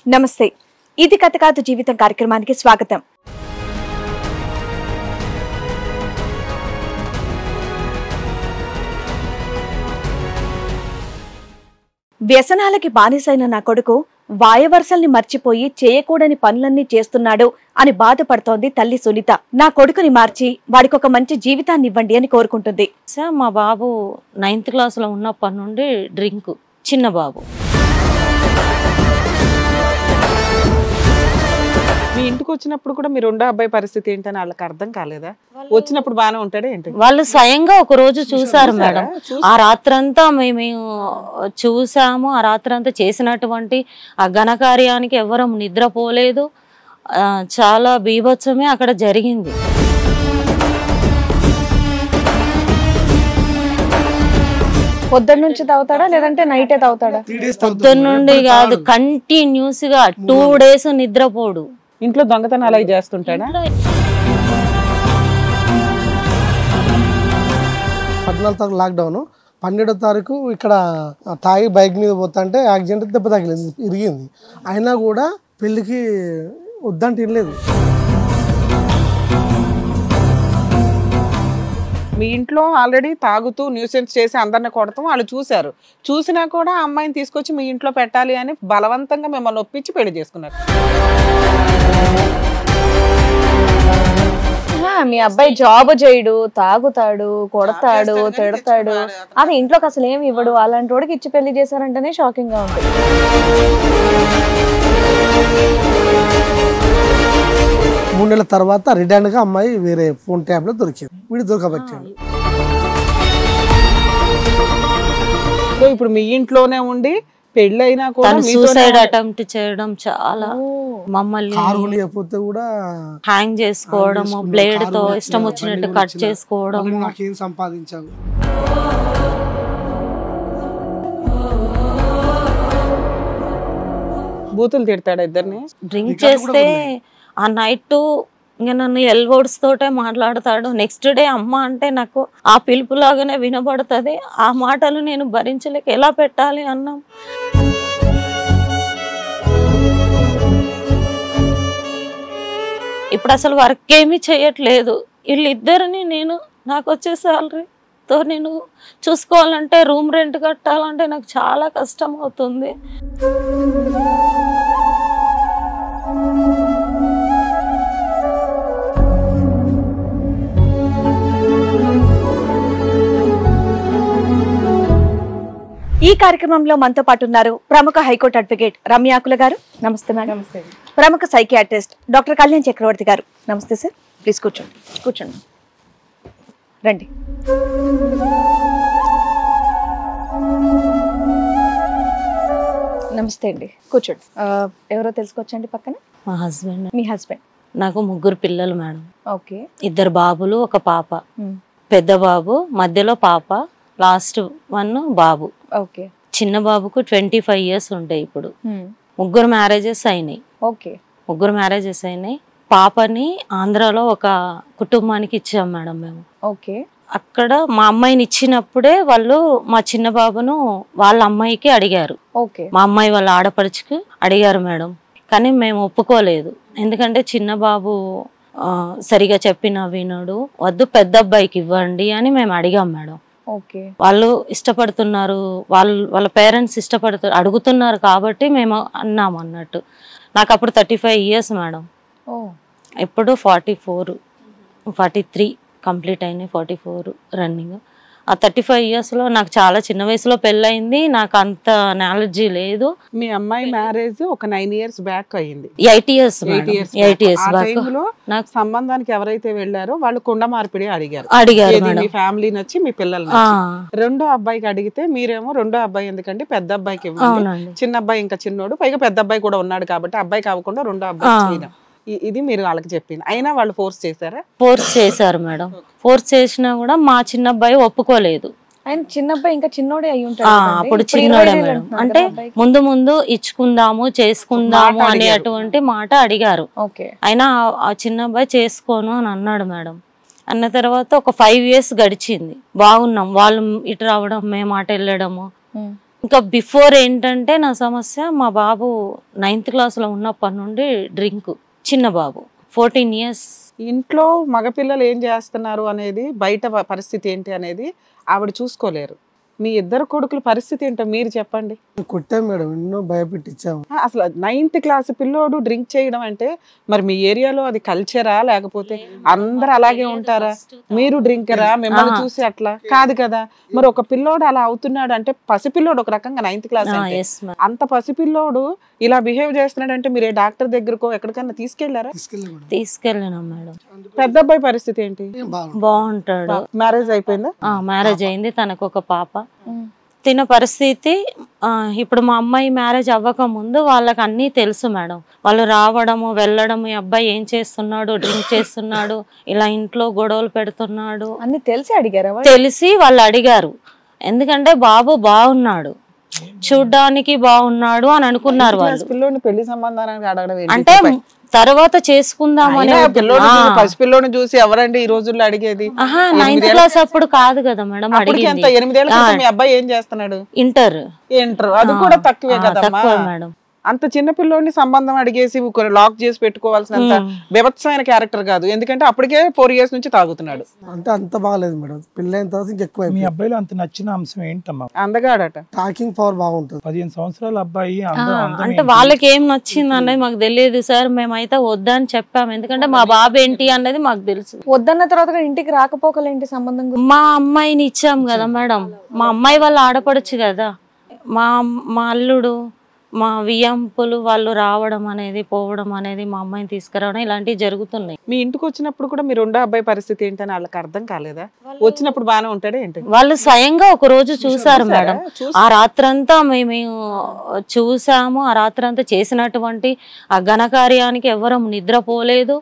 నమస్తే, ఇది కథ కాదు జీవితం కార్యక్రమానికి స్వాగతం. వ్యసనాలకి బానిసైన నా కొడుకు వాయవరసల్ని మర్చిపోయి చేయకూడని పనులన్నీ చేస్తున్నాడు అని బాధపడుతోంది తల్లి సునీత. నా కొడుకుని మార్చి వాడికి ఒక మంచి జీవితాన్ని ఇవ్వండి అని కోరుకుంటుంది. సార్ మా బాబు 9th క్లాస్లో ఉన్నప్పటి నుండి డ్రింక్, చిన్న బాబు. మీ ఇంటికి వచ్చినప్పుడు కూడా మీ రెండో అబ్బాయి పరిస్థితి ఏంటని వాళ్ళకి అర్థం కాలేదా? వచ్చినప్పుడు బాగానే ఉంటాడే ఏంటి? వాళ్ళు స్వయంగా ఒక రోజు చూసారు మేడం. ఆ రాత్రంతా మేము చూసాము. ఆ రాత్రంతా చేసినటువంటి ఆ ఘనకార్యానికి ఎవరు నిద్రపోలేదు. చాలా బీభత్సమే అక్కడ జరిగింది. పొద్దున్న నుంచి తాగుతాడా లేదంటే నైటే తాగుతాడా? పొద్దున్న నుండి కాదు, కంటిన్యూస్ గా 2 days నిద్రపోడు. ఇంట్లో దొంగతనాలు అవి చేస్తుంటాడా? 14వ తారీఖు లాక్డౌన్, 12వ తారీఖు ఇక్కడ తాగి బైక్ మీద పోతుంటే యాక్సిడెంట్, దెబ్బ తగిలింది, ఇరిగింది. అయినా కూడా పెళ్లికి వద్దంటే ఇనలేదు. మీ ఇంట్లో ఆల్రెడీ తాగుతూ న్యూసెన్స్ చేసి అందరిని కొడతాం వాళ్ళు చూశారు. చూసినా కూడా ఆ అమ్మాయిని తీసుకొచ్చి మీ ఇంట్లో పెట్టాలి అని బలవంతంగా మిమ్మల్ని ఒప్పించి పెళ్లి చేసుకున్నారు. మీ అబ్బాయి జాబ్ చేయడు, తాగుతాడు, కొడతాడు, తిడతాడు, అది ఇంట్లోకి అసలు ఏమి ఇవ్వడు. అలాంటి వాడికి ఇచ్చి పెళ్లి చేశారంటేనే షాకింగ్ గా ఉంటుంది. 3 నెలల తర్వాత రిటర్న్ గా అమ్మాయి వేరే ఫోన్ ట్యాబ్ లో దొరికింది. వీడు దొరకబట్టాడు. ఇప్పుడు మీ ఇంట్లోనే ఉండి పెళ్ళైనా కూడా సూసైడ్ అటెంప్ట్ చేయడం, చాలా మమ్మల్ని కూడా హ్యాంగ్ చేసుకోవడం, బ్లేడ్ తో ఇష్టం వచ్చినట్టు కట్ చేసుకోవడం. నాకేం సంపాదించావు? బూతులు తిడతాడు ఇద్దరిని. డ్రింక్ చేస్తే ఆ నైట్ ఇంకా నన్ను ఎల్వర్డ్స్ తోటే మాట్లాడతాడు. నెక్స్ట్ డే అమ్మ అంటే నాకు ఆ పిలుపులాగానే వినబడుతుంది. ఆ మాటలు నేను భరించలేక ఎలా పెట్టాలి అన్నాం. ఇప్పుడు అసలు వర్క్ ఏమీ చేయట్లేదు. వీళ్ళిద్దరిని నాకు వచ్చే శాలరీతో నేను చూసుకోవాలంటే, రూమ్ రెంట్ కట్టాలంటే నాకు చాలా కష్టం అవుతుంది. ఈ కార్యక్రమంలో మనతో పాటు ఉన్నారు ప్రముఖ హైకోర్టు అడ్వకేట్ రమ్యాకుల గారు. నమస్తే మేడం. నమస్తే. ప్రముఖ సైకియాట్రిస్ట్ డాక్టర్ కళ్యాణ్ చక్రవర్తి గారు. నమస్తే సార్. ప్లీజ్ కూర్చోండి. కూర్చోండి, రండి. నమస్తే అండి, కూర్చోండి. ఎవరో తెలుసుకోవచ్చండి పక్కన? మా హస్బెండ్. మీ హస్బెండ్. నాకు 3 పిల్లలు మేడం. ఓకే. 2 బాబులు, 1 పాప. పెద్ద బాబు, మధ్యలో పాప, లాస్ట్ 1 బాబు. ఓకే. చిన్న బాబుకు 25 years ఉంటాయి ఇప్పుడు. 3 మ్యారేజెస్ అయినాయి. ఓకే. 3 మ్యారేజెస్ అయినాయి. పాపని ఆంధ్రాలో ఒక కుటుంబానికి ఇచ్చాం మేడం మేము. ఓకే. అక్కడ మా అమ్మాయిని ఇచ్చినప్పుడే వాళ్ళు మా చిన్న బాబును వాళ్ళ అమ్మాయికి అడిగారు. ఓకే. మా అమ్మాయి వాళ్ళ ఆడపడుచుకు అడిగారు మేడం. కానీ మేము ఒప్పుకోలేదు. ఎందుకంటే చిన్న బాబు సరిగా చెప్పిన వినడు, వద్దు పెద్ద అబ్బాయికి ఇవ్వండి అని మేము అడిగాం మేడం. ఓకే. వాళ్ళు ఇష్టపడుతున్నారు, వాళ్ళ పేరెంట్స్ అడుగుతున్నారు కాబట్టి మేము అన్నాము అన్నట్టు. నాకు అప్పుడు 35 years మేడం. ఇప్పుడు 44, 43 కంప్లీట్ అయినాయి, 44 రన్నింగ్. ఆ 35 yearsలో నాకు చాలా చిన్న వయసులో పెళ్ళయింది. నాకు అంత నాలెడ్జీ లేదు. మీ అమ్మాయి మ్యారేజ్ ఒక 9 years బ్యాక్ అయ్యింది. 8 years బ్యాక్. నాకు సంబంధానికి ఎవరైతే వెళ్ళారో వాళ్ళు కుండ మార్పిడి అడిగారు. మీ ఫ్యామిలీ నచ్చి మీ పిల్లలు రెండో అబ్బాయికి అడిగితే మీరేమో రెండో అబ్బాయి ఎందుకంటే పెద్ద అబ్బాయికి ఇవ్వండి, చిన్న అబ్బాయి ఇంకా చిన్నోడు, పైగా పెద్ద అబ్బాయి కూడా ఉన్నాడు కాబట్టి అబ్బాయి కాకుండా రెండో అబ్బాయి చేయడం. ఇది మీరు వాళ్ళకి చెప్పింది. అయినా వాళ్ళు ఫోర్స్ చేశారా? ఫోర్స్ చేశారు మేడం. ఫోర్స్ చేసినా కూడా మా చిన్న అబ్బాయి ఒప్పుకోలేదు. ఆయన చిన్న అబ్బాయి ఇంకా చిన్నోడే అయి ఉంటాడు. అప్పుడు చిన్నోడే మేడం. అంటే ముందు ఇచ్చుకుందాము, చేసుకుందాము అనేటువంటి మాట అడిగారు. అయినా ఆ చిన్న అబ్బాయి చేసుకోను అని అన్నాడు మేడం. అన్న తర్వాత ఒక 5 years గడిచింది, బాగున్నాం. వాళ్ళు ఇటు రావడం, మేము అటు వెళ్ళడము, ఇంకా బిఫోర్ ఏంటంటే నా సమస్య, మా బాబు 9th క్లాస్లో ఉన్నప్పటి నుండి డ్రింక్. చిన్న బాబు 14 years. ఇంట్లో మగపిల్లలు ఏం చేస్తున్నారు అనేది, బయట పరిస్థితి ఏంటి అనేది ఆవిడ చూసుకోలేరు. మీ ఇద్దరు కొడుకుల పరిస్థితి ఏంటో మీరు చెప్పండి. కొట్టాం మేడం, ఎన్నో భయపెట్టించాము. అసలు 9th క్లాస్ పిల్లోడు డ్రింక్ చేయడం అంటే మరి మీ ఏరియాలో అది కల్చరా, లేకపోతే అందరు అలాగే ఉంటారా? మీరు డ్రింకరా, మిమ్మల్ని చూసి అట్లా కాదు కదా. మరి ఒక పిల్లోడు అలా అవుతున్నాడు అంటే, పసిపిల్లోడు ఒక రకంగా 9th క్లాస్, అంత పసిపిల్లోడు ఇలా బిహేవ్ చేస్తున్నాడు అంటే మీరు డాక్టర్ దగ్గరకో ఎక్కడికన్నా తీసుకెళ్లారా? తీసుకెళ్ళినా మేడం. పెద్ద అబ్బాయి పరిస్థితి ఏంటి? బాగుంటాడు. మ్యారేజ్ అయిపోయిందా? మ్యారేజ్ అయింది, తనకు ఒక పాప. తిన పరిస్థితి ఇప్పుడు మా అమ్మాయి మ్యారేజ్ అవ్వక ముందు వాళ్ళకి అన్నీ తెలుసు మేడం. వాళ్ళు రావడము వెళ్ళడము, ఈ అబ్బాయి ఏం చేస్తున్నాడు, డ్రింక్ చేస్తున్నాడు, ఇలా ఇంట్లో గొడవలు పెడుతున్నాడు అన్ని తెలిసి అడిగారా? తెలిసి వాళ్ళు అడిగారు. ఎందుకంటే బాబు బాగున్నాడు, చూడ్డానికి బాగున్నాడు అని అనుకున్నారు వాళ్ళు. పిల్లోని పెళ్లి సంబంధానికి అడగడం అంటే తర్వాత చేసుకుందామని. పసిపిల్లోని చూసి ఎవరండి ఈ రోజుల్లో అడిగేది? 9th క్లాస్ అప్పుడు కాదు కదా మేడం అడిగింది. 8 ఏళ్ళ మీ అబ్బాయి ఏం చేస్తున్నాడు? ఇంటర్. అది కూడా తక్కువే కదమ్మా మేడం. అంత చిన్న పిల్లోని సంబంధం అడిగేసి లాక్ చేసి పెట్టుకోవాల్సినంత బీభత్సమైన క్యారెక్టర్ కాదు. ఎందుకంటే అప్పటికే 4 years నుంచి తాగుతున్నాడు. అంటే అంత బాగలేదు మేడం, పెళ్ళైన తర్వాత ఇంకెక్కువ. మీ అబ్బాయిలో అంత నచ్చిన అంశం ఏంటమ్మా? అందగాడట, టాకింగ్ పవర్ బాగుంటుంది. 15 సంవత్సరాల అబ్బాయి. అంటే వాళ్ళకి ఏం నచ్చింది అనేది మాకు తెలియదు సార్. మేమైతే వద్దని చెప్పాము, ఎందుకంటే మా బాబు ఏంటి అన్నది మాకు తెలుసు. వద్దన్న తర్వాత ఇంటికి రాకపోకలేంటి సంబంధం? మా అమ్మాయిని ఇచ్చాం కదా మేడం, మా అమ్మాయి వాళ్ళు ఆడపడచ్చు కదా. మా అల్లుడు, మా వియ్యంపులు వాళ్ళు రావడం అనేది, పోవడం అనేది, మా అమ్మాయిని తీసుకురావడం ఇలాంటివి జరుగుతున్నాయి. మీ ఇంటికి వచ్చినప్పుడు కూడా మీ రెండో అబ్బాయి పరిస్థితి ఏంటని వాళ్ళకి అర్థం కాలేదా? వచ్చినప్పుడు బాగానే ఉంటాడే ఏంటి? వాళ్ళు స్వయంగా ఒక రోజు చూసారు మేడం. ఆ రాత్రంతా మేము చూసాము. ఆ రాత్రంతా చేసినటువంటి ఆ ఘనకార్యానికి ఎవరం నిద్రపోలేదు.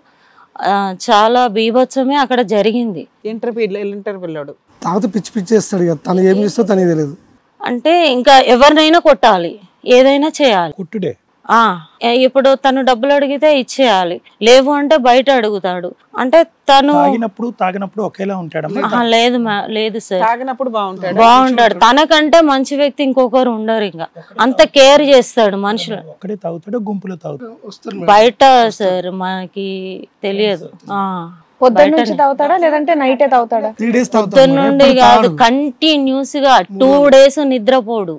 చాలా బీభత్సమే అక్కడ జరిగింది. ఇంటర్వ్యూలో తాగితే పిచ్చి పిచ్చి చేస్తాడు కదా, తను ఏం చేస్తో తనకి తెలియదు. అంటే ఇంకా ఎవరినైనా కొట్టాలి, ఏదైనా చేయాలి. కొట్టుడే. ఇప్పుడు తను డబ్బులు అడిగితే ఇచ్చేయాలి, లేవు అంటే బయట అడుగుతాడు. అంటే తను తాగినప్పుడు ఒకేలా ఉంటాడు? లేదు సార్, తాగినప్పుడు బాగుంటాడు. తనకంటే మంచి వ్యక్తి ఇంకొకరు ఉండరు. ఇంకా అంత కేర్ చేస్తాడు మనుషులు. ఒక్కడే తాగుతాడు, గుంపులో తాగుతాడు? బయట సార్ మనకి తెలియదు. పొద్దున్న నుంచి తాగుతాడా లేదంటే నైటే తాగుతాడా? పొద్దున్న నుండి కాదు, కంటిన్యూస్ గా 2 days నిద్రపోడు,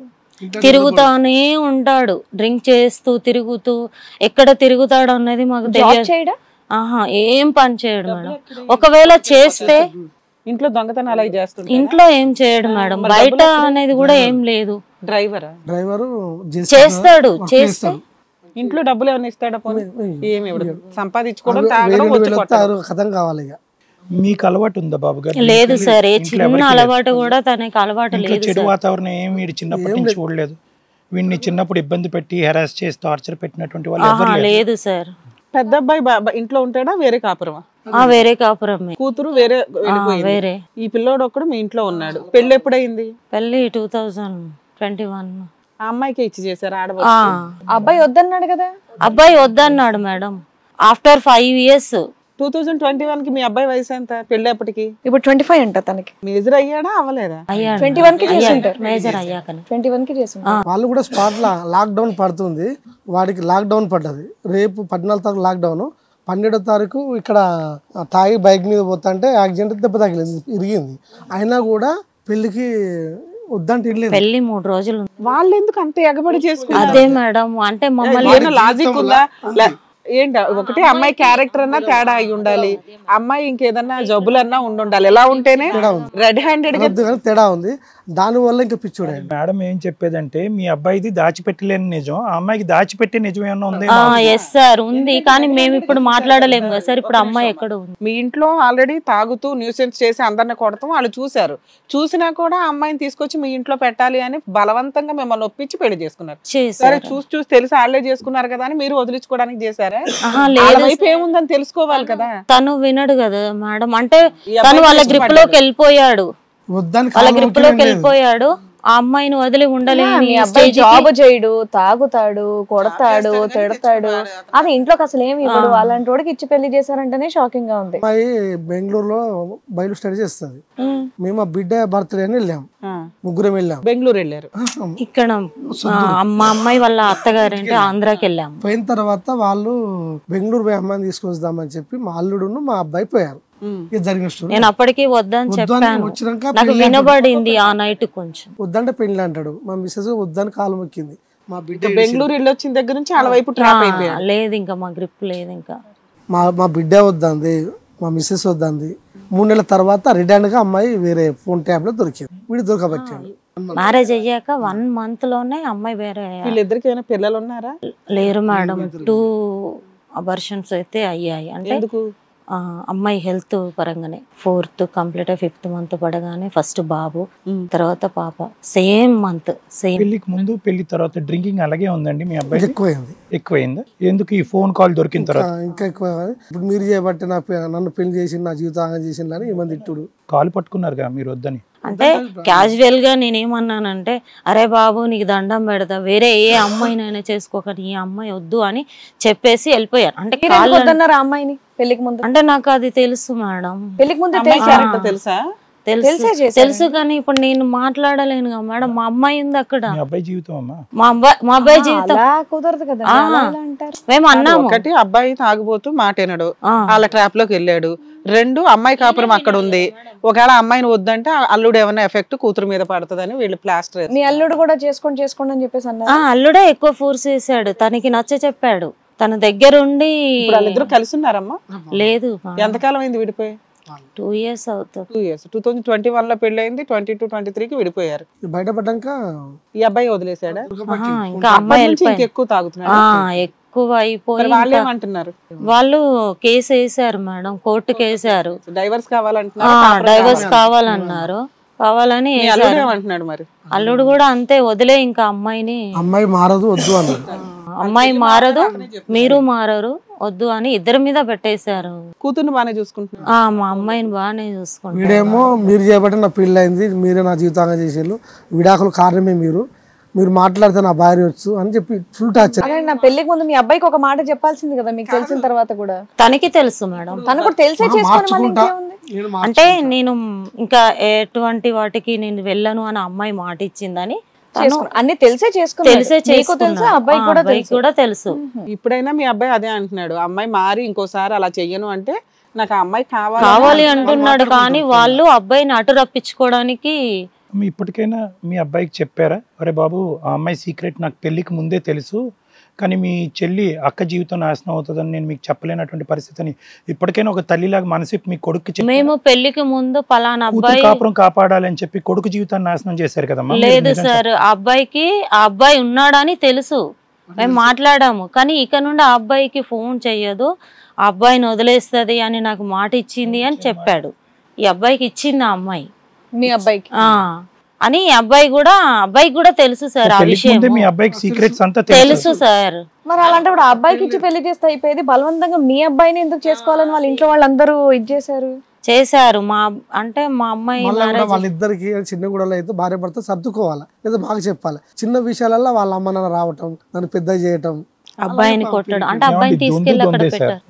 తిరుగుతానే ఉంటాడు. డ్రింక్ చేస్తూ తిరుగుతూ ఎక్కడ తిరుగుతాడు అన్నది మాకు తెలియదు. ఏం పని చేయడు మేడం. ఒకవేళ చేస్తే ఇంట్లో దొంగతనాలు అవి చేస్తాడు. ఇంట్లో ఏం చేయడు మేడం, బయట అనేది కూడా ఏం లేదు. డ్రైవరు చేస్తాడు. చేస్తే ఇంట్లో డబ్బులు ఏమైనా ఇస్తాడా? ఏమి సంపాదించుకోవడం కథం కావాలి. మీకు అలవాటు ఉందా బాబు గారు? లేదు సార్, ఏ చిన్న అలవాటు కూడా తనకి అలవాటు లేదు. చెడు వాతావరణం ఏమి వీడు చిన్నప్పటి నుంచి చూడలేదు? వీడిని చిన్నప్పుడు ఇబ్బంది పెట్టి హెరాస్ చేసి టార్చర్ పెట్టినటువంటి వాళ్ళు లేదు సార్. పెద్ద అబ్బాయి ఇంట్లో ఉంటాడా, వేరే కాపురమా? వేరే కాపురమే. కూతురు వేరే వేరే. ఈ పిల్లోడు ఒక్కడు మీ ఇంట్లో ఉన్నాడు. పెళ్లి ఎప్పుడైంది? పెళ్లి 2021. ఆ అమ్మాయికి ఇచ్చి చేశారు ఆడవాళ్ళు? అబ్బాయి వద్దన్నాడు కదా. అబ్బాయి వద్దన్నాడు మేడం. ఆఫ్టర్ 5 years 2021 కి మీ అబ్బాయి వయసు ఎంత పెళ్లి అప్పటికి? ఇప్పుడు 25 అంట. తనకి మేజర్ అయ్యాడా అవ్వలేదా? 21 కి చేస్తుంటారు. మేజర్ అయ్యాక 21 కి చేస్తుంటారు. వాళ్ళు కూడా స్పాట్ లాక్డౌన్ పడుతుంది, వాడికి లాక్డౌన్ పడ్డది. రేపు 14వ తారీఖు లాక్డౌన్, 12వ తారీఖు ఇక్కడ తాగి బైక్ మీద పోతుంటే యాక్సిడెంట్, దెబ్బ తగిలింది, ఇరిగింది. అయినా కూడా పెళ్లికి వద్దంటే పెళ్లి 3 రోజులు. వాళ్ళు ఎందుకు అంత ఎగబడి చేసుకున్నారు? అదే మేడం, అంటే మమ్మల్ని లాజిక్ ఉందా? ఏంటి ఒకటే అమ్మాయి క్యారెక్టర్ అన్నా తేడా అయి ఉండాలి, అమ్మాయి ఇంకేదన్నా జబ్బులన్నా ఉండాలి. ఎలా ఉంటేనే రెడ్ హ్యాండెడ్ తేడా ఉంది. దాని వల్ల ఇంకా పిచ్చోడు. మేడం ఏం చెప్పేదంటే మీ అబ్బాయిది దాచిపెట్టలేని నిజం, ఆ అమ్మాయికి దాచిపెట్టే నిజం ఏమన్నా ఉంది? ఎస్ సార్ ఉంది, కానీ మేము ఇప్పుడు మాట్లాడలేము కదా సార్. ఇప్పుడు అమ్మాయి ఎక్కడ ఉంది? మీ ఇంట్లో ఆల్రెడీ తాగుతూ న్యూసెన్స్ చేసి అందరిని కొడతాం వాళ్ళు చూసారు. చూసినా కూడా అమ్మాయిని తీసుకొచ్చి మీ ఇంట్లో పెట్టాలి అని బలవంతంగా మిమ్మల్ని ఒప్పించి పెళ్లి చేసుకున్నారు. సరే చూసి తెలిసి వాళ్ళే చేసుకున్నారు కదా అని మీరు వదిలించుకోవడానికి చేశారా? వైపు ఏముందని తెలుసుకోవాలి కదా. తను వినడు కదా మేడం. అంటే తను వాళ్ళ గ్రిప్ లోకి వెళ్ళిపోయాడు, వాళ్ళ గ్రిప్ లోకి వెళ్ళిపోయాడు. ఆ అమ్మాయిని వదిలి ఉండలేని అబ్బాయి జాబ్ చేయడు, తాగుతాడు, కొడతాడు, తిడతాడు, అది ఇంట్లోకి అసలు ఏమి ఇవ్వడు. అలాంటి వాడికి ఇచ్చి పెళ్లి చేశారంటేనే షాకింగ్ గా ఉంది. అమ్మాయి బెంగళూరులో బయలు స్టడీ చేస్తుంది. మేము ఆ బిడ్డ బర్త్డే అని వెళ్ళాం, ముగ్గురం వెళ్ళాం. బెంగళూరు వెళ్ళారు. ఇక్కడ మా అమ్మాయి వాళ్ళ అత్తగారంటే ఆంధ్రాకి వెళ్ళాము. పోయిన తర్వాత వాళ్ళు బెంగళూరు పోయి అమ్మాయిని తీసుకొస్తామని చెప్పి మా అల్లుడును మా అబ్బాయి పోయారు. జరిగిన స్టోరీ. నేను అప్పటికి వద్దని చెప్పాను, వచ్చినాక నాకు వినబడింది ఆ నైట్. కొంచెం వద్దంటే పెళ్లి అంటాడు. మా మిస్సెస్ వద్దని కాలు మొక్కింది. మా బిడ్డ బెంగళూరు వెళ్ళి వచ్చిన దగ్గర నుంచి వాళ్ళ వైపు ట్రాప్ అయిపోయాడు. లేదు ఇంకా మా గ్రిప్ లేదు. ఇంకా మా బిడ్డ వద్దంది, మా మిస్సెస్ వద్దంది. 3 నెలల తర్వాత రిటర్న్ గా అమ్మాయి వేరే ఫోన్ ట్యాబ్ లో దొరికింది. వీడు దొరకబట్టాడు. మ్యారేజ్ అయ్యాక 1 month లోనే అమ్మాయి వేరే. వీళ్ళిద్దరికి ఏమైనా పిల్లలు ఉన్నారా? లేరు మేడం, 2 అబార్షన్స్ అయితే అయ్యాయి. అంటే అమ్మాయి హెల్త్ పరంగానే 4th కంప్లీట్ 5th month పడగానే ఫస్ట్ బాబు, తర్వాత పాప. Same month same. పెళ్లికి ముందు పెళ్లి తర్వాత డ్రింకింగ్ అలాగే ఉందండి మీ అబ్బాయి? ఎక్కువైంది. ఎక్కువైందా? ఎందుకు ఈ ఫోన్ కాల్ దొరికిన తర్వాత? ఇంకా ఎక్కువ. ఇప్పుడు మీరు చేయబట్టి నన్ను పెళ్లి చేసి నా జీవితం ఆగం చేసిందని ఏమంది ఇట్టుడు. కాలు పట్టుకున్నారుగా మీరు వద్దని. అంటే క్యాజువల్ గా నేనేమన్నానంటే, అరే బాబు నీకు దండం పెడతా, వేరే ఏ అమ్మాయినైనా చేసుకోకండి, ఈ అమ్మాయి వద్దు అని చెప్పేసి వెళ్ళిపోయాను. అంటే అమ్మాయిని పెళ్లికి ముందు అంటే నాకు అది తెలుసు మేడం. పెళ్లికి ముందు తెలుసా? తెలుసు కానీ ఇప్పుడు నేను మాట్లాడలేను కదా మేడం. మా అమ్మాయి ఉంది అక్కడ. అబ్బాయి జీవితం అమ్మా, మా అబ్బాయి జీవితం కుదరదు కదా. మేము అన్నాము, ఒకటి అబ్బాయి తాగుబోతూ మాటేనాడు, వాళ్ళ ట్రాప్ లోకి వెళ్ళాడు. 2 అమ్మాయి కాపురం అక్కడ ఉంది. ఒకవేళ అమ్మాయిని వద్దంటే అల్లుడు ఏమైనా ఎఫెక్ట్ కూతురు మీద పడుతుందని వీళ్ళు ప్లాస్టర్. మీ అల్లుడు కూడా చేసుకోండి అని చెప్పేసి అన్నారు. అల్లుడే ఎక్కువ ఫోర్స్ చేశాడు, తనకి నచ్చ చెప్పాడు. తన దగ్గరుండి. వాళ్ళిద్దరు కలిసి ఉన్నారమ్మా? లేదు. ఎంతకాలం అయింది విడిపోయి? 2 years అవుతుంది. 2 years. 2021 లో పెళ్లి అయింది, 22-23కి విడిపోయారు. బయటపడ్డాక ఈ అబ్బాయి వదిలేసాడా? ఇంకా అమ్మాయి ఎక్కువ తాగుతున్నాడు. ఎక్కువ అయిపోయి వాళ్ళు ఏమంటున్నారు? వాళ్ళు కేసు వేసారు మేడం, కోర్టుకి వేసారు. డైవర్స్ కావాలంటున్నారు. డైవర్స్ కావాలన్నారు. కావాలని ఏమంటున్నాడు మరి? అల్లుడు కూడా అంతే, వదిలే ఇంకా అమ్మాయిని. అమ్మాయి మారదు వద్దు అన్నారు. అమ్మాయి మారదు, మీరు మారరు, వద్దు అని ఇద్దరి మీద పెట్టేశారు. కూతుర్ని బాగానే చూసుకుంటున్నారు. మా అమ్మాయిని బాగానే చూసుకుంటారు. వీడేమో మీరు చేయబట్టి నా పెళ్ళి అయింది, మీరే నా జీవితంగా చేసేళ్ళు, విడాకులు కారణమే మీరు మాట్లాడితే నా భార్య వచ్చు అని చెప్పి ఫుల్ టార్చర్. నా పెళ్లికి ముందు మీ అబ్బాయికి ఒక మాట చెప్పాల్సింది కదా, మీకు తెలిసిన తర్వాత కూడా. తనకి తెలుసు మేడం, తను కూడా తెలిసే చేసుకోవాలి. అంటే నేను ఇంకా ఎటువంటి వాటికి నేను వెళ్ళను అని అమ్మాయి మాట ఇచ్చిందని అన్ని తెలిసే అబ్బాయి కూడా తెలుసు. ఇప్పుడైనా మీ అబ్బాయి అదే అంటున్నాడు, అమ్మాయి మారి ఇంకోసారి అలా చెయ్యను అంటే నాకు ఆ అమ్మాయి కావాలి అంటున్నాడు. కానీ వాళ్ళు అబ్బాయిని అటు రప్పించుకోవడానికి. ఇప్పటికైనా మీ అబ్బాయికి చెప్పారా, అరే బాబు ఆ అమ్మాయి సీక్రెట్ నాకు పెళ్లికి ముందే తెలుసు, కానీ మీ చెల్లి అక్క జీవితం నాశనం అవుతుందని నేను మీకు చెప్పలేనటువంటి పరిస్థితిని ఇప్పటికైనా ఒక తల్లిలాగా మనసి మీ కొడుకు మేము పెళ్లికి ముందు పలానా అబ్బాయి కాపురం కాపాడాలని చెప్పి కొడుకు జీవితాన్ని నాశనం చేశారు కదమ్మా? లేదు సార్, ఆ అబ్బాయి ఉన్నాడని తెలుసు, మేము మాట్లాడాము. కానీ ఇక నుండి ఆ అబ్బాయికి ఫోన్ చెయ్యదు, ఆ అబ్బాయిని వదిలేస్తుంది అని నాకు మాట ఇచ్చింది అని చెప్పాడు. ఈ అబ్బాయికి ఇచ్చింది ఆ అమ్మాయి, మీ అబ్బాయికి అని. అబ్బాయికి కూడా తెలుసు సార్ ఆ విషయం, తెలుసు సార్. మరి అలాంటప్పుడు ఆ అబ్బాయికి ఇచ్చి పెళ్లి చేస్తే అయిపోయేది, బలవంతంగా మీ అబ్బాయిని ఎందుకు చేసుకోవాలని వాళ్ళ ఇంట్లో వాళ్ళందరూ చేశారు. మా అమ్మాయి వాళ్ళిద్దరికి చిన్న గొడవలు అయితే భార్య భర్త సర్దుకోవాలి, లేదా బాగా చెప్పాలి. చిన్న విషయాలలో వాళ్ళ అమ్మ నాన్న రావటం, దాన్ని పెద్ద చేయటం, అబ్బాయిని కొట్టడం, అంటే అబ్బాయిని తీసుకెళ్ళి అక్కడ పెట్టారు.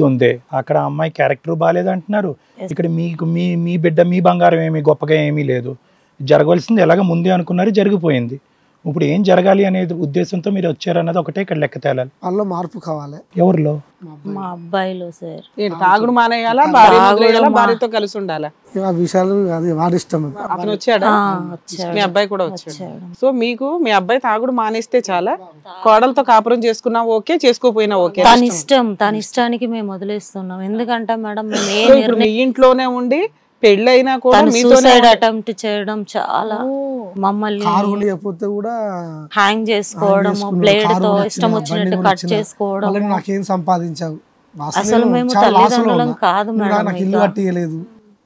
దొందే అక్కడ అమ్మాయి క్యారెక్టర్ బాగాలేదు అంటున్నారు. ఇక్కడ మీకు మీ బిడ్డ మీ బంగారం ఏమి గొప్పగా ఏమీ లేదు. జరగవలసింది ఎలాగ ముందే అనుకున్నారు, జరిగిపోయింది. ఇప్పుడు ఏం జరగాలి అనే ఉద్దేశంతో మీరు వచ్చారన్నది ఒకటే ఇక్కడ లెక్క తేలాలి. వాళ్ళలో మార్పు కావాలి. ఎవరిలో? మా అబ్బాయిలో సార్. తాగుడు మానేయాలా, భార్యతో కలిసి ఉండాలా, ఆ విషయాలు అది వాడి ఇష్టం. అతను వచ్చాడా? మీ అబ్బాయి కూడా వచ్చాడు. సో మీకు మీ అబ్బాయి తాగుడు మానేస్తే చాలా, కోడలతో కాపురం చేసుకున్నా ఓకే, చేసుకోపోయినా ఓకే, తన ఇష్టానికి మేము వదిలేస్తున్నాం. ఎందుకంటే మేడం మీ ఇంట్లోనే ఉండి పెళ్ళైనా కూడా సూసైడ్ అటెంప్ట్ చేయడం, చాలా మమ్మల్ని హ్యాంగ్ చేసుకోవడం, బ్లేడ్ తో ఇష్టం వచ్చినట్టు కట్ చేసుకోవడం. నాకేం సంపాదించావు, అసలు మేము తల్లిదండ్రులం కాదు మేడం, నాకు ఇల్లు కట్టియలేదు,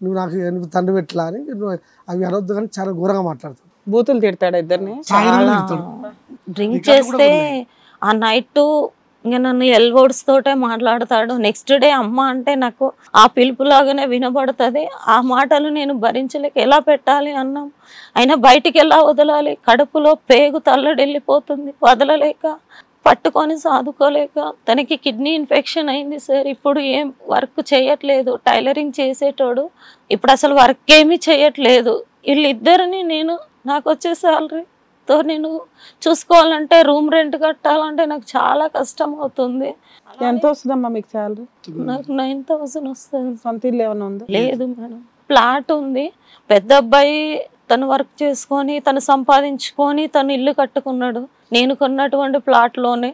నువ్వు నాకు తండ్రి పెట్టలా అని అవి అనొద్దు కానీ చాలా ఘోరంగా మాట్లాడతాడు. బూతులు తిడతాడు ఇద్దరిని. డ్రింక్ చేస్తే ఆ నైట్ ఇంకా నన్ను ఎల్వర్డ్స్ తోటే మాట్లాడతాడు. నెక్స్ట్ డే అమ్మ అంటే నాకు ఆ పిలుపులాగానే వినబడుతుంది. ఆ మాటలు నేను భరించలేక ఎలా పెట్టాలి అన్నాం, అయినా బయటికి ఎలా వదలాలి, కడుపులో పేగు తల్లడిల్లిపోతుంది, వదలలేక పట్టుకొని సాదుకోలేక. తనకి కిడ్నీ ఇన్ఫెక్షన్ అయింది సార్. ఇప్పుడు ఏం వర్క్ చేయట్లేదు. టైలరింగ్ చేసేటోడు ఇప్పుడు అసలు వర్క్ ఏమీ చేయట్లేదు. వీళ్ళిద్దరిని నాకు వచ్చే శాలరీతో నేను చూసుకోవాలంటే, రూమ్ రెంట్ కట్టాలంటే నాకు చాలా కష్టం అవుతుంది. ఎంత వస్తుందమ్మా మీకు శాలరీ? నాకు 9,000 వస్తుంది. సొంత ఇల్లు ఏమైనా ఉందా? లేదు మేడం, ప్లాట్ ఉంది. పెద్ద అబ్బాయి తను వర్క్ చేసుకొని తను సంపాదించుకొని తను ఇల్లు కట్టుకున్నాడు. నేను కొన్నటువంటి ప్లాట్లోనే.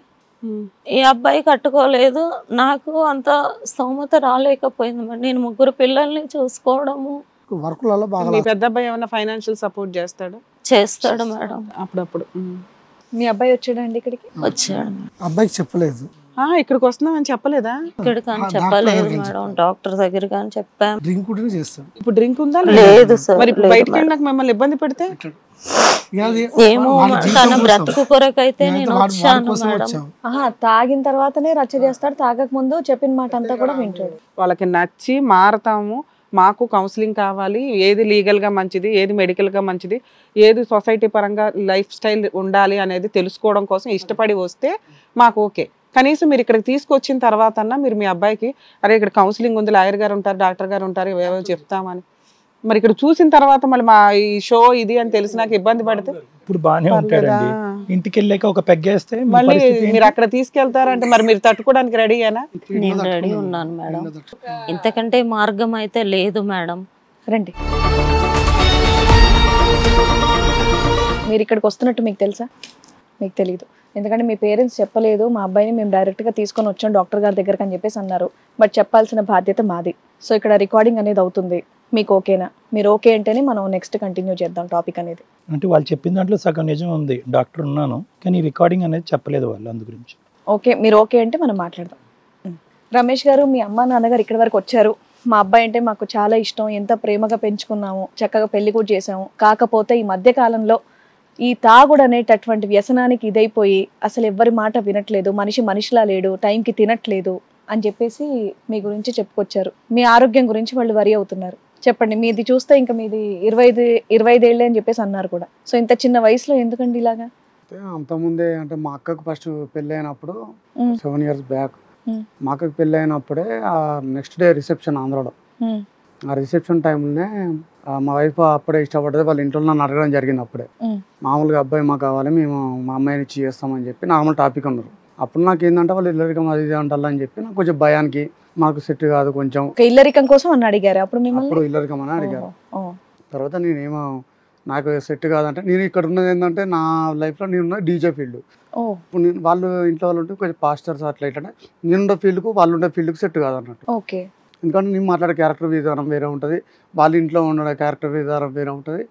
ఈ అబ్బాయి కట్టుకోలేదు. నాకు అంత స్తోమత రాలేకపోయింది మేడం. నేను 3 పిల్లల్ని చూసుకోవడము. వర్క్లలో బాగా మీ పెద్ద అబ్బాయి ఏమైనా ఫైనాన్షియల్ సపోర్ట్ చేస్తాడు మేడం అప్పుడప్పుడు. మీ అబ్బాయి వచ్చాడండి ఇక్కడికి? వచ్చాడు. అబ్బాయికి చెప్పలేదు. ఇక్కడికి వస్తున్నామని చెప్పలేదా? ఇక్కడ కానీ చెప్పలేదు మేడం, డాక్టర్ దగ్గర కానీ చెప్పాం. డ్రింక్ కూడా చేస్తాం. ఇప్పుడు డ్రింక్ ఉందా? లేదు సార్. మరి బయటకి వెళ్ళి నాకు మిమ్మల్ని ఇబ్బంది పెడితే ఏమో తన బ్రతుకు కొరకైతే నేను వచ్చాను మేడం. తాగిన తర్వాతనే రచ్చ చేస్తాడు, తాగక ముందు చెప్పిన మాట అంతా కూడా వింటాడు. వాళ్ళకి నచ్చి మారతాము, మాకు కౌన్సిలింగ్ కావాలి, ఏది లీగల్గా మంచిది, ఏది మెడికల్గా మంచిది, ఏది సొసైటీ పరంగా లైఫ్ స్టైల్ ఉండాలి అనేది తెలుసుకోవడం కోసం ఇష్టపడి వస్తే మాకు ఓకే. కనీసం మీరు ఇక్కడికి తీసుకొచ్చిన తర్వాత మీరు మీ అబ్బాయికి అరే ఇక్కడ కౌన్సిలింగ్ ఉంది, లాయర్ గారు ఉంటారు, డాక్టర్ గారు ఉంటారు, ఏవో చెప్తామని. మరి ఇక్కడ చూసిన తర్వాత మళ్ళీ మా ఈ షో ఇది అని తెలిసి నాకు ఇబ్బంది పడితే ఇప్పుడు బాగానే ఉంటాడండి. ఇంటికి వెళ్ళాక ఒక పెగ్గేస్తే మళ్ళీ మీరు అక్కడ తీసుకెళ్తారంటే మరి మీరు తట్టుకోవడానికి రెడీయేనా? నేను రెడీ ఉన్నాను మేడం. ఇంతకంటే మార్గం అయితే లేదు మేడం. రండి. మీరు ఇక్కడికి వస్తున్నట్టు మీకు తెలుసా? మీకు తెలియదు, ఎందుకంటే మీ పేరెంట్స్ చెప్పలేదు. మా అబ్బాయిని మేము డైరెక్ట్గా తీసుకొని వచ్చాం డాక్టర్ గారి దగ్గరకు అని చెప్పేసి అన్నారు. బట్ చెప్పాల్సిన బాధ్యత మాది. సో ఇక్కడ రికార్డింగ్ అనేది అవుతుంది. మీకు ఓకేనా? మీరు ఓకే అంటేనే మనం నెక్స్ట్ కంటిన్యూ చేద్దాం టాపిక్ అనేది. అంటే వాళ్ళు చెప్పిన దాంట్లో సగం నిజం ఉంది. డాక్టర్ ఉన్నాను కానీ రికార్డింగ్ అనేది చెప్పలేదు వాళ్ళు, అందు గురించి. ఓకే, మీరు ఓకే అంటే మనం మాట్లాడదాం. రమేష్ గారు, మీ అమ్మ నాన్నగారు ఇక్కడి వరకు వచ్చారు. మా అబ్బాయి అంటే మాకు చాలా ఇష్టం, ఎంత ప్రేమగా పెంచుకున్నాము, చక్కగా పెళ్లి కూడా చేసాము. కాకపోతే ఈ మధ్య కాలంలో ఈ తాగుడు అనేటటువంటి వ్యసనానికి ఇదైపోయి అసలు ఎవ్వరి మాట వినట్లేదు, మనిషిలా లేడు, టైంకి తినట్లేదు అని చెప్పేసి మీ గురించి చెప్పుకొచ్చారు. మీ ఆరోగ్యం గురించి వాళ్ళు వరి అవుతున్నారు. చెప్పండి, మీది చూస్తే ఇంకా మీది 25 ఏళ్ళే అని చెప్పేసి అన్నారు కూడా. సో ఇంత చిన్న వయసులో ఎందుకండి ఇలాగా? అంతకుముందే అంటే మా అక్కకు ఫస్ట్ పెళ్ళి అయినప్పుడు 7 years బ్యాక్ మా అక్కకు పెళ్ళి అయినప్పుడే నెక్స్ట్ డే రిసెప్షన్ ఆంధ్రాలో. ఆ రిసెప్షన్ టైంలోనే మా వైఫ్ అప్పుడే ఇష్టపడ్డది. వాళ్ళ ఇంట్లో నన్ను అడగడం జరిగింది. అప్పుడే మామూలుగా అబ్బాయి మాకు కావాలి, మేము మా అమ్మాయిని ఇచ్చి చేస్తామని చెప్పి నార్మల్ టాపిక్ అన్నారు. అప్పుడు నాకు ఏంటంటే వాళ్ళు ఇల్లరికం అది ఇది అంటారని చెప్పి నాకు కొంచెం భయానికి మాకు సెట్ కాదు కొంచెం. ఇల్లరికం కోసం అని అడిగారు అప్పుడు మిమ్మల్ని? అప్పుడు ఇల్లరికం అని అడిగారు. తర్వాత నేనేమో నాకు సెట్ కాదంటే, నేను ఇక్కడ ఉన్నది ఏంటంటే నా లైఫ్లో నేనున్న డీజే ఫీల్డ్. ఇప్పుడు నేను వాళ్ళు ఇంట్లో వాళ్ళు ఉంటే కొంచెం పాస్టర్స్ అట్లా ఇట్లా నేనుండే ఫీల్డ్కు వాళ్ళు ఉండే ఫీల్డ్కి సెట్ కాదన్నట్టు. ఎందుకంటే నేను మాట్లాడే క్యారెక్టర్ విధానం వేరే ఉంటుంది, వాళ్ళ ఇంట్లో ఉండే క్యారెక్టర్ విధానం వేరే ఉంటుంది.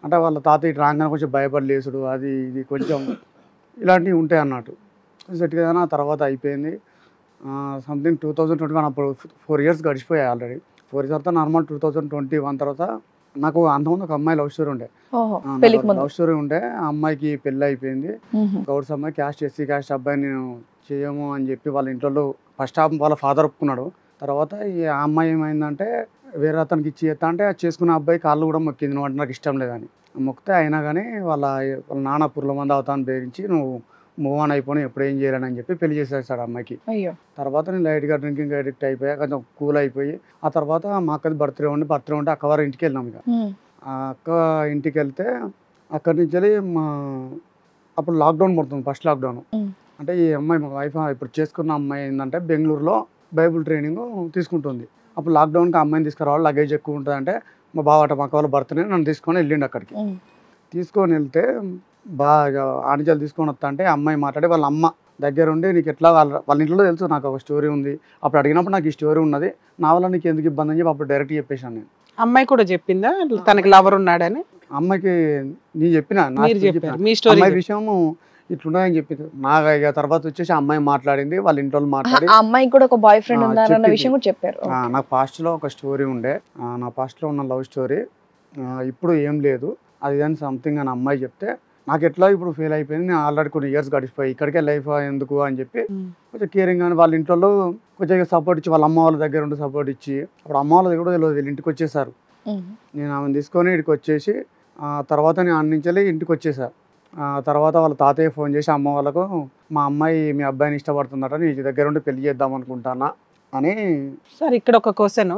అంటే వాళ్ళ తాతయ్య రాగానే కొంచెం భయపడి లేసుడు అది ఇది కొంచెం ఇలాంటివి ఉంటాయి అన్నట్టు. సెట్ కదా. ఆ తర్వాత అయిపోయింది సంథింగ్ 2021. అప్పుడు 4 years గడిచిపోయాయి ఆల్రెడీ. 4 years తర్వాత నార్మల్ 2021 తర్వాత నాకు అంతకుముందు ఒక అమ్మాయి లవ్ స్టోరీ ఉండే. లవ్ స్టోరీ ఉండే. ఆ అమ్మాయికి పెళ్ళి అయిపోయింది. గౌడ్స్ అమ్మాయి క్యాస్ట్ ఎస్సీ క్యాస్ట్ అబ్బాయి నేను చేయము అని చెప్పి వాళ్ళ ఇంట్లో ఫస్ట్ వాళ్ళ ఫాదర్ ఒప్పుకున్నాడు. తర్వాత ఈ అమ్మాయి ఏమైందంటే వేరే అతనికి ఇచ్చి చేస్తా అంటే చేసుకున్న అబ్బాయి కాళ్ళు కూడా మొక్కింది, నువ్వు అంటే నాకు ఇష్టం లేదని. మొక్కితే అయినా కానీ వాళ్ళ నాన్న పుర్ల మంది అవుతాను బేరించి నువ్వు మూవ్ ఆన్ అయిపోయి ఎప్పుడు ఏం చేయాలని అని చెప్పి పెళ్లి చేసేస్తాడు అమ్మాయికి. తర్వాత నేను లైట్గా డ్రింకింగ్ అడిక్ట్ అయిపోయా, కొంచెం కూల్ అయిపోయి ఆ తర్వాత మా అక్కది బర్త్డే ఉంటే అక్కవారి ఇంటికి వెళ్ళినాం. ఇక ఆ అక్క ఇంటికి వెళ్తే అక్కడి నుంచి వెళ్ళి అప్పుడు లాక్డౌన్ పడుతుంది, ఫస్ట్ లాక్డౌన్. అంటే ఈ అమ్మాయి మా వైఫ్ ఇప్పుడు చేసుకున్న అమ్మాయి ఏంటంటే బెంగళూరులో బైబుల్ ట్రైనింగ్ తీసుకుంటుంది. అప్పుడు లాక్డౌన్కి అమ్మాయిని తీసుకురావాలి, లగేజ్ ఎక్కువ ఉంటుంది అంటే మా బావ మా అక్క వాళ్ళ బర్త్డే నన్ను తీసుకొని వెళ్ళిండు. అక్కడికి తీసుకొని వెళ్తే బాగా ఆనిజాలు తీసుకొని వస్తా అంటే అమ్మాయి మాట్లాడి వాళ్ళ అమ్మ దగ్గర ఉండి నీకు ఎట్లా వాళ్ళ ఇంట్లో తెలుసు నాకు ఒక స్టోరీ ఉంది, అప్పుడు అడిగినప్పుడు నాకు ఈ స్టోరీ ఉన్నది, నా వల్ల నీకు ఎందుకు ఇబ్బంది అని చెప్పి అప్పుడు డైరెక్ట్ చెప్పేశాను నేను. అమ్మాయి కూడా చెప్పిందా తనకి లవర్ ఉన్నాడని? అమ్మాయికి నేను చెప్పిన అమ్మాయి విషయం ఇట్లున్నాయని చెప్పింది. నాకు ఇక తర్వాత వచ్చేసి అమ్మాయి మాట్లాడింది, వాళ్ళ ఇంట్లో మాట్లాడి అమ్మాయి కూడా ఒక బాయ్ ఫ్రెండ్ ఉన్నారన్న విషయం కూడా చెప్పారు. నాకు పాస్ట్ లో ఒక స్టోరీ ఉండే, నా పాస్ట్ లో ఉన్న లవ్ స్టోరీ ఇప్పుడు ఏం లేదు అది అని సంథింగ్ అని అమ్మాయి చెప్తే నాకు ఎట్లా ఇప్పుడు ఫెయిల్ అయిపోయింది, నేను ఆల్రెడీ కొన్ని ఇయర్స్ గడిచిపోయి ఇక్కడికే లైఫ్ ఎందుకు అని చెప్పి కొంచెం కేరింగ్ కానీ వాళ్ళ ఇంట్లో కొంచెం సపోర్ట్ ఇచ్చి వాళ్ళ అమ్మ వాళ్ళ దగ్గర ఉండి సపోర్ట్ ఇచ్చి, అప్పుడు అమ్మ వాళ్ళ దగ్గర కూడా వీళ్ళు ఇంటికి వచ్చేసారు. నేను ఆమెను తీసుకొని ఇంటికి వచ్చేసి తర్వాత నేను అన్ని నుంచి ఇంటికి వచ్చేసా. తర్వాత వాళ్ళ తాతయ్య ఫోన్ చేసి అమ్మ వాళ్ళకు, మా అమ్మాయి మీ అబ్బాయిని ఇష్టపడుతుందట, నీ దగ్గర ఉండి పెళ్లి చేద్దాం అనుకుంటానా అని. సార్ ఇక్కడ ఒక క్వశ్చన్,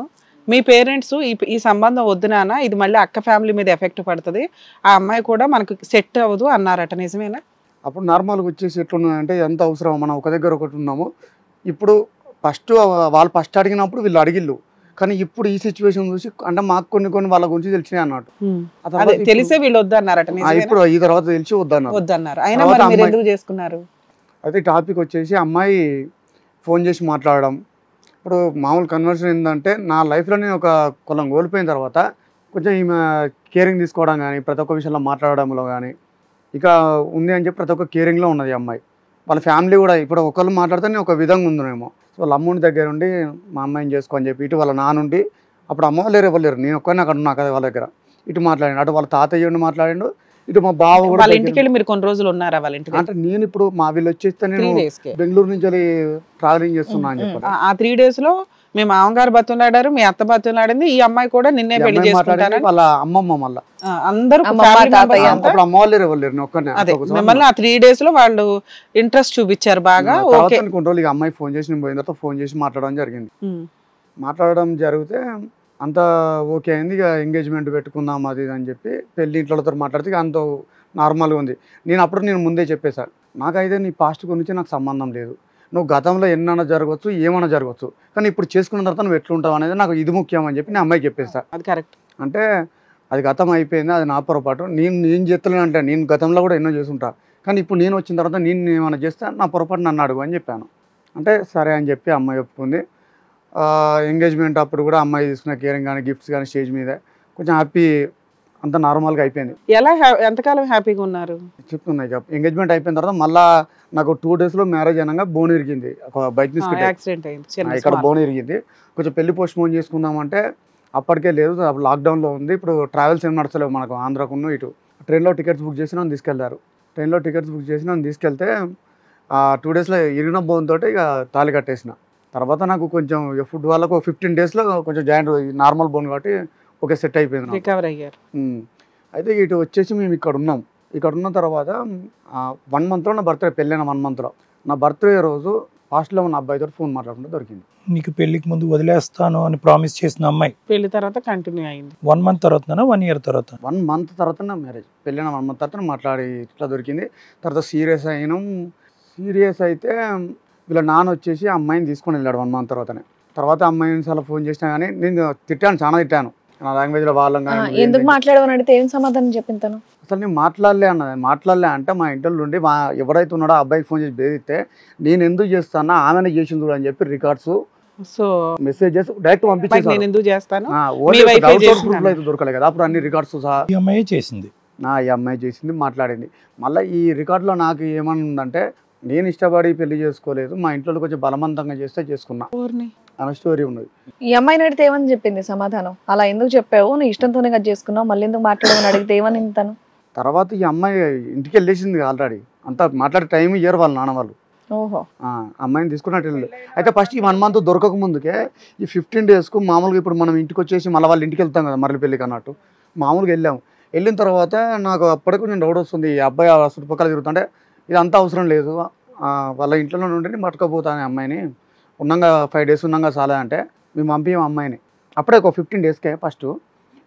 మీ పేరెంట్స్ ఈ సంబంధం వద్దు నాన్న, ఇది మళ్ళీ అక్క ఫ్యామిలీ మీద ఎఫెక్ట్ పడుతుంది, ఆ అమ్మాయి కూడా మనకు సెట్ అవ్వదు అన్నారట, నిజమేనా? అప్పుడు నార్మల్గా వచ్చేసి ఎట్లున్నాయంటే ఎంత అవసరం, మనం ఒక దగ్గర ఒకటి ఉన్నాము. ఇప్పుడు వాళ్ళు ఫస్ట్ అడిగినప్పుడు వీళ్ళు అడిగిళ్ళు, కానీ ఇప్పుడు ఈ సిచ్యువేషన్ చూసి అంటే మాకు కొన్ని వాళ్ళ గురించి తెలిసినాయి అన్నట్టు. తెలిసే వీళ్ళు వద్దన్నారట, ఇప్పుడు ఈ తర్వాత తెలిసి వద్దన్నారు. అయినా మీరు ఎందుకు చేసుకున్నారు? అయితే టాపిక్ వచ్చేసి అమ్మాయి ఫోన్ చేసి మాట్లాడడం. ఇప్పుడు మామూలు కన్వర్షన్ ఏంటంటే, నా లైఫ్లో నేను ఒక కొలం కోల్పోయిన తర్వాత కొంచెం ఈమె కేరింగ్ తీసుకోవడం కానీ, ప్రతి ఒక్క విషయంలో మాట్లాడడంలో కానీ ఇక ఉంది అని చెప్పి ప్రతి ఒక్క కేరింగ్లో ఉన్నది అమ్మాయి. వాళ్ళ ఫ్యామిలీ కూడా ఇప్పుడు ఒకళ్ళు మాట్లాడితే నేను ఒక విధంగా ఉందేమో, సో వాళ్ళ అమ్ముని దగ్గర ఉండి మా అమ్మాయిని చేసుకో అని చెప్పి, ఇటు వాళ్ళ నానుండి, అప్పుడు అమ్మ లేరు ఎవరు లేరు, నేను ఒక్కరిని అక్కడ ఉన్నా కదా వాళ్ళ దగ్గర, ఇటు మాట్లాడండి, అటు వాళ్ళ తాతయ్య ఉండి మాట్లాడిండు, ఇటు మా బావ కూడా. వాళ్ళ ఇంటికి వెళ్ళి మీరు కొన్ని రోజులు ఉన్నారా వాళ్ళ ఇంటికి? అంటే నేను ఇప్పుడు మా వీళ్ళు వచ్చేస్తే నేను బెంగళూరు నుంచి వెళ్ళి ట్రావెలింగ్ చేస్తున్నా అని చెప్పి, ఆ 3 days లో మీ మామగారు బతులాడారు, మీ అత్త బతులాడింది, ఈ అమ్మాయి కూడా నిన్నే పెళ్లి చేసుకుంటారు వాళ్ళ అమ్మమ్మ. మళ్ళీ అందరూ అమ్మ వాళ్ళు ఎవరు లేరు, మిమ్మల్ని ఆ 3 days లో వాళ్ళు ఇంట్రెస్ట్ చూపించారు బాగా. కొన్ని రోజులు అమ్మాయి ఫోన్ చేసి నేను పోయిన తర్వాత ఫోన్ చేసి మాట్లాడడం జరిగింది. మాట్లాడడం జరిగితే అంత ఓకే అయింది. ఇక ఎంగేజ్మెంట్ పెట్టుకుందాం అది ఇది అని చెప్పి పెళ్లి ఇంట్లోతో మాట్లాడితే అంత నార్మల్గా ఉంది. నేను ముందే చెప్పేశాను, నాకైతే నీ పాస్ట్ గురించి నాకు సంబంధం లేదు, నువ్వు గతంలో ఎన్నైనా జరగవచ్చు, ఏమైనా జరగవచ్చు, కానీ ఇప్పుడు చేసుకున్న తర్వాత నువ్వు ఎట్లుంటావు అనేది నాకు ఇది ముఖ్యం అని చెప్పి నేను అమ్మాయికి చెప్పేస్తాను. అది కరెక్ట్. అంటే అది గతం అయిపోయింది, అది నా పొరపాటు, నేను చేస్తున్నాను అంటే నేను గతంలో కూడా ఎన్నో చేసుంటా, కానీ ఇప్పుడు నేను వచ్చిన తర్వాత నేను ఏమైనా చేస్తే నా పొరపాటు నన్ను అడుగు అని చెప్పాను. అంటే సరే అని చెప్పి అమ్మాయి ఒప్పుకుంది. ఎంగేజ్మెంట్ అప్పుడు కూడా అమ్మాయి తీసుకున్న కేరింగ్ కానీ గిఫ్ట్స్ కానీ స్టేజ్ మీద కొంచెం హ్యాపీ, అంత నార్మల్గా అయిపోయింది. ఎంతకాలం హ్యాపీగా ఉన్నారు చెప్తున్నాయి. ఎంగేజ్మెంట్ అయిపోయిన తర్వాత మళ్ళీ నాకు 2 days లో మ్యారేజ్ అయినాక బోన్ ఇరిగింది, ఒక బైక్ యాక్సిడెంట్ అయింది, ఇక్కడ బోన్ ఇరిగింది. కొంచెం పెళ్లి పోస్ట్ పోన్ చేసుకుందామంటే అప్పటికే లేదు, అప్పుడు లాక్డౌన్లో ఉంది. ఇప్పుడు ట్రావెల్స్ ఏం నడచలేవు మనకు ఆంధ్రాకున్న. ఇటు ట్రైన్లో టికెట్స్ బుక్ చేసి నన్ను తీసుకెళ్లారు. ట్రైన్లో టికెట్స్ బుక్ చేసి నన్ను తీసుకెళ్తే 2 days లో ఇరిగిన బోన్ తోటి ఇక తాళి కట్టేసిన. తర్వాత నాకు కొంచెం ఫుడ్ వాళ్ళకు 15 days లో కొంచెం జాయింట్ నార్మల్ బోన్ కాబట్టి ఓకే సెట్ అయిపోయింది, రికవర్ అయ్యారు. అయితే ఇటు వచ్చేసి మేము ఇక్కడ ఉన్న తర్వాత 1 month లో నా బర్త్డే, పెళ్ళైన 1 month లో నా బర్త్డే రోజు హాస్టల్లో ఉన్న అబ్బాయితో ఫోన్ మాట్లాడుకుంటే దొరికింది. నీకు పెళ్లికి ముందు వదిలేస్తాను అని ప్రామిస్ చేసిన అమ్మాయి పెళ్లి తర్వాత కంటిన్యూ అయింది. 1 month తర్వాత 1 year తర్వాత? 1 month తర్వాత నా మ్యారేజ్, పెళ్ళైన 1 month తర్వాత మాట్లాడి ఇట్లా దొరికింది. తర్వాత సీరియస్ అయినాం. సీరియస్ అయితే వీళ్ళ నాన్న వచ్చేసి అమ్మాయిని తీసుకొని వెళ్ళాడు 1 month తర్వాతనే. తర్వాత అమ్మాయిని చాలా ఫోన్ చేసినా కానీ నేను తిట్టాను, చాలా తిట్టాను నా లాంగ్వేజ్లో వాళ్ళని. ఎందుకు మాట్లాడమని అడిగితే ఏం సమాధానం చెప్పింతాను? అసలు నేను మాట్లాడలే అంటే మా ఇంట్లో నుండి ఎవరైతే ఉన్నాడో ఆ అబ్బాయికి ఫోన్ చేసి బేదిస్తే నేను ఎందుకు చేస్తానా, ఆమెనే చేసింది చూడు అని చెప్పి రికార్డ్స్ మెసేజెస్ డైరెక్ట్ పంపించేసి దొరకలే కదా అప్పుడు అన్ని రికార్డ్స్ సహా ఈ అమ్మాయి చేసింది. ఈ అమ్మాయి చేసింది, మాట్లాడింది. మళ్ళీ ఈ రికార్డులో నాకు ఏమని ఉందంటే, నేను ఇష్టపడి పెళ్లి చేసుకోలేదు, మా ఇంట్లో కొంచెం బలవంతంగా చేస్తే చేసుకున్నా అన్న స్టోరీ ఉన్నది. ఈ అమ్మాయిని అడిగితే ఏమని చెప్పింది సమాధానం? అలా ఎందుకు చెప్పావు, నీ ఇష్టంతోనే కదా చేసుకున్నావు, మళ్ళీ ఎందుకు మాట్లాడమని అడిగితే ఏమని తను? తర్వాత ఈ అమ్మాయి ఇంటికి వెళ్ళేసింది ఆల్రెడీ, అంతా మాట్లాడే టైం ఇయ్యారు వాళ్ళ నాన్న వాళ్ళు. ఓహో, అమ్మాయిని తీసుకున్నట్టు వెళ్ళి అయితే ఫస్ట్ ఈ 1 month దొరకక ముందుకే ఈ 15 daysకు మామూలుగా ఇప్పుడు మనం ఇంటికి వచ్చేసి మళ్ళీ వాళ్ళ ఇంటికి వెళ్తాం కదా మరలి పెళ్ళికి అన్నట్టు మామూలుగా వెళ్ళాము. వెళ్ళిన తర్వాత నాకు అప్పటికి కొంచెం డౌట్ వస్తుంది, ఈ అబ్బాయి చుట్టుపక్కల తిరుగుతుంటే ఇదంతా అవసరం లేదు, వాళ్ళ ఇంట్లో నుండి పట్టుకపోతాను అమ్మాయిని, ఉన్నాగా 5 days ఉన్నాగా చాలా అంటే మేము పంపించాం అమ్మాయిని. అప్పుడే ఒక 15 daysకే ఫస్ట్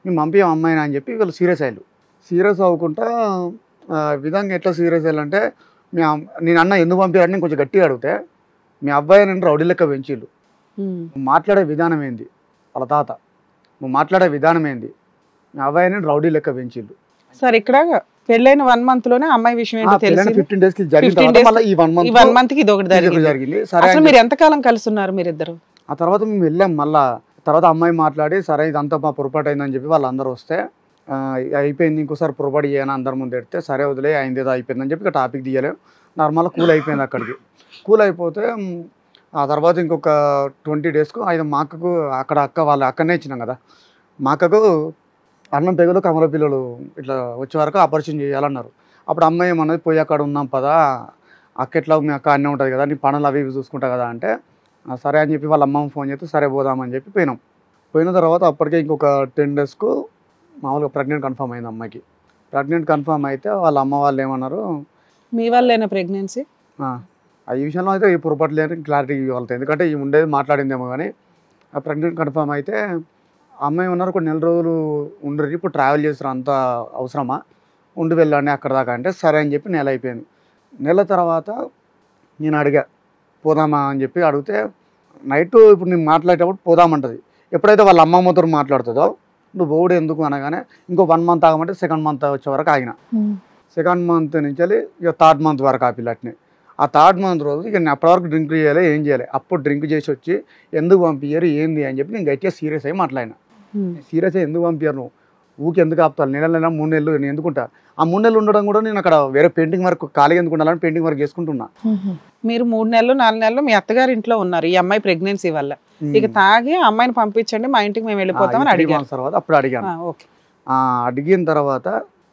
మేము పంపించాం అమ్మాయిని అని చెప్పి వీళ్ళు సీరియస్ అయ్యారు. సీరియస్ అవ్వకుండా విధంగా ఎట్లా సీరియస్ అయ్యాలంటే, నేను అన్న ఎందుకు పంపించాడని నేను కొంచెం గట్టిగా అడిగితే, మీ అబ్బాయి నేను రౌడీ లెక్క పెంచిళ్ళు, మాట్లాడే విధానం ఏంది, వాళ్ళ తాత నువ్వు మాట్లాడే విధానం ఏంది, మీ అబ్బాయి నేను రౌడీ లెక్క పెంచిళ్ళు. సార్ ఇక్కడ పెళ్ళైన 1 month లోనే అమ్మాయి విషయం ఏంటో తెలిసింది. 15 days కి జరిగింది, మళ్ళీ ఈ 1 month కి ఇది ఒకటి జరిగింది. సరే మీరు ఎంతకాలం కలిసి ఉన్నారు మీరిద్దరు? ఆ తర్వాత మేము వెళ్ళాం. మళ్ళా తర్వాత అమ్మాయి మాట్లాడి సరే ఇదంతా మా పొరపాటు అయిందని చెప్పి వాళ్ళందరూ వస్తే అయిపోయింది, ఇంకోసారి పొరపాటు చేయను అందరి ముందు ఎడితే సరే వదిలే అయింది ఏదో అయిపోయిందని చెప్పి టాపిక్ తీయలేము. నార్మల్గా కూల్ అయిపోయింది. అక్కడికి కూల్ అయిపోతే ఆ తర్వాత ఇంకొక 20 daysకు ఆయన మా అక్కకు అక్కడ వాళ్ళ అక్కనే ఇచ్చినాం కదా, మా అక్కకు అన్నం పెగులు కమల పిల్లలు ఇట్లా వచ్చే వరకు ఆపరేషన్ చేయాలన్నారు. అప్పుడు అమ్మాయి ఏమన్నది పోయి అక్కడ ఉందాం పదా, అక్క ఎట్లా మీ అక్క అన్నీ ఉంటుంది కదా, నీ పనులు అవి ఇవి చూసుకుంటా కదా అంటే సరే అని చెప్పి వాళ్ళ అమ్మమ్మ ఫోన్ చేస్తే సరే పోదామని చెప్పి పోయినాం. పోయిన తర్వాత అప్పటికే ఇంకొక 10 daysకు మామూలుగా ప్రెగ్నెంట్ కన్ఫర్మ్ అయింది అమ్మాయికి. ప్రెగ్నెంట్ కన్ఫర్మ్ అయితే వాళ్ళ అమ్మ వాళ్ళు ఏమన్నారు, మీ వాళ్ళేనా ప్రెగ్నెన్సీ? ఈ విషయంలో అయితే ఈ పొరపాటు లేని క్లారిటీ ఇవ్వాలి, ఎందుకంటే ఈ ఉండేది మాట్లాడిందేమో. కానీ ఆ ప్రెగ్నెంట్ కన్ఫర్మ్ అయితే అమ్మాయి ఉన్నారు కొన్ని నెల రోజులు ఉండరు, ఇప్పుడు ట్రావెల్ చేస్తారు అంత అవసరమా, ఉండి వెళ్ళండి అక్కడ దాకా అంటే సరే అని చెప్పి నెల అయిపోయింది. నెల తర్వాత నేను అడిగా పోదామా అని చెప్పి అడిగితే నైట్ ఇప్పుడు నేను మాట్లాడేటప్పుడు పోదామంటది. ఎప్పుడైతే వాళ్ళ అమ్మమ్మతో మాట్లాడుతుందో నువ్వు బోర్డు ఎందుకు అనగానే ఇంకో 1 month ఆగమంటే 2nd month వచ్చే వరకు ఆగిన. 2nd month నుంచి ఇక 3rd month వరకు ఆ పిల్లటిని. ఆ 3rd month రోజు ఇక నేను అప్పటి వరకు డ్రింక్ చేయాలి, ఏం చేయాలి, అప్పుడు డ్రింక్ చేసి వచ్చి ఎందుకు పంపించారు ఏంది అని చెప్పి నేను గట్టిగా సీరియస్ అయ్యి మాట్లాడినా. సీరియస్ అయ్యి ఎందుకు పంపించారు, నువ్వు ఊకి ఎందుకు ఆపుతాను, 3 నెలలు నేను ఎందుకుంటా, ఆ 3 నెలలు ఉండడం కూడా నేను అక్కడ వేరే పెయింటింగ్ వర్క్ ఖాళీగా ఎందుకు ఉండాలని పెయింటింగ్ వర్క్ చేసుకుంటున్నా. మీరు 3 నెలలు 4 నెలలు మీ అత్తగారి ఇంట్లో ఉన్నారు ఈ అమ్మాయి ప్రెగ్నెన్సీ వల్ల. ఇక తాగి అమ్మాయిని పంపించండి మా ఇంటికి మేము వెళ్ళిపోతామని అడిగాను. తర్వాత అప్పుడు అడిగాను. అడిగిన తర్వాత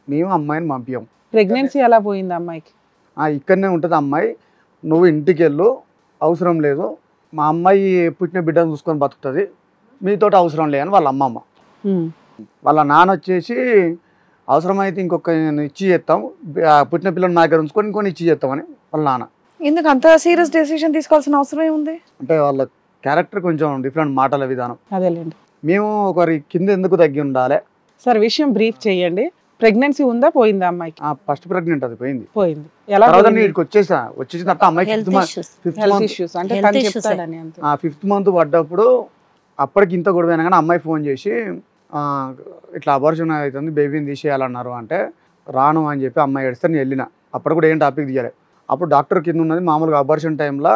మేము అమ్మాయిని పంపించాం. ప్రెగ్నెన్సీ ఎలా పోయింది అమ్మాయికి? ఇక్కడనే ఉంటుంది అమ్మాయి, నువ్వు ఇంటికి వెళ్ళు, అవసరం లేదు, మా అమ్మాయి పుట్టిన బిడ్డను చూసుకొని బతుకుతుంది, మీతో అవసరం లేదని వాళ్ళ అమ్మమ్మ. వాళ్ళ నాన్న వచ్చేసి అవసరమైతే ఇంకొక ఇచ్చి చేస్తాం, పుట్టిన పిల్లలు నా దగ్గర ఉంచుకొని ఇంకొని ఇచ్చి చేస్తామని వాళ్ళ నాన్న. ఎందుకు అంత సీరియస్ డెసిషన్ తీసుకోవాల్సిన అవసరం ఏముంది? అంటే వాళ్ళ క్యారెక్టర్ కొంచెం డిఫరెంట్, మాటల విధానం. అదేలేండి. మేము ఒకరి కింద ఎందుకు తగ్గి ఉండాలి సార్, విషయం బ్రీఫ్ చేయండి. ప్రెగ్నెన్సీ ఉందా పోయిందా అమ్మాయికి? ఫస్ట్ ప్రెగ్నెంట్ అది పోయింది. ఎలా వచ్చేసిన తర్వాత అమ్మాయికి 5th month పడ్డప్పుడు అప్పటికి ఇంత గొడవ అయినా కానీ అమ్మాయి ఫోన్ చేసి ఇట్లా అబార్షన్ అవుతుంది, బేబీని తీసేయాలన్నారు అంటే రాను అని చెప్పి అమ్మాయి ఏడిస్తే నేను వెళ్ళిన. అప్పుడు కూడా ఏం టాపిక్ తీయాలి. అప్పుడు డాక్టర్ కింద ఉన్నది మామూలుగా అబార్షన్ టైంలో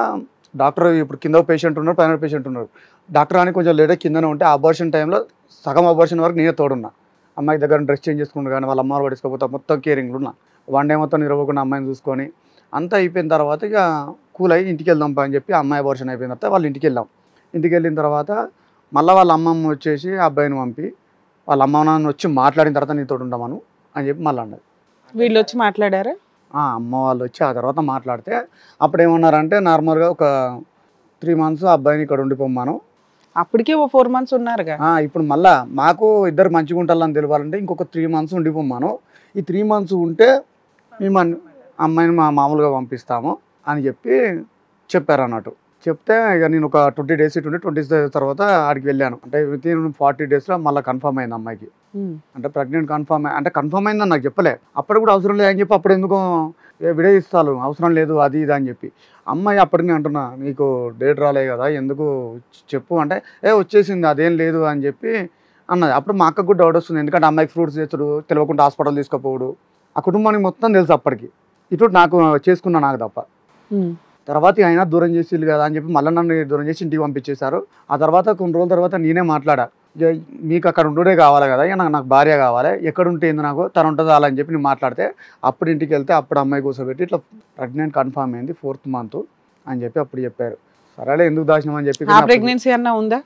డాక్టర్ ఇప్పుడు కింద పేషెంట్ ఉన్నారు, పైన పేషెంట్ ఉన్నారు. డాక్టర్ అని కొంచెం లేట్ కిందనే ఉంటే అబార్షన్ టైంలో సగం అబార్షన్ వరకు నేనే తోడున్నా. అమ్మాయి దగ్గర డ్రెస్ చేంజ్ చేసుకుంటూ కానీ వాళ్ళ అమ్మాయి పడుకోకపోతే మొత్తం కేరింగ్లు ఉన్నా. 1 day మొత్తం నిరవకుండా అమ్మాయిని చూసుకొని అంతా అయిపోయిన తర్వాత ఇక కూల్ అయ్యి ఇంటికి వెళ్దాం అని చెప్పి అమ్మాయి అబార్షన్ అయిపోయిన తర్వాత వాళ్ళు ఇంటికి వెళ్ళాం. ఇంటికి వెళ్ళిన తర్వాత మళ్ళీ వాళ్ళ అమ్మమ్మ వచ్చేసి ఆ అబ్బాయిని పంపి వాళ్ళ అమ్మ నాన్న వచ్చి మాట్లాడిన తర్వాత నీతో ఉండమను అని చెప్పి మళ్ళీ అన్నది. వీళ్ళు వచ్చి మాట్లాడారా? అమ్మ వాళ్ళు వచ్చి ఆ తర్వాత మాట్లాడితే అప్పుడు ఏమన్నారంటే నార్మల్గా ఒక 3 months ఆ అబ్బాయిని ఇక్కడ ఉండిపోమ్మాను. అప్పటికే 4 months ఉన్నారుగా. ఇప్పుడు మళ్ళా మాకు ఇద్దరు మంచిగా ఉంటారని తెలియాలంటే ఇంకొక 3 months ఉండిపోమ్మాను. ఈ 3 months ఉంటే మేము అమ్మాయిని మామూలుగా పంపిస్తాము అని చెప్పి చెప్పారు అన్నట్టు. చెప్తే ఇక నేను ఒక 20 days 20 days తర్వాత ఆడికి వెళ్ళాను. అంటే వితిన్ 40 daysలో మళ్ళీ కన్ఫర్మ్ అయింది అమ్మాయికి. అంటే ప్రెగ్నెంట్ కన్ఫర్మ్ అయిందని నాకు చెప్పలే. అప్పుడు కూడా అవసరం లేదు అని చెప్పి అప్పుడు ఎందుకు విడే ఇస్తాను అవసరం లేదు అది ఇది అని చెప్పి అమ్మాయి అప్పటికి అంటున్నా నీకు డేట్ రాలే కదా ఎందుకు చెప్పు అంటే వచ్చేసింది అదేం లేదు అని చెప్పి అన్నది. అప్పుడు మా అక్కకు కూడా డౌట్ వస్తుంది, ఎందుకంటే అమ్మాయికి ఫ్రూట్స్ తెచ్చుడు, తెలియకుండా హాస్పిటల్ తీసుకుపోవడు, ఆ కుటుంబానికి మొత్తం తెలుసు అప్పటికి. ఇటు నాకు చేసుకున్నా నాకు తప్ప. తర్వాత అయినా దూరం చేసి కదా అని చెప్పి మళ్ళీ నన్ను దూరం చేసి ఇంటికి పంపించేశారు. ఆ తర్వాత కొన్ని రోజుల తర్వాత నేనే మాట్లాడా, మీకు అక్కడ ఉండే కావాలి కదా, ఇక నాకు భార్య కావాలి, ఎక్కడ ఉంటే ఏంది నాకు తను ఉంటుంది అలా అని చెప్పి నేను మాట్లాడితే అప్పుడు ఇంటికి వెళ్తే అప్పుడు అమ్మాయి కూర్చోబెట్టి ఇట్లా ప్రెగ్నెంట్ కన్ఫర్మ్ అయింది 4th month అని చెప్పి అప్పుడు చెప్పారు. సరేలే ఎందుకు దాచినాం అని చెప్పి. ప్రెగ్నెన్సీ అన్నా ఉందా?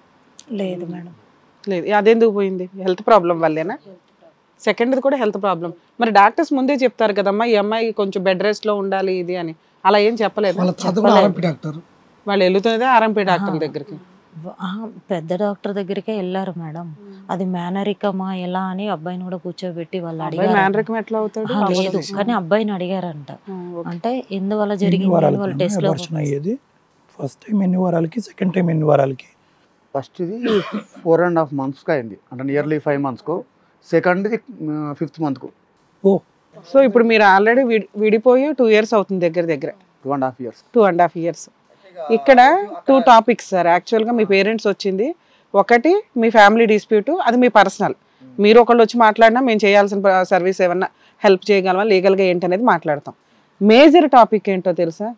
లేదు మేడం. లేదు. అదెందుకు పోయింది? హెల్త్ ప్రాబ్లం వల్లేనా? సెకండ్ది కూడా హెల్త్ ప్రాబ్లం. మరి డాక్టర్స్ ముందే చెప్తారు కదమ్మా ఈ అమ్మాయి కొంచెం బెడ్ రెస్ట్ లో ఉండాలి ఇది అని, అలా ఏం చెప్పలేదు? వాళ్ళు వెళ్తున్నదే ఆర్ఎంపీ డాక్టర్ దగ్గరికి. పెద్ద డాక్టర్ దగ్గరికే వెళ్ళారు మేడం. అది మేనరికమా ఎలా అని అబ్బాయిని కూడా కూర్చోబెట్టి వాళ్ళు అడిగారు. మేనరికం ఎట్లా అవుతాడు? లేదు కానీ అబ్బాయిని అడిగారంట. అంటే ఎందువల్ల జరిగింది టెస్ట్ లో అయ్యేది. ఫస్ట్ టైం ఎన్ని వారాలకి, సెకండ్ టైం ఎన్ని వారాలకి? ఫస్ట్ది 4.5 months అయింది, అంటే నియర్లీ 5 months. సెకండ్ది 5th month. సో ఇప్పుడు మీరు ఆల్రెడీ విడిపోయి 2 years అవుతుంది, దగ్గర 2.5 years. ఇక్కడ 2 topics సార్. యాక్చువల్గా మీ పేరెంట్స్ వచ్చింది ఒకటి మీ ఫ్యామిలీ డిస్ప్యూట్, అది మీ పర్సనల్. మీరు ఒకళ్ళు వచ్చి మాట్లాడినా మేము చేయాల్సిన సర్వీస్ ఏమన్నా హెల్ప్ చేయగలమా లీగల్గా ఏంటి అనేది మాట్లాడతాం. మేజర్ టాపిక్ ఏంటో తెలుసా?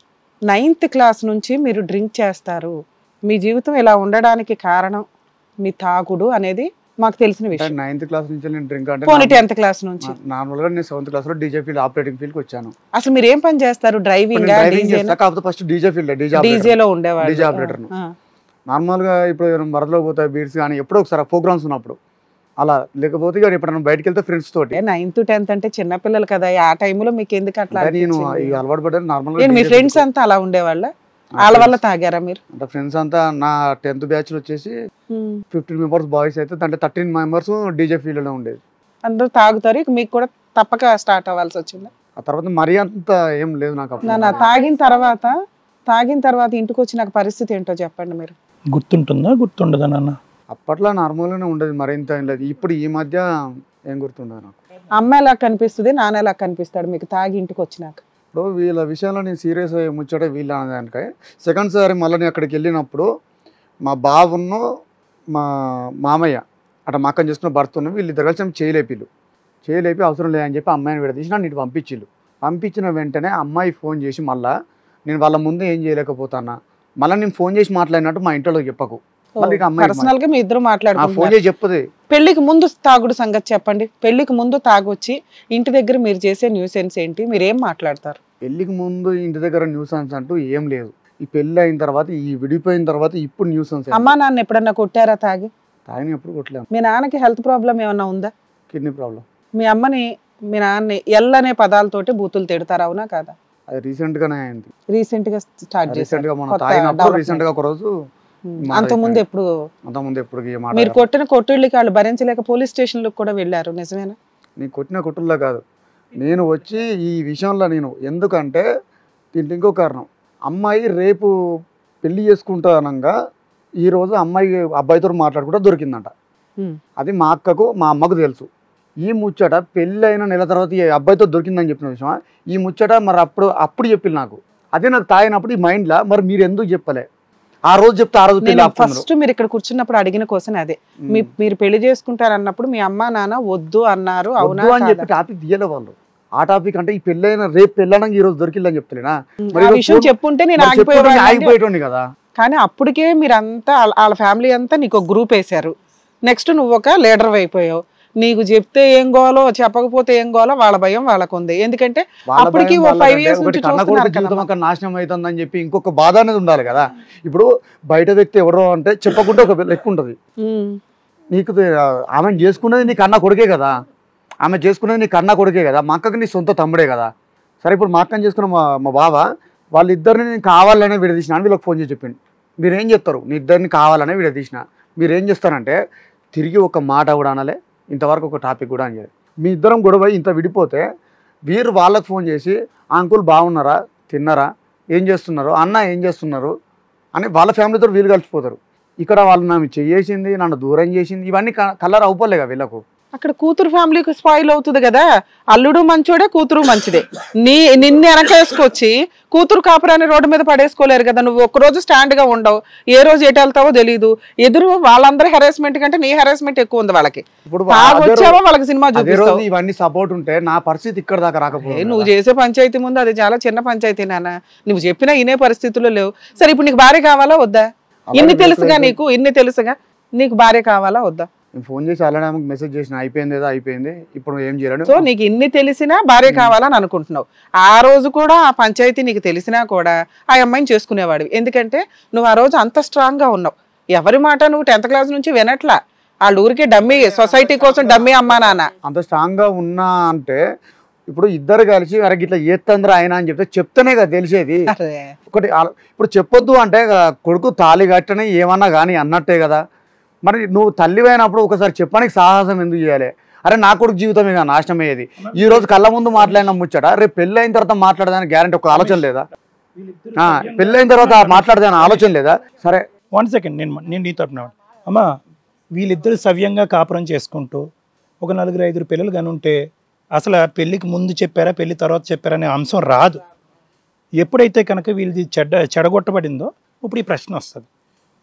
9th class నుంచి మీరు డ్రింక్ చేస్తారు, మీ జీవితం ఇలా ఉండడానికి కారణం మీ తాగుడు అనేది మాకు తెలిసిన విషయం. 9th class నుంచి నేను డ్రింక్ అంటే 10th class నుంచి. నార్మల్గా నేను 7th class లో డీజే ఫీల్డ్ ఆపరేటింగ్ ఫీల్డ్కి వచ్చాను. అసలు మీరు ఏం పని చేస్తారు? డ్రైవింగ్? కాకపోతే ఫస్ట్ డీజే ఫీల్డ్ డీజేలో ఉండేవాళ్ళు, డీజే ఆపరేటర్. నార్మల్గా ఇప్పుడు వరదలో పోతాయి బీడ్స్ కానీ ఎప్పుడో ఒకసారి ప్రోగ్రామ్స్ ఉన్నప్పుడు అలా. లేకపోతే ఇక ఎప్పుడైనా బయటకు వెళ్తే ఫ్రెండ్స్ తోటి. 9th 10th అంటే చిన్న పిల్లలు కదా, ఆ టైంలో మీకు ఎందుకు అట్లా నేను అలవాటు పడ్డాను నార్మల్గా. మీ ఫ్రెండ్స్ అంతా అలా ఉండేవాళ్ళ? వాళ్ళ వల్ల తాగారా మీరు? అంటే ఫ్రెండ్స్ అంతా నా 10th బ్యాచ్ లో వచ్చేసి 15 మెంబర్స్ బాయ్స్ అయితే అంటే 13 మెంబర్స్ డీజే ఫీల్డ్ లో ఉండేది. అందరూ తాగుతారు, ఇక మీకు కూడా తప్పక స్టార్ట్ అవ్వాల్సి వచ్చింది. ఆ తర్వాత మరీ అంత ఏం లేదు నాకు. తాగిన తర్వాత ఇంటికి వచ్చి నాకు పరిస్థితి ఏంటో చెప్పండి మీరు. గుర్తుంటుందా గుర్తుండదా నాన్న? అప్పట్లో నార్మల్గానే ఉండేది, మరింత ఏం లేదు. ఇప్పుడు ఈ మధ్య ఏం గుర్తుండదు నాకు. అమ్మ ఎలా కనిపిస్తుంది, నాన్న ఎలా కనిపిస్తాడు మీకు తాగి ఇంటికి వచ్చినాక? ఇప్పుడు వీళ్ళ విషయంలో నేను సీరియస్ అయ్యే ముచ్చట వీళ్ళ అనేదానికే. సెకండ్ సారి మళ్ళీ నేను అక్కడికి వెళ్ళినప్పుడు మా బావును మా మామయ్య అట్లా మా అక్కని చేసుకున్న భర్తను వీళ్ళిద్దరు కలిసి చేయలేపి అవసరం లేదని చెప్పి అమ్మాయిని విడదీసి నన్ను ఇటు పంపించిన వెంటనే అమ్మాయి ఫోన్ చేసి మళ్ళీ నేను వాళ్ళ ముందు ఏం చేయలేకపోతానా, మళ్ళీ నేను ఫోన్ చేసి మాట్లాడినట్టు మా ఇంట్లో చెప్పకు. పర్సనల్ గా మీ ఇద్దరు మాట్లాడుతున్నారు. ఫోన్ చేసి చెప్పదు. పెళ్లికి ముందు తాగుడు సంగతి చెప్పండి. పెళ్లికి ముందు తాగొచ్చి ఇంటి దగ్గర మీరు చేసే న్యూసెన్స్ ఏంటి, మీరు ఏం మాట్లాడతారు? పెళ్లికి ముందు ఇంటి దగ్గర న్యూసెన్స్ అంటూ ఏం లేదు. ఈ పెళ్లి అయిన తర్వాత, ఈ విడిపోయిన తర్వాత ఇప్పుడు న్యూసెన్స్. అమ్మా నాన్న ఎప్పుడన్నా కొట్టారా తాగి? తాగిన ఎప్పుడు కొట్టలేము. మీ నాన్నకి హెల్త్ ప్రాబ్లం ఏమన్నా ఉందా? Kidney problem. మీ అమ్మని మీ నాన్నని ఎల్ అనే పదాలతోటి బూతులు తిడతారు, అవునా కాదా? అది రీసెంట్ గానే అయింది. రీసెంట్ గా స్టార్ట్ చేశారు. రీసెంట్ గా ఒక రోజు. అంతకుముందు ఎప్పుడు మీరు కొట్టిన కొట్టుళ్ళకి వాళ్ళు భరించలేక పోలీస్ స్టేషన్ లో కూడా వెళ్ళారు, నిజమేనా? నేను కొట్టిన కొట్టుల్లో కాదు, నేను వచ్చి ఈ విషయంలో నేను ఎందుకంటే దీంట్లో ఇంకో కారణం. అమ్మాయి రేపు పెళ్లి చేసుకుంటానంగా ఈ రోజు అమ్మాయి అబ్బాయితో మాట్లాడుకుంటూ దొరికిందంట. అది మా అక్కకు మా అమ్మకు తెలుసు. ఈ ముచ్చట పెళ్ళి అయిన నెల తర్వాత ఈ అబ్బాయితో దొరికిందని చెప్పిన విషయం ఈ ముచ్చట మరి అప్పుడు చెప్పిల్లు నాకు. అదే నాకు తాగినప్పుడు ఈ మైండ్లో మరి మీరు ఎందుకు చెప్పలే, ఆ రోజు చెప్తే ఆ రోజు ఫస్ట్ మీరు ఇక్కడ కూర్చున్నప్పుడు అడిగిన క్వశ్చన్ అదే. మీరు పెళ్లి చేసుకుంటారు అన్నప్పుడు మీ అమ్మ నాన్న వద్దు అన్నారు, అవునా అని చెప్పి టాపిక్ తీయలే వాళ్ళు. ఆ టాపిక్ అంటే ఈ పెళ్ళైన రేపు పెళ్ళడానికి ఈ రోజు దొరికిల్లని చెప్తలేనా, విషయం చెప్పుంటే నేను ఆగిపోయేటోని కదా. కానీ అప్పటికే మీరంతా వాళ్ళ ఫ్యామిలీ అంతా నీకు ఒక గ్రూప్ వేశారు. నెక్స్ట్ నువ్వు ఒక లీడర్ అయిపోయావు. నీకు చెప్తే ఏం గోలో చెప్పకపోతే ఏం గోలో వాళ్ళ భయం వాళ్ళకు ఉంది. ఎందుకంటే అప్పటికి 5 years నుంచి నాశనం అవుతుందని చెప్పి ఇంకొక బాధ అనేది ఉండాలి కదా. ఇప్పుడు బయట వ్యక్తి ఎవరో అంటే చెప్పకుండా ఒక లెక్క ఉంటుంది. నీకు ఆమె చేసుకున్నది నీ కన్నా కొడుకే కదా, మా అక్కకి నీ సొంత తమ్ముడే కదా. సరే ఇప్పుడు మా అక్కని చేసుకున్న మా బావ వాళ్ళిద్దరిని నేను కావాలనే విడదీసిన అని వీళ్ళకి ఫోన్ చేసి చెప్పిండు. మీరేం చెప్తారు, నీ ఇద్దరిని కావాలనే విడదీసిన, మీరేం చేస్తారంటే తిరిగి ఒక మాట కూడా అనలే, ఇంతవరకు ఒక టాపిక్ కూడా అని. మీ ఇద్దరం గొడవ ఇంత విడిపోతే వీరు వాళ్ళకు ఫోన్ చేసి అంకుల్ బాగున్నారా, తిన్నారా, ఏం చేస్తున్నారు, అన్న ఏం చేస్తున్నారు అని వాళ్ళ ఫ్యామిలీతో వీళ్ళు కలిసిపోతారు. ఇక్కడ వాళ్ళు నన్ను చేసింది, నన్ను దూరం చేసింది, ఇవన్నీ కలర్ అవుపోలేగా వీళ్ళకు. అక్కడ కూతురు ఫ్యామిలీకి స్పాయిల్ అవుతుంది కదా. అల్లుడు మంచోడే, కూతురు మంచిదే. నిన్ను వెనకేసుకొచ్చి కూతురు కాపురాన్ని రోడ్డు మీద పడేసుకోలేరు కదా. నువ్వు ఒక్కరోజు స్టాండ్ గా ఉండవు, ఏ రోజు ఎటు వెళ్తావో తెలియదు. ఎదురు వాళ్ళందరి హెరాస్మెంట్ కంటే నీ హెరాస్మెంట్ ఎక్కువ ఉంది వాళ్ళకి. వచ్చావో వాళ్ళకి సినిమా చూపిస్తావు. ఇవన్నీ సపోర్ట్ ఉంటే నా పరిస్థితి ఇక్కడ దాకా రాకపోతే. నువ్వు చేసే పంచాయతీ ముందు అది చాలా చిన్న పంచాయతీ నాన్న. నువ్వు చెప్పినా ఇనే పరిస్థితుల్లో లేవు. సరే ఇప్పుడు నీకు భార్య కావాలా వద్దా? ఇన్ని తెలుసుగా నీకు భార్య కావాలా వద్దా? ఫోన్ చేసి అలానే మెసేజ్ చేసిన అయిపోయింది, ఇప్పుడు ఏం చేయాలి. సో నీకు ఇన్ని తెలిసినా భార్య కావాలని అనుకుంటున్నావు. ఆ రోజు కూడా ఆ పంచాయతీ నీకు తెలిసినా కూడా ఆ అమ్మాయిని చేసుకునేవాడివి. ఎందుకంటే నువ్వు ఆ రోజు అంత స్ట్రాంగ్ గా ఉన్నావు. ఎవరి మాట నువ్వు 10th క్లాస్ నుంచి వినట్లా. వాళ్ళ ఊరికి డమ్మీ, సొసైటీ కోసం డమ్మీ అమ్మా నాన్న. అంత స్ట్రాంగ్ గా ఉన్నా అంటే ఇప్పుడు ఇద్దరు కలిసి అరే ఇట్లా ఏత్తంద్ర ఆయన అని చెప్తేనే కదా తెలిసేది. ఒకటి ఇప్పుడు చెప్పొద్దు అంటే కొడుకు తాళి కట్టని ఏమన్నా కానీ అన్నట్టే కదా. మరి నువ్వు తల్లి అయినప్పుడు ఒకసారి చెప్పడానికి సాహసం ఎందుకు చేయాలి? అరే నా కొడుకు జీవితం ఇక నాశనం అయ్యేది. ఈ రోజు కళ్ళ ముందు మాట్లాడిన ముచ్చట రేపు పెళ్ళి అయిన తర్వాత మాట్లాడదానికి గ్యారంటీ ఒక ఆలోచన లేదా? పెళ్ళి అయిన తర్వాత మాట్లాడదాని ఆలోచన లేదా? సరే 1 సెకండ్, నేను నీతో అమ్మా వీళ్ళిద్దరు సవ్యంగా కాపురం చేసుకుంటూ ఒక 4-5 పిల్లలు కనుంటే అసలు పెళ్ళికి ముందు చెప్పారా పెళ్ళి తర్వాత చెప్పారా అనే అంశం రాదు. ఎప్పుడైతే కనుక వీళ్ళది చెడగొట్టబడిందో ఇప్పుడు ఈ ప్రశ్న వస్తుంది.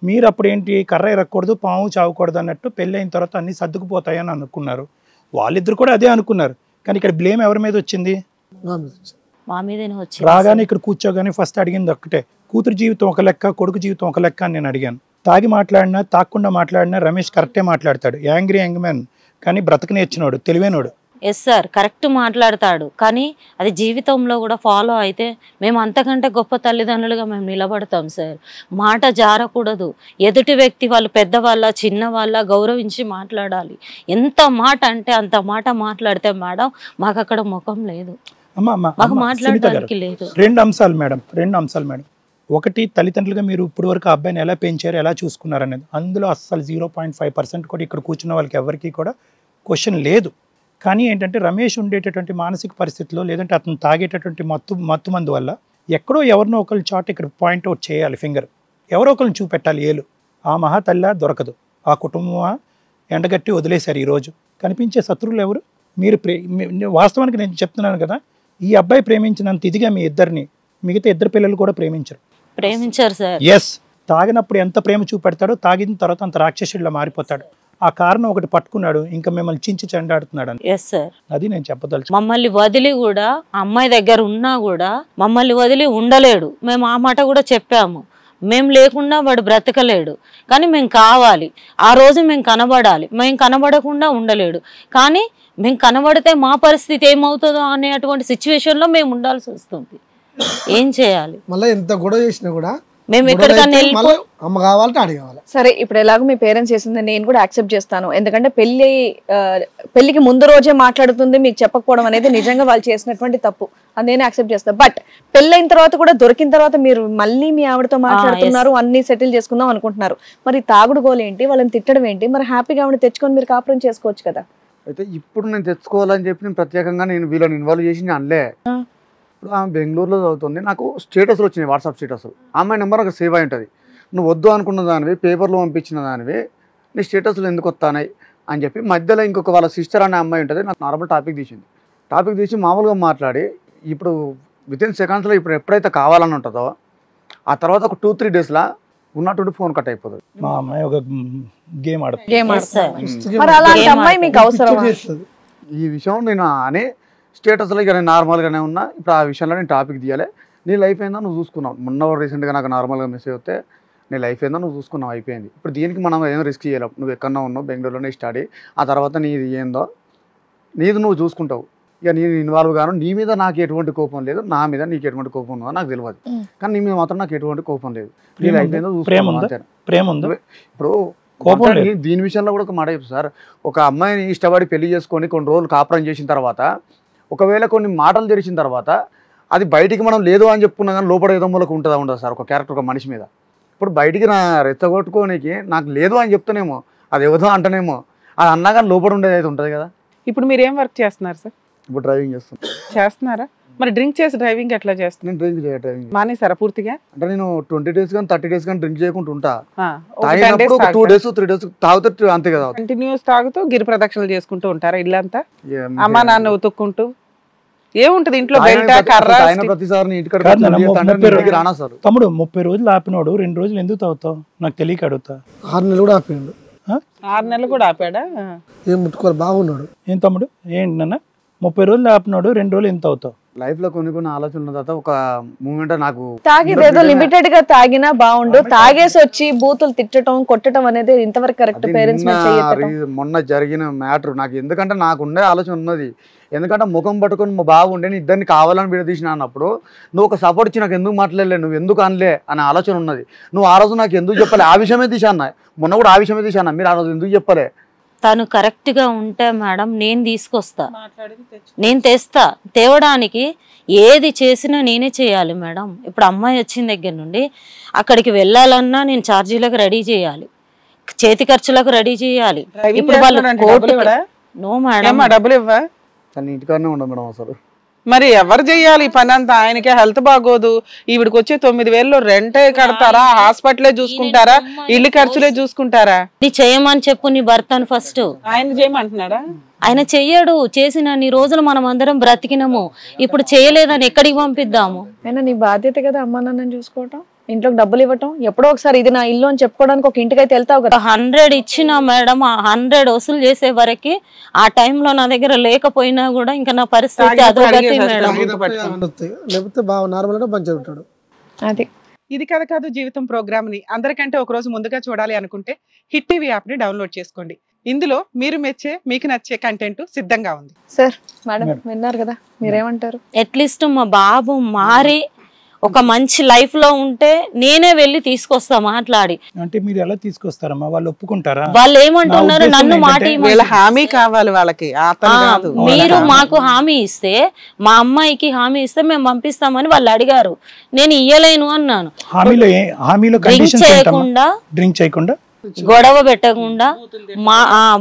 మీరు అప్పుడేంటి కర్ర ఎరగకూడదు, పాము చావకూడదు అన్నట్టు పెళ్ళి అయిన తర్వాత అన్ని సర్దుకుపోతాయని అనుకున్నారు. వాళ్ళిద్దరు కూడా అదే అనుకున్నారు. కానీ ఇక్కడ బ్లేమ్ ఎవరి మీద వచ్చింది? మా మీదనే వచ్చింది. రాగానే ఇక్కడ కూర్చోగానే ఫస్ట్ అడిగింది ఒక్కటే, కూతురు జీవితం ఒక లెక్క, కొడుకు జీవితం ఒక లెక్క అని నేను అడిగాను. తాగి మాట్లాడినా తాగకుండా మాట్లాడినా రమేష్ కరెక్టే మాట్లాడతాడు. యాంగ్రీ యంగ్ మ్యాన్ కానీ బ్రతక నేర్చినోడు, తెలివైనోడు. ఎస్ సార్, కరెక్ట్ మాట్లాడతాడు. కానీ అది జీవితంలో కూడా ఫాలో అయితే మేము అంతకంటే గొప్ప తల్లిదండ్రులుగా మేము నిలబడతాం సార్. మాట జారకూడదు. ఎదుటి వ్యక్తి వాళ్ళు పెద్దవాళ్ళ చిన్నవాళ్ళ గౌరవించి మాట్లాడాలి. ఎంత మాట అంటే అంత మాట మాట్లాడితే మేడం మాకు అక్కడ ముఖం లేదు, మాకు మాట్లాడడానికి లేదు. రెండు అంశాలు మేడం. ఒకటి, తల్లిదండ్రులుగా మీరు ఇప్పుడు వరకు ఆ అబ్బాయిని ఎలా పెంచారు, ఎలా చూసుకున్నారు అనేది. అందులో అస్సలు 0.5% కూడా ఇక్కడ కూర్చున్న వాళ్ళకి ఎవరికి కూడా క్వశ్చన్ లేదు. కానీ ఏంటంటే రమేష్ ఉండేటటువంటి మానసిక పరిస్థితిలో, లేదంటే అతను తాగేటటువంటి మత్తు మందు వల్ల ఎక్కడో ఎవరినో ఒకళ్ళు చాట్ ఇక్కడ పాయింట్అవుట్ చేయాలి, ఫింగర్ ఎవరో ఒకరిని చూపెట్టాలి. ఏలు ఆ మహాతల్లి దొరకదు, ఆ కుటుంబం ఎండగట్టి వదిలేశారు. ఈరోజు కనిపించే శత్రువులు ఎవరు? మీరు వాస్తవానికి నేను చెప్తున్నాను కదా, ఈ అబ్బాయి ప్రేమించినంత ఇదిగా మీ ఇద్దరిని మిగతా ఇద్దరు పిల్లలు కూడా ప్రేమించారు సార్. ఎస్, తాగినప్పుడు ఎంత ప్రేమ చూపెడతాడో తాగిన తర్వాత అంత రాక్షసుడిలా మారిపోతాడు. ఆ కారణం ఒకటి పట్టుకున్నాడు, ఇంకా మిమ్మల్ని చించి చెండాడుతున్నాడు అని. ఎస్ సార్, అది నేను చెప్పదలుచు. మమ్మల్ని వదిలి కూడా అమ్మాయి దగ్గర ఉన్నా కూడా మమ్మల్ని వదిలి ఉండలేడు. మేము ఆ మాట కూడా చెప్పాము, మేము లేకుండా వాడు బ్రతకలేడు, కానీ మేము కావాలి. ఆ రోజు మేము కనబడాలి, మేము కనబడకుండా ఉండలేడు. కానీ మేము కనబడితే మా పరిస్థితి ఏమవుతుందో అనేటువంటి సిచ్యువేషన్లో మేము ఉండాల్సి వస్తుంది. ఏం చేయాలి? మళ్ళీ ఎంత గొడవ చేసినా కూడా మేము ఎక్కడికన్నా అమ్మ కావాలంటే ఆడి కావాలి. సరే, ఇప్పుడు ఎలాగో మీ పేరెంట్స్ చేసింది నేను కూడా యాక్సెప్ట్ చేస్తాను. ఎందుకంటే పెళ్లికి ముందు రోజే మాట్లాడుతుంది మీకు చెప్పకపోవడం అనేది నిజంగా వాళ్ళు చేసినటువంటి తప్పు, అది నేను యాక్సెప్ట్ చేస్తాను. బట్ పెళ్ళైన తర్వాత కూడా దొరికిన తర్వాత మీరు మళ్ళీ మీ ఆవిడతో మాట్లాడుతున్నారు, అన్ని సెటిల్ చేసుకుందాం అనుకుంటున్నారు. మరి తాగుడు గోలు ఏంటి, వాళ్ళని తిట్టడం ఏంటి? మరి హ్యాపీగా ఆవిడ తెచ్చుకొని మీరు కాపురం చేసుకోవచ్చు కదా. అయితే ఇప్పుడు నేను తెచ్చుకోవాలని చెప్పి నేను ప్రత్యేకంగా నేను వీళ్ళని ఇన్వాల్వ్ చేసి నేను అనలే. ఇప్పుడు ఆమె బెంగళూరులో చదువుతుంది, నాకు స్టేటస్లు వచ్చినాయి, వాట్సాప్ స్టేటస్. అమ్మాయి నెంబర్ ఒక సేవ్ అయి ఉంటుంది. నువ్వు వద్దు అనుకున్న దానివి, పేపర్లో పంపించిన దానివి, నీ స్టేటస్లు ఎందుకు వస్తాయి అని చెప్పి మధ్యలో ఇంకొక వాళ్ళ సిస్టర్ అనే అమ్మాయి ఉంటుంది, నాకు నార్మల్ టాపిక్ తీసి మామూలుగా మాట్లాడి, ఇప్పుడు వితిన్ సెకండ్స్లో ఇప్పుడు ఎప్పుడైతే కావాలని ఉంటుందో ఆ తర్వాత ఒక 2-3 డేస్లో ఉన్నటువంటి ఫోన్ కట్ అయిపోతుంది. మా అమ్మాయి ఒక గేమ్ ఆడుతుంది. ఈ విషయం నేను అనే స్టేటస్లో ఇక నేను నార్మల్గానే ఉన్నా. ఇప్పుడు ఆ విషయంలో నేను టాపిక్ తీయాలి. నీ లైఫ్ ఏందో నువ్వు చూసుకున్నావు. మొన్న రీసెంట్గా నాకు నార్మల్గా మెసేజ్ వస్తే నీ లైఫ్ ఏందో నువ్వు చూసుకున్నావు, అయిపోయింది. ఇప్పుడు దీనికి మనం ఏం రిస్క్ చేయాలి? నువ్వు ఎక్కడన్నా ఉన్నావు, బెంగళూరులోనే స్టడీ, ఆ తర్వాత నీది ఏందో నీది నువ్వు చూసుకుంటావు. ఇక నేను ఇన్వాల్వ్ గాను. నీ మీద నాకు ఎటువంటి కోపం లేదు, నా మీద నీకు ఎటువంటి కోపం ఉందో నాకు తెలియదు. కానీ నీ మీద మాత్రం నాకు ఎటువంటి కోపం లేదు. నీ లైఫ్ ఏందో చూసుకున్నావు. ఇప్పుడు దీని విషయంలో కూడా ఒక మాట చెప్పు సార్. ఒక అమ్మాయిని ఇష్టపడి పెళ్లి చేసుకొని కొన్ని రోజులు కాపురం చేసిన తర్వాత, ఒకవేళ కొన్ని మాటలు తెరిచిన తర్వాత అది బయటికి మనం లేదు అని చెప్పుకున్నా కానీ లోపల ఏదో మూలకు ఉండదు సార్ ఒక క్యారెక్టర్, ఒక మనిషి మీద. ఇప్పుడు బయటికి నా రెచ్చగొట్టుకోనికి నాకు లేదు అని చెప్తానేమో, అది ఏదో అంటనేమో, అది అన్నా కానీ లోపల ఉండేది అయితే ఉంటుంది కదా. ఇప్పుడు మీరు ఏం వర్క్ చేస్తున్నారు సార్? ఇప్పుడు డ్రైవింగ్ చేస్తున్నారా? మరి డ్రింక్ చేసి డ్రైవింగ్ ఎట్లా చేస్తున్నారు? నేను డ్రైవింగ్ మానేసారా పూర్తిగా? అంటే నేను 20 days కానీ 30 days కానీ డ్రింక్ చేయకుండా ఉంటా. తాగినప్పుడు 2 days 3 days తాగుతూ అంతే కదా. కంటిన్యూస్ తాగుతూ గిరి ప్రదక్షిణలు చేసుకుంటూ ఉంటారా ఇల్లంతా? అమ్మా నాన్న ఉతుక్కుంటూ ఏముంటది ఇంట్లో? ప్రతిసారి తమ్ముడు 30 రోజులు ఆపినోడు 2 రోజులు ఎందుకు తాగుతావు నాకు తెలియక అడుగుతా. 6 నెలలు కూడా ఆపాడు. 6 నెలలు కూడా ఆపాడా? ఏం ముట్టుకోరు, బాగున్నాడు. ఏం తమ్ముడు ఏంటి నాన్న 30 రోజులు ఆపినాడు 2 రోజులు ఎంత అవుతావు? లైఫ్ లో కొన్ని ఆలోచనల తర్వాత ఒక మూమెంట్ నాకు తాగిదేదో లిమిటెడ్ గా తాగినా బాగుండు, తాగేసి వచ్చి బూతులు తిట్టడం కొట్టడం అనేది ఇంతవరకు కరెక్ట్ పేరెంట్స్ మొన్న జరిగిన మ్యాటర్ నాకు. ఎందుకంటే నాకు ఉండే ఆలోచన ఉన్నది. ఎందుకంటే ముఖం పట్టుకొని మా బాగుండే నీ ఇద్దరిని కావాలని విడదీసిన అన్నప్పుడు నువ్వు ఒక సపోర్ట్ ఇచ్చి నాకు ఎందుకు మాట్లాడలే, నువ్వు ఎందుకు అనలే అనే ఆలోచన ఉన్నది. నువ్వు ఆ రోజు నాకు ఎందుకు చెప్పలే? ఆ విషయమే తీసాన్న, మొన్న కూడా ఆ విషయమే తీసాన్న, మీరు ఆ రోజు ఎందుకు చెప్పలే? తను కరెక్ట్గా ఉంటే మేడం నేను తీసుకొస్తా, నేను తెస్తా. తేవడానికి ఏది చేసినా నేనే చేయాలి మేడం. ఇప్పుడు అమ్మాయి వచ్చిన దగ్గర నుండి అక్కడికి వెళ్ళాలన్నా నేను ఛార్జీలకు రెడీ చేయాలి, చేతి ఖర్చులకు రెడీ చేయాలి. ఇప్పుడు వాళ్ళు నో మేడం డబ్బులు ఇవ్వా, ఇంటికాడనే ఉండదు మేడం అసలు. మరి ఎవరు చెయ్యాలి ఈ పని అంతా? ఆయనకే హెల్త్ బాగోదు, ఈవిడికి వచ్చే 9,000 రెంటే కడతారా, హాస్పిటలే చూసుకుంటారా, ఇల్లు ఖర్చులే చూసుకుంటారా? నీ చేయమని చెప్పు నీ భర్తను ఫస్ట్. ఆయన చేయమంటున్నాడా? ఆయన చెయ్యడు. చేసిన నీ రోజులు మనం అందరం బ్రతికినము, ఇప్పుడు చేయలేదని ఎక్కడికి పంపిద్దాము? అయినా నీ బాధ్యత కదా అమ్మా నాన్నని చూసుకోవటం, ఇంట్లోకి డబ్బులు ఇవ్వటం. ఎప్పుడో ఒకసారి ఇది నా ఇల్లు అని చెప్పుకోవడానికి ఒక ఇంటికైతే వెళ్తావు కదా. 100 ఇచ్చినా మేడం, ఆ 100 వసూలు చేసే వరకు ఆ టైంలో నా దగ్గర లేకపోయినా కూడా ఇంకా నా పరిస్థితి అదోగతి మేడం. అది ఇది కాదు జీవితం ప్రోగ్రామ్ ని అందరికంటే ఒక రోజు ముందుగా చూడాలి అనుకుంటే హిట్ టీవీ యాప్ ని డౌన్లోడ్ చేసుకోండి. ఇందులో మీరు మెచ్చే మీకు నచ్చే కంటెంట్ సిద్ధంగా ఉంది. సార్ మేడం విన్నారు కదా, మీరేమంటారు? అట్లీస్ట్ మా బాబు మారి ఒక మంచి లైఫ్ లో ఉంటే నేనే వెళ్ళి తీసుకొస్తా మాట్లాడి. అంటే మీరు ఎలా తీసుకొస్తారమ్మా? వాళ్ళు ఒప్పుకుంటారా? వాళ్ళు ఏమంటున్నారు, నన్ను మాట వీళ్ళ హామీ కావాలి వాళ్ళకి, అతను కాదు. మీరు మాకు హామీ ఇస్తే, మా అమ్మాయికి హామీ ఇస్తే మేము పంపిస్తామని వాళ్ళు అడిగారు. నేను ఇయ్యలేను అన్నాను. హామీలో డ్రింక్ చేయకుండా, డ్రింక్ చేయకుండా, గొడవ పెట్టకుండా, మా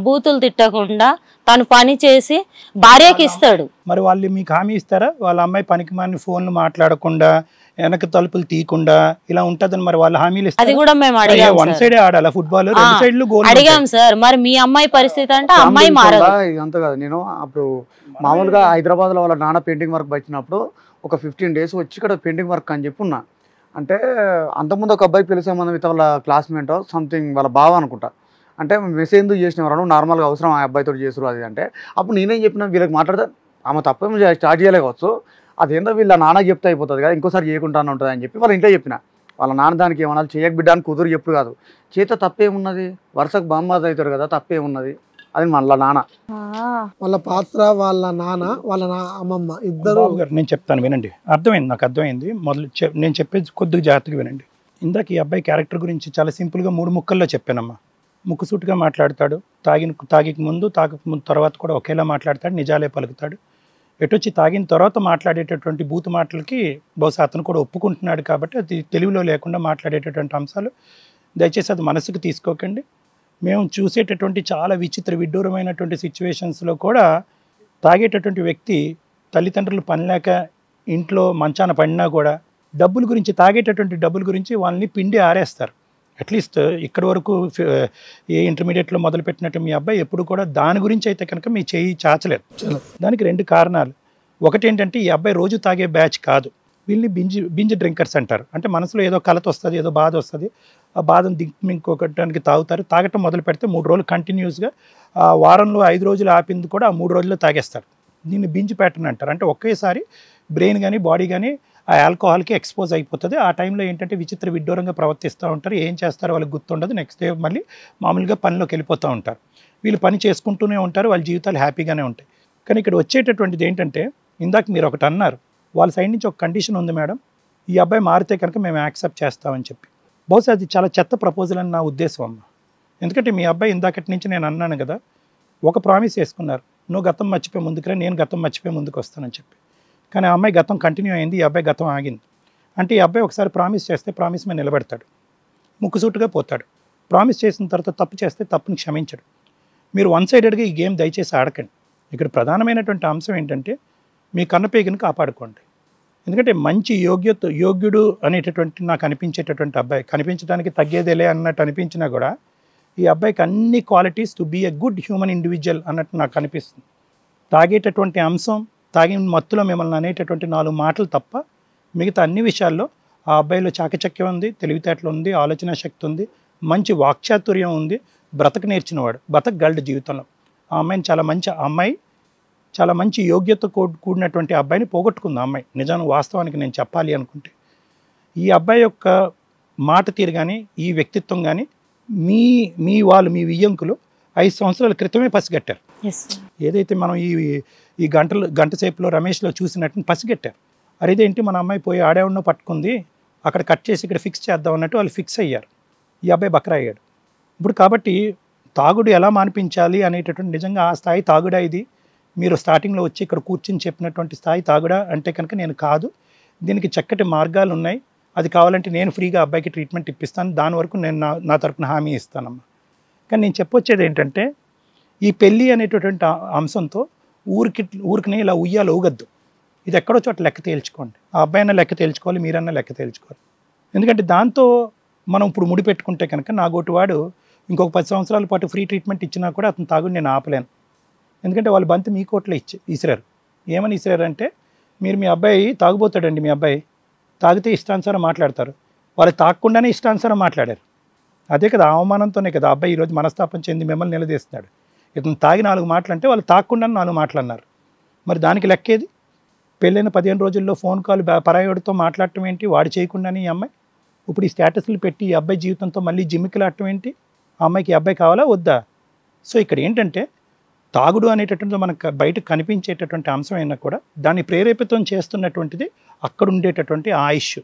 బూతులు తిట్టకుండా, తను పని చేసి భార్యకి ఇస్తాడు. మరి వాళ్ళు మీకు హామీ ఇస్తారా? వాళ్ళ అమ్మాయి పనికి మాని ఫోన్లు మాట్లాడకుండా, వెనక తలుపులు తీయకుండా ఇలా ఉంటదని మరి వాళ్ళ హామీలు ఇస్తారు? అది కూడా మేము అడిగాం. వన్ సైడ్ ఆడాలా ఫుట్బాల్? రెండు సైడ్లు గోల్ అడిగాం సార్. మరి మీ అమ్మాయి పరిస్థితి అంటే అమ్మాయి మారదు. ఇదంతా కాదు. నేను అప్పుడు మామూలుగా హైదరాబాద్ లో వాళ్ళ నాన్న పెయింటింగ్ వర్క్ వచ్చినప్పుడు ఒక 15 days వచ్చి ఇక్కడ పెయింటింగ్ వర్క్ అని చెప్పి ఉన్నా. అంటే అంతకుముందు ఒక అబ్బాయి పిలిచే మనం ఇతర వాళ్ళ క్లాస్మేట్ సంథింగ్ వాళ్ళ బావ అనుకుంటా. అంటే మెసేజ్ ఎందుకు చేసినవారు, నార్మల్గా అవసరం ఆ అబ్బాయితో చేసారు అది అంటే, అప్పుడు నేనేం చెప్పినా వీళ్ళకి మాట్లాడితే ఆమె తప్పేమో స్టార్ట్ చేయలేకపోవచ్చు, అదేందో వీళ్ళ నాన్న చెప్తే అయిపోతుంది కదా, ఇంకోసారి చేయకుండానే ఉంటుంది అని చెప్పి వాళ్ళ ఇంట్లో చెప్పిన. వాళ్ళ నాన్న దానికి ఏమన్నా చేయక బిడ్డ అని కుదురు చెప్పుడు కాదు, చేత తప్పేమున్నది, వరుసకు బామ్మది అవుతాడు కదా, తప్పేమున్నది అది వాళ్ళ నాన్న. వాళ్ళ పాత్ర వాళ్ళ నాన్న వాళ్ళ అమ్మమ్మ ఇద్దరు. నేను చెప్తాను వినండి, అర్థమైంది, నాకు అర్థమైంది. నేను చెప్పేది కొద్దిగా జాగ్రత్తగా వినండి. ఇందాక ఈ అబ్బాయి క్యారెక్టర్ గురించి చాలా సింపుల్గా 3 ముక్కల్లో చెప్పానమ్మా. ముక్కుసూటిగా మాట్లాడతాడు, తాగిక ముందు తాగక ముందు తర్వాత కూడా ఒకేలా మాట్లాడతాడు, నిజాలే పలుకుతాడు. ఎటొచ్చి తాగిన తర్వాత మాట్లాడేటటువంటి బూతు మాటలకి బహుశా అతను కూడా ఒప్పుకుంటున్నాడు కాబట్టి అది తెలివిలో లేకుండా మాట్లాడేటటువంటి అంశాలు దయచేసి అది మనసుకు తీసుకోకండి. మేము చూసేటటువంటి చాలా విడ్డూరమైనటువంటి సిచ్యువేషన్స్లో కూడా తాగేటటువంటి వ్యక్తి తల్లిదండ్రులు పనిలేక ఇంట్లో మంచాన పడినా కూడా తాగేటటువంటి డబ్బుల గురించి వాళ్ళని పిండి ఆరేస్తారు. అట్లీస్ట్ ఇక్కడి వరకు ఏ ఇంటర్మీడియట్లో మొదలుపెట్టినట్టు మీ అబ్బాయి ఎప్పుడు కూడా దాని గురించి అయితే కనుక మీ చేయి చాచలేదు. దానికి 2 కారణాలు. ఒకటి ఏంటంటే ఈ అబ్బాయి రోజు తాగే బ్యాచ్ కాదు, వీళ్ళని బింజ్ డ్రింకర్స్ అంటారు. అంటే మనసులో ఏదో కలత వస్తుంది, ఏదో బాధ వస్తుంది, ఆ బాధను దిగ్మింకొకటానికి తాగుతారు. తాగటం మొదలు పెడితే 3 రోజులు కంటిన్యూస్గా, వారంలో 5 రోజులు ఆపింది కూడా ఆ 3 రోజుల్లో తాగేస్తారు. దీన్ని బింజ్ ప్యాటర్న్ అంటారు. అంటే ఒకేసారి బ్రెయిన్ కానీ బాడీ కానీ ఆ ఆల్కహాల్కి ఎక్స్పోజ్ అయిపోతుంది. ఆ టైంలో ఏంటంటే విడ్డూరంగా ప్రవర్తిస్తూ ఉంటారు, ఏం చేస్తారో వాళ్ళకి గుర్తుండదు. నెక్స్ట్ డే మళ్ళీ మామూలుగా పనిలోకి వెళ్ళిపోతూ ఉంటారు. వీళ్ళు పని చేసుకుంటూనే ఉంటారు, వాళ్ళ జీవితాలు హ్యాపీగానే ఉంటాయి. కానీ ఇక్కడ వచ్చేటటువంటిది ఏంటంటే, ఇందాక మీరు ఒకటి అన్నారు, వాళ్ళ సైడ్ నుంచి ఒక కండిషన్ ఉంది మేడం, ఈ అబ్బాయి మారితే కనుక మేము యాక్సెప్ట్ చేస్తామని చెప్పి. బహుశా అది చాలా చెత్త ప్రపోజల్ అని నా ఉద్దేశం అమ్మ. ఎందుకంటే మీ అబ్బాయి ఇందాకటి నుంచి నేను అన్నాను కదా, ఒక ప్రామిస్ చేసుకున్నారు, నువ్వు గతం మర్చిపోయి ముందుకురా, నేను గతం మర్చిపోయి ముందుకు వస్తానని చెప్పి. కానీ ఆ అమ్మాయి గతం కంటిన్యూ అయింది, ఈ అబ్బాయి గతం ఆగింది. అంటే ఈ అబ్బాయి ఒకసారి ప్రామిస్ చేస్తే ప్రామిస్ మీద నిలబెడతాడు, ముక్కుసూటుగా పోతాడు. ప్రామిస్ చేసిన తర్వాత తప్పు చేస్తే తప్పుని క్షమించడు. మీరు వన్ సైడెడ్గా ఈ గేమ్ దయచేసి ఆడకండి. ఇక్కడ ప్రధానమైనటువంటి అంశం ఏంటంటే మీ కన్నపేగిని కాపాడుకోండి. ఎందుకంటే మంచి యోగ్యుడు అనేటటువంటి నాకు అనిపించేటటువంటి అబ్బాయి, కనిపించడానికి తగ్గేదేలే అన్నట్టు అనిపించినా కూడా ఈ అబ్బాయికి అన్ని qualities to be a good human individual అన్నట్టు నాకు అనిపిస్తుంది. తాగేటటువంటి అంశం, తాగిన మత్తులో మిమ్మల్ని అనేటటువంటి 4 మాటలు తప్ప మిగతా అన్ని విషయాల్లో ఆ అబ్బాయిలో చాకచక్యం ఉంది, తెలివితేటలు ఉంది, ఆలోచన శక్తి ఉంది, మంచి వాక్చాతుర్యం ఉంది, బ్రతక నేర్చినవాడు, బ్రతకగలడు జీవితంలో. ఆ అమ్మాయిని చాలా మంచి యోగ్యత కూడినటువంటి అబ్బాయిని పోగొట్టుకుంది ఆ అమ్మాయి. నిజానికి వాస్తవానికి నేను చెప్పాలి అనుకుంటే ఈ అబ్బాయి యొక్క మాట తీరు కానీ ఈ వ్యక్తిత్వం కానీ మీ వియ్యంకులు 5 సంవత్సరాల క్రితమే పసిగట్టారు. ఏదైతే మనం ఈ గంట సేపులో రమేష్లో చూసినట్టు పసిగట్టారు. అరేదేంటి మన అమ్మాయి పోయి ఆడేవాడినో పట్టుకుంది, అక్కడ కట్ చేసి ఇక్కడ ఫిక్స్ చేద్దాం అన్నట్టు వాళ్ళు ఫిక్స్ అయ్యారు. ఈ అబ్బాయి బక్రా అయ్యాడు. ఇప్పుడు కాబట్టి తాగుడు ఎలా మానిపించాలి అనేటటువంటి నిజంగా ఆ స్థాయి తాగుడా ఇది? మీరు స్టార్టింగ్లో వచ్చి ఇక్కడ కూర్చుని చెప్పినటువంటి స్థాయి తాగుడా అంటే కనుక నేను కాదు. దీనికి చక్కటి మార్గాలు ఉన్నాయి. అది కావాలంటే నేను ఫ్రీగా అబ్బాయికి ట్రీట్మెంట్ ఇప్పిస్తాను, దాని వరకు నేను నా తరపున హామీ ఇస్తానమ్మా. కానీ నేను చెప్పొచ్చేది ఏంటంటే ఈ పెళ్ళి అనేటటువంటి అంశంతో ఊరికినే ఇలా ఊగద్దు. ఇది ఎక్కడో చోట లెక్క తేల్చుకోండి. ఆ అబ్బాయినా లెక్క తేల్చుకోవాలి, మీరన్నా లెక్క తేల్చుకోవాలి. ఎందుకంటే దాంతో మనం ఇప్పుడు ముడిపెట్టుకుంటే కనుక నా గోటివాడు ఇంకొక 10 సంవత్సరాల పాటు ఫ్రీ ట్రీట్మెంట్ ఇచ్చినా కూడా అతను తాగుడు నేను ఆపలేను. ఎందుకంటే వాళ్ళు బంతి మీ కోట్లో ఇసిరారు. ఏమని ఇసిరారంటే, మీరు మీ అబ్బాయి తాగుపోతాడండి, మీ అబ్బాయి తాగితే ఇష్టానుసారం మాట్లాడతారు, వాళ్ళు తాగకుండానే ఇష్టానుసారం మాట్లాడారు. అదే కదా అవమానంతోనే కదా అబ్బాయి ఈరోజు మనస్తాపం చెంది మిమ్మల్ని నిలదీస్తున్నాడు. ఇతను తాగి 4 మాటలు అంటే వాళ్ళు తాగకుండానే 4 మాటలు అన్నారు. మరి దానికి లెక్కేది? పెళ్ళైన 15 రోజుల్లో ఫోన్ కాల్ పరాయోడితో మాట్లాడటం ఏంటి, వాడు చేయకుండానే ఈ అమ్మాయి ఇప్పుడు ఈ స్టేటస్లు పెట్టి ఈ అబ్బాయి జీవితంతో మళ్ళీ జిమ్మికిలాడటం ఏంటి? ఆ అమ్మాయికి ఈ అబ్బాయి కావాలా వద్దా? సో ఇక్కడ ఏంటంటే తాగుడు అనేటటువంటి మనకు బయట కనిపించేటటువంటి అంశం అయినా కూడా దాన్ని ప్రేరేపితం చేస్తున్నటువంటిది అక్కడ ఉండేటటువంటి ఆయుష్.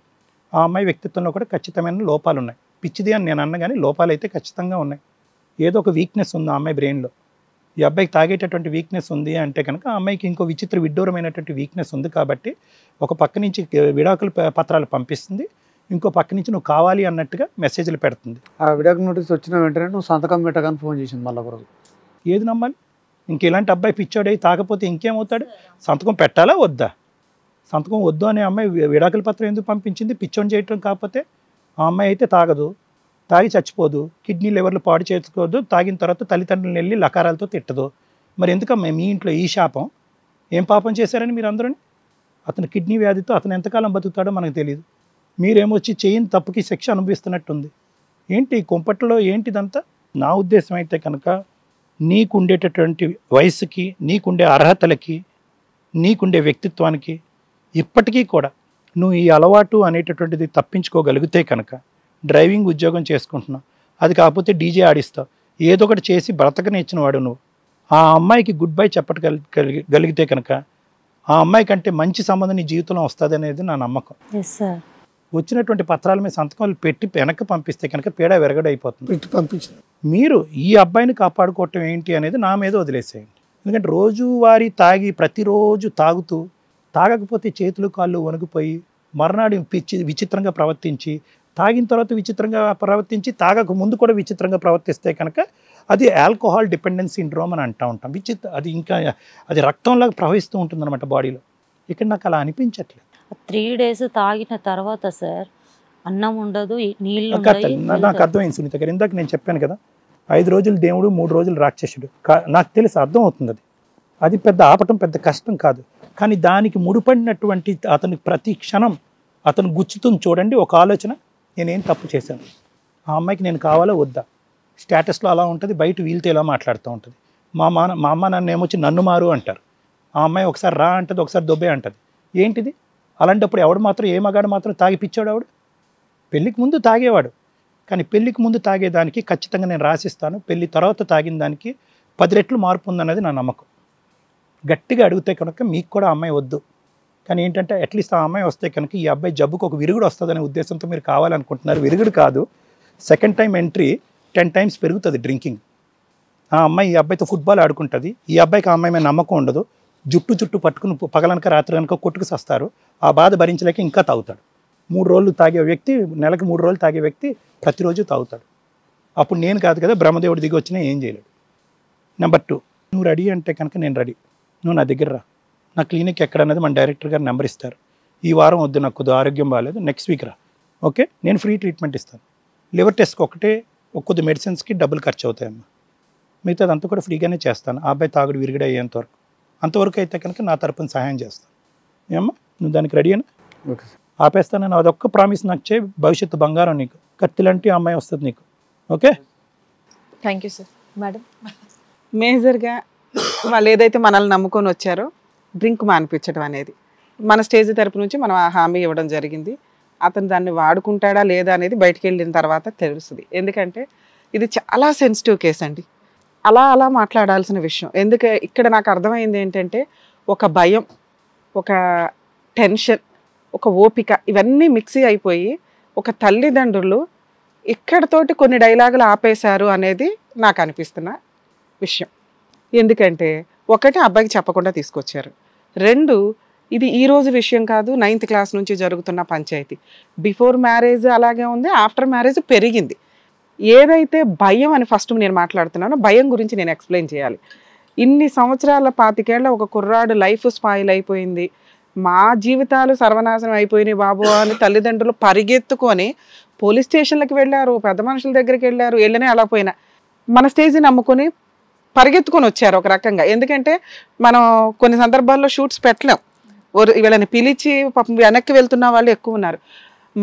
ఆ అమ్మాయి వ్యక్తిత్వంలో కూడా ఖచ్చితమైన లోపాలు ఉన్నాయి. పిచ్చిది అని నేను అన్న కానీ లోపాలు అయితే ఖచ్చితంగా ఉన్నాయి. ఏదో ఒక వీక్నెస్ ఉంది ఆ అమ్మాయి బ్రెయిన్లో. ఈ అబ్బాయికి తాగేటటువంటి వీక్నెస్ ఉంది అంటే కనుక ఆ అమ్మాయికి ఇంకో విడ్డూరమైనటువంటి వీక్నెస్ ఉంది కాబట్టి ఒక పక్క నుంచి విడాకుల పత్రాలు పంపిస్తుంది, ఇంకో పక్క నుంచి నువ్వు కావాలి అన్నట్టుగా మెసేజ్లు పెడుతుంది. ఆ విడాకుల నోటీస్ వచ్చిన వెంటనే నువ్వు సంతకం పెట్టగానే ఫోన్ చేసింది మళ్ళీ ఒకరోజు. ఏది నమ్మాలి? ఇంకెలాంటి అబ్బాయి పిచ్చోడై తాగపోతే ఇంకేమవుతాడు? సంతకం పెట్టాలా వద్దా? సంతకం వద్దు అనే అమ్మాయి విడాకుల పత్రం ఎందుకు పంపించింది? పిచ్చోని చేయటం కాకపోతే. ఆ అమ్మాయి అయితే తాగదు, తాగి చచ్చిపోదు, కిడ్నీ లివర్లు పాడు చేసుకోదు, తాగిన తర్వాత తల్లిదండ్రులను వెళ్ళి లకారాలతో తిట్టదు. మరి ఎందుకమ్మా మీ ఇంట్లో ఈ శాపం? ఏం పాపం చేశారని మీరు అందరూ? అతను కిడ్నీ వ్యాధితో అతను ఎంతకాలం బతుకుతాడో మనకు తెలియదు. మీరేమొచ్చి చేయని తప్పుకి శిక్ష అనుభవిస్తున్నట్టుంది. ఏంటి కుంపట్లో ఏంటిదంతా? నా ఉద్దేశం అయితే కనుక నీకుండేటటువంటి వయసుకి, నీకుండే అర్హతలకి, నీకుండే వ్యక్తిత్వానికి ఇప్పటికీ కూడా నువ్వు ఈ అలవాటు అనేటటువంటిది తప్పించుకోగలిగితే కనుక డ్రైవింగ్ ఉద్యోగం చేసుకుంటున్నావు, అది కాకపోతే డీజే ఆడిస్తావు, ఏదో ఒకటి చేసి బ్రతకనిచ్చిన వాడు నువ్వు. ఆ అమ్మాయికి గుడ్ బై చెప్పగలిగితే కనుక ఆ అమ్మాయి కంటే మంచి సంబంధం నీ జీవితంలో వస్తుంది అనేది నా నమ్మకం. వచ్చినటువంటి పత్రాల మీద సంతకాలు పెట్టి వెనక్కి పంపిస్తే కనుక పీడ విరగడైపోతుంది. మీరు ఈ అబ్బాయిని కాపాడుకోవటం ఏంటి అనేది నా మీద వదిలేసేయండి. ఎందుకంటే రోజువారీ తాగి ప్రతిరోజు తాగుతూ తాగకపోతే చేతులు కాళ్ళు వణుకుపోయి మర్నాడు విచిత్రంగా ప్రవర్తించి, తాగిన తర్వాత విచిత్రంగా ప్రవర్తించి, తాగక ముందు కూడా విచిత్రంగా ప్రవర్తిస్తే కనుక అది ఆల్కహాల్ డిపెండెన్స్ సిండ్రోమ్ అని అంటూ ఉంటాం. అది ఇంకా అది రక్తంలాగా ప్రవహిస్తూ ఉంటుంది అనమాట బాడీలో. ఇక్కడ నాకు అలా అనిపించట్లేదు. 3 days తాగిన తర్వాత సార్ అన్నం ఉండదు, నీళ్ళు నాకు అర్థమైంది సునీత గారు. ఇందాక నేను చెప్పాను కదా, 5 రోజులు దేవుడు 3 రోజులు రాక్షసుడు. నాకు తెలుసు, అర్థం అవుతుంది. అది పెద్ద ఆపటం పెద్ద కష్టం కాదు. కానీ దానికి ముడిపడినటువంటి అతనికి ప్రతి క్షణం అతను గుచ్చుతుంది చూడండి ఒక ఆలోచన, నేనేం తప్పు చేశాను, ఆ అమ్మాయికి నేను కావాలా వద్దా. స్టేటస్లో అలా ఉంటుంది, బయట వీళ్ళతో ఇలా మాట్లాడుతూ ఉంటుంది. మా అమ్మ నన్ను ఏమొచ్చి నన్ను మారు అంటారు. ఆ అమ్మాయి ఒకసారి రా అంటుంది, ఒకసారి దొబ్బే అంటుంది. ఏంటిది? అలాంటప్పుడు ఎవడు మాత్రం ఏ మగాడు మాత్రం తాగిపిచ్చాడు? ఆవిడ పెళ్ళికి ముందు తాగేవాడు, కానీ పెళ్ళికి ముందు తాగేదానికి ఖచ్చితంగా నేను రాసిస్తాను, పెళ్ళి తర్వాత తాగిన దానికి 10 రెట్లు మార్పు ఉందన్నది నా నమ్మకం. గట్టిగా అడిగితే కనుక మీకు కూడా అమ్మాయి వద్దు, కానీ ఏంటంటే అట్లీస్ట్ ఆ అమ్మాయి వస్తే కనుక ఈ అబ్బాయి జబ్బుకు ఒక విరుగుడు వస్తుందనే ఉద్దేశంతో మీరు కావాలనుకుంటున్నారు. విరుగుడు కాదు, సెకండ్ టైం ఎంట్రీ 10 times పెరుగుతుంది డ్రింకింగ్. ఆ అమ్మాయి ఈ అబ్బాయితో ఫుట్బాల్ ఆడుకుంటుంది, ఈ అబ్బాయికి ఆ అమ్మాయి మీద నమ్మకం ఉండదు, జుట్టు పట్టుకుని పగలనక రాత్రి కనుక కొట్టుకు సస్తారు. ఆ బాధ భరించలేక ఇంకా తాగుతాడు. 3 రోజులు తాగే వ్యక్తి, నెలకు 3 రోజులు తాగే వ్యక్తి ప్రతిరోజు తాగుతాడు. అప్పుడు నేను కాదు కదా బ్రహ్మదేవుడి దిగి వచ్చినా ఏం చేయలేడు. నెంబర్ 2, నువ్వు రెడీ అంటే కనుక నేను రెడీ, నువ్వు నా దగ్గర రా. నా క్లినిక్ ఎక్కడన్నది మన డైరెక్టర్ గారు నెంబర్ ఇస్తారు. ఈ వారం వద్దు, నాకు కొద్దిగా ఆరోగ్యం బాగాలేదు, నెక్స్ట్ వీక్ రా, ఓకే, నేను ఫ్రీ ట్రీట్మెంట్ ఇస్తాను. లివర్ టెస్ట్కి ఒకటే కొద్ది మెడిసిన్స్కి డబ్బులు ఖర్చు అవుతాయమ్మా, మిగతాది అంతా కూడా ఫ్రీగానే చేస్తాను. ఆ అబ్బాయి తాగుడు విరిగడ అయ్యేంత వరకు, అంతవరకు అయితే కనుక నా తరపున సహాయం చేస్తాను. ఏమ్మా నువ్వు దానికి రెడీ అయినా? ఓకే సార్, ఆపేస్తానని అదొక్క ప్రామిస్ నాకు చేయి, భవిష్యత్తు బంగారం నీకు, కత్తిలాంటి అమ్మాయి వస్తుంది నీకు. Okay, thank you sir. Madam, మేజర్గా వాళ్ళు ఏదైతే మనల్ని నమ్ముకొని వచ్చారో డ్రింక్ మానిపించడం అనేది మన స్టేజ్ తరపు నుంచి మనం ఆ హామీ ఇవ్వడం జరిగింది. అతను దాన్ని వాడుకుంటాడా లేదా అనేది బయటికి వెళ్ళిన తర్వాత తెలుస్తుంది. ఎందుకంటే ఇది చాలా సెన్సిటివ్ కేసు అండి, అలా మాట్లాడాల్సిన విషయం. ఎందుకంటే ఇక్కడ నాకు అర్థమైంది ఏంటంటే ఒక భయం, ఒక టెన్షన్, ఒక ఓపిక, ఇవన్నీ మిక్సీ అయిపోయి ఒక తల్లిదండ్రులు ఇక్కడతోటి కొన్ని డైలాగులు ఆపేశారు అనేది నాకు అనిపిస్తున్న విషయం. ఎందుకంటే ఒకటి, అబ్బాయికి చెప్పకుండా తీసుకొచ్చారు. 2, ఇది ఈ రోజు విషయం కాదు, 9th క్లాస్ నుంచి జరుగుతున్న పంచాయతీ. బిఫోర్ మ్యారేజ్ అలాగే ఉంది, ఆఫ్టర్ మ్యారేజ్ పెరిగింది. ఏదైతే భయం అని ఫస్ట్ నేను మాట్లాడుతున్నానో, భయం గురించి నేను ఎక్స్ప్లెయిన్ చేయాలి. ఇన్ని సంవత్సరాల 25 ఏళ్ల ఒక కుర్రాడు లైఫ్ స్పాయిల్ అయిపోయింది, మా జీవితాలు సర్వనాశనం అయిపోయినాయి బాబు అని తల్లిదండ్రులు పరిగెత్తుకొని పోలీస్ స్టేషన్లకు వెళ్ళారు, పెద్ద మనుషుల దగ్గరికి వెళ్ళారు. వెళ్ళనే అలా పోయినా మన స్టేజ్ని నమ్ముకొని పరిగెత్తుకొని వచ్చారు ఒక రకంగా. ఎందుకంటే మనం కొన్ని సందర్భాల్లో షూట్స్ పెట్టలేం, వీళ్ళని పిలిచి పాపం వెనక్కి వెళ్తున్న వాళ్ళు ఎక్కువ ఉన్నారు.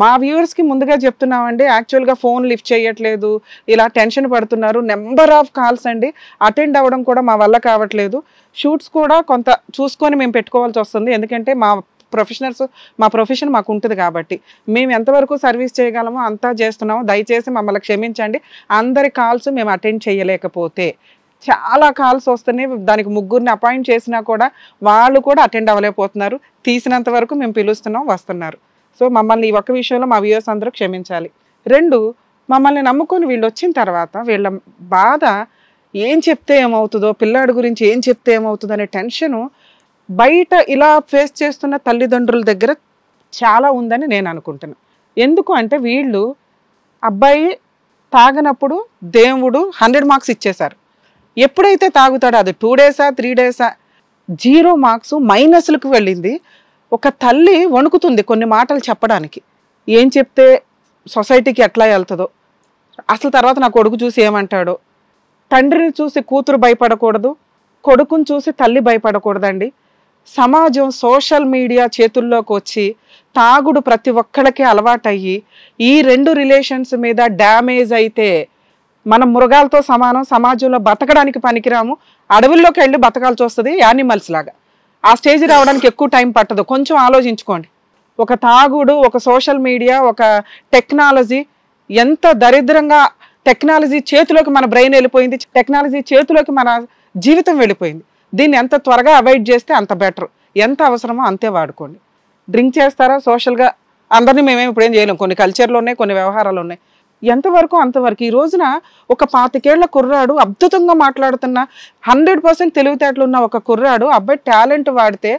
మా వ్యూవర్స్కి ముందుగా చెప్తున్నామండి, యాక్చువల్గా ఫోన్ లిఫ్ట్ చేయట్లేదు, ఇలా టెన్షన్ పడుతున్నారు. నెంబర్ ఆఫ్ కాల్స్ అండి, అటెండ్ అవ్వడం కూడా మా వల్ల కావట్లేదు. షూట్స్ కూడా కొంత చూసుకొని మేము పెట్టుకోవాల్సి వస్తుంది, ఎందుకంటే మా ప్రొఫెషన్ మాకు ఉంటుంది కాబట్టి మేము ఎంతవరకు సర్వీస్ చేయగలమో అంతా చేస్తున్నాము. దయచేసి మమ్మల్ని క్షమించండి, అందరి కాల్స్ మేము అటెండ్ చేయలేకపోతే చాలా కాల్స్ వస్తున్నాయి. దానికి 3 అపాయింట్ చేసినా కూడా వాళ్ళు కూడా అటెండ్ అవ్వలేకపోతున్నారు. తీసినంత వరకు మేము పిలుస్తున్నాం, వస్తున్నారు. సో మమ్మల్ని ఈ ఒక్క విషయంలో మా వ్యూవర్స్ అందరూ క్షమించాలి. 2, మమ్మల్ని నమ్ముకొని వీళ్ళు వచ్చిన తర్వాత వీళ్ళ బాధ ఏం చెప్తే ఏమవుతుందో, పిల్లాడి గురించి ఏం చెప్తే ఏమవుతుందో అనే టెన్షను బయట ఇలా ఫేస్ చేస్తున్న తల్లిదండ్రుల దగ్గర చాలా ఉందని నేను అనుకుంటున్నాను. ఎందుకు అంటే వీళ్ళు అబ్బాయి తాగనప్పుడు దేవుడు 100 మార్క్స్ ఇచ్చేశారు. ఎప్పుడైతే తాగుతాడో అది 2 డేసా 3 డేసా 0 మార్క్స్ మైనస్లకు వెళ్ళింది. ఒక తల్లి వణుకుతుంది కొన్ని మాటలు చెప్పడానికి. ఏం చెప్తే సొసైటీకి ఎట్లా వెళ్తుందో, అసలు తర్వాత నా కొడుకు చూసి ఏమంటాడో. తండ్రిని చూసి కూతురు భయపడకూడదు, కొడుకుని చూసి తల్లి భయపడకూడదండి. సమాజం సోషల్ మీడియా చేతుల్లోకి వచ్చి తాగుడు ప్రతి ఒక్కళ్ళకి అలవాటయ్యి ఈ 2 రిలేషన్స్ మీద డ్యామేజ్ అయితే మనం మృగాలతో సమానం, సమాజంలో బతకడానికి పనికిరాము, అడవుల్లోకి వెళ్ళి బతకాల్సి వస్తుంది యానిమల్స్ లాగా. ఆ స్టేజ్ రావడానికి ఎక్కువ టైం పట్టదు. కొంచెం ఆలోచించుకోండి. ఒక తాగుడు, ఒక సోషల్ మీడియా, ఒక టెక్నాలజీ, ఎంత దరిద్రంగా టెక్నాలజీ చేతిలోకి మన బ్రెయిన్ వెళ్ళిపోయింది, టెక్నాలజీ చేతిలోకి మన జీవితం వెళ్ళిపోయింది. దీన్ని ఎంత త్వరగా అవాయిడ్ చేస్తే అంత బెటర్. ఎంత అవసరమో అంతే వాడుకోండి. డ్రింక్ చేస్తారా సోషల్గా, అందరినీ మేమేమి ఇప్పుడేం చేయలేం. కొన్ని కల్చర్లు ఉన్నాయి, కొన్ని వ్యవహారాలు ఉన్నాయి. ఎంతవరకు అంతవరకు. ఈ రోజున ఒక 25 ఏళ్ల కుర్రాడు అద్భుతంగా మాట్లాడుతున్న 100% తెలివితేటలు ఉన్న ఒక కుర్రాడు అబ్బాయి టాలెంట్ వాడితే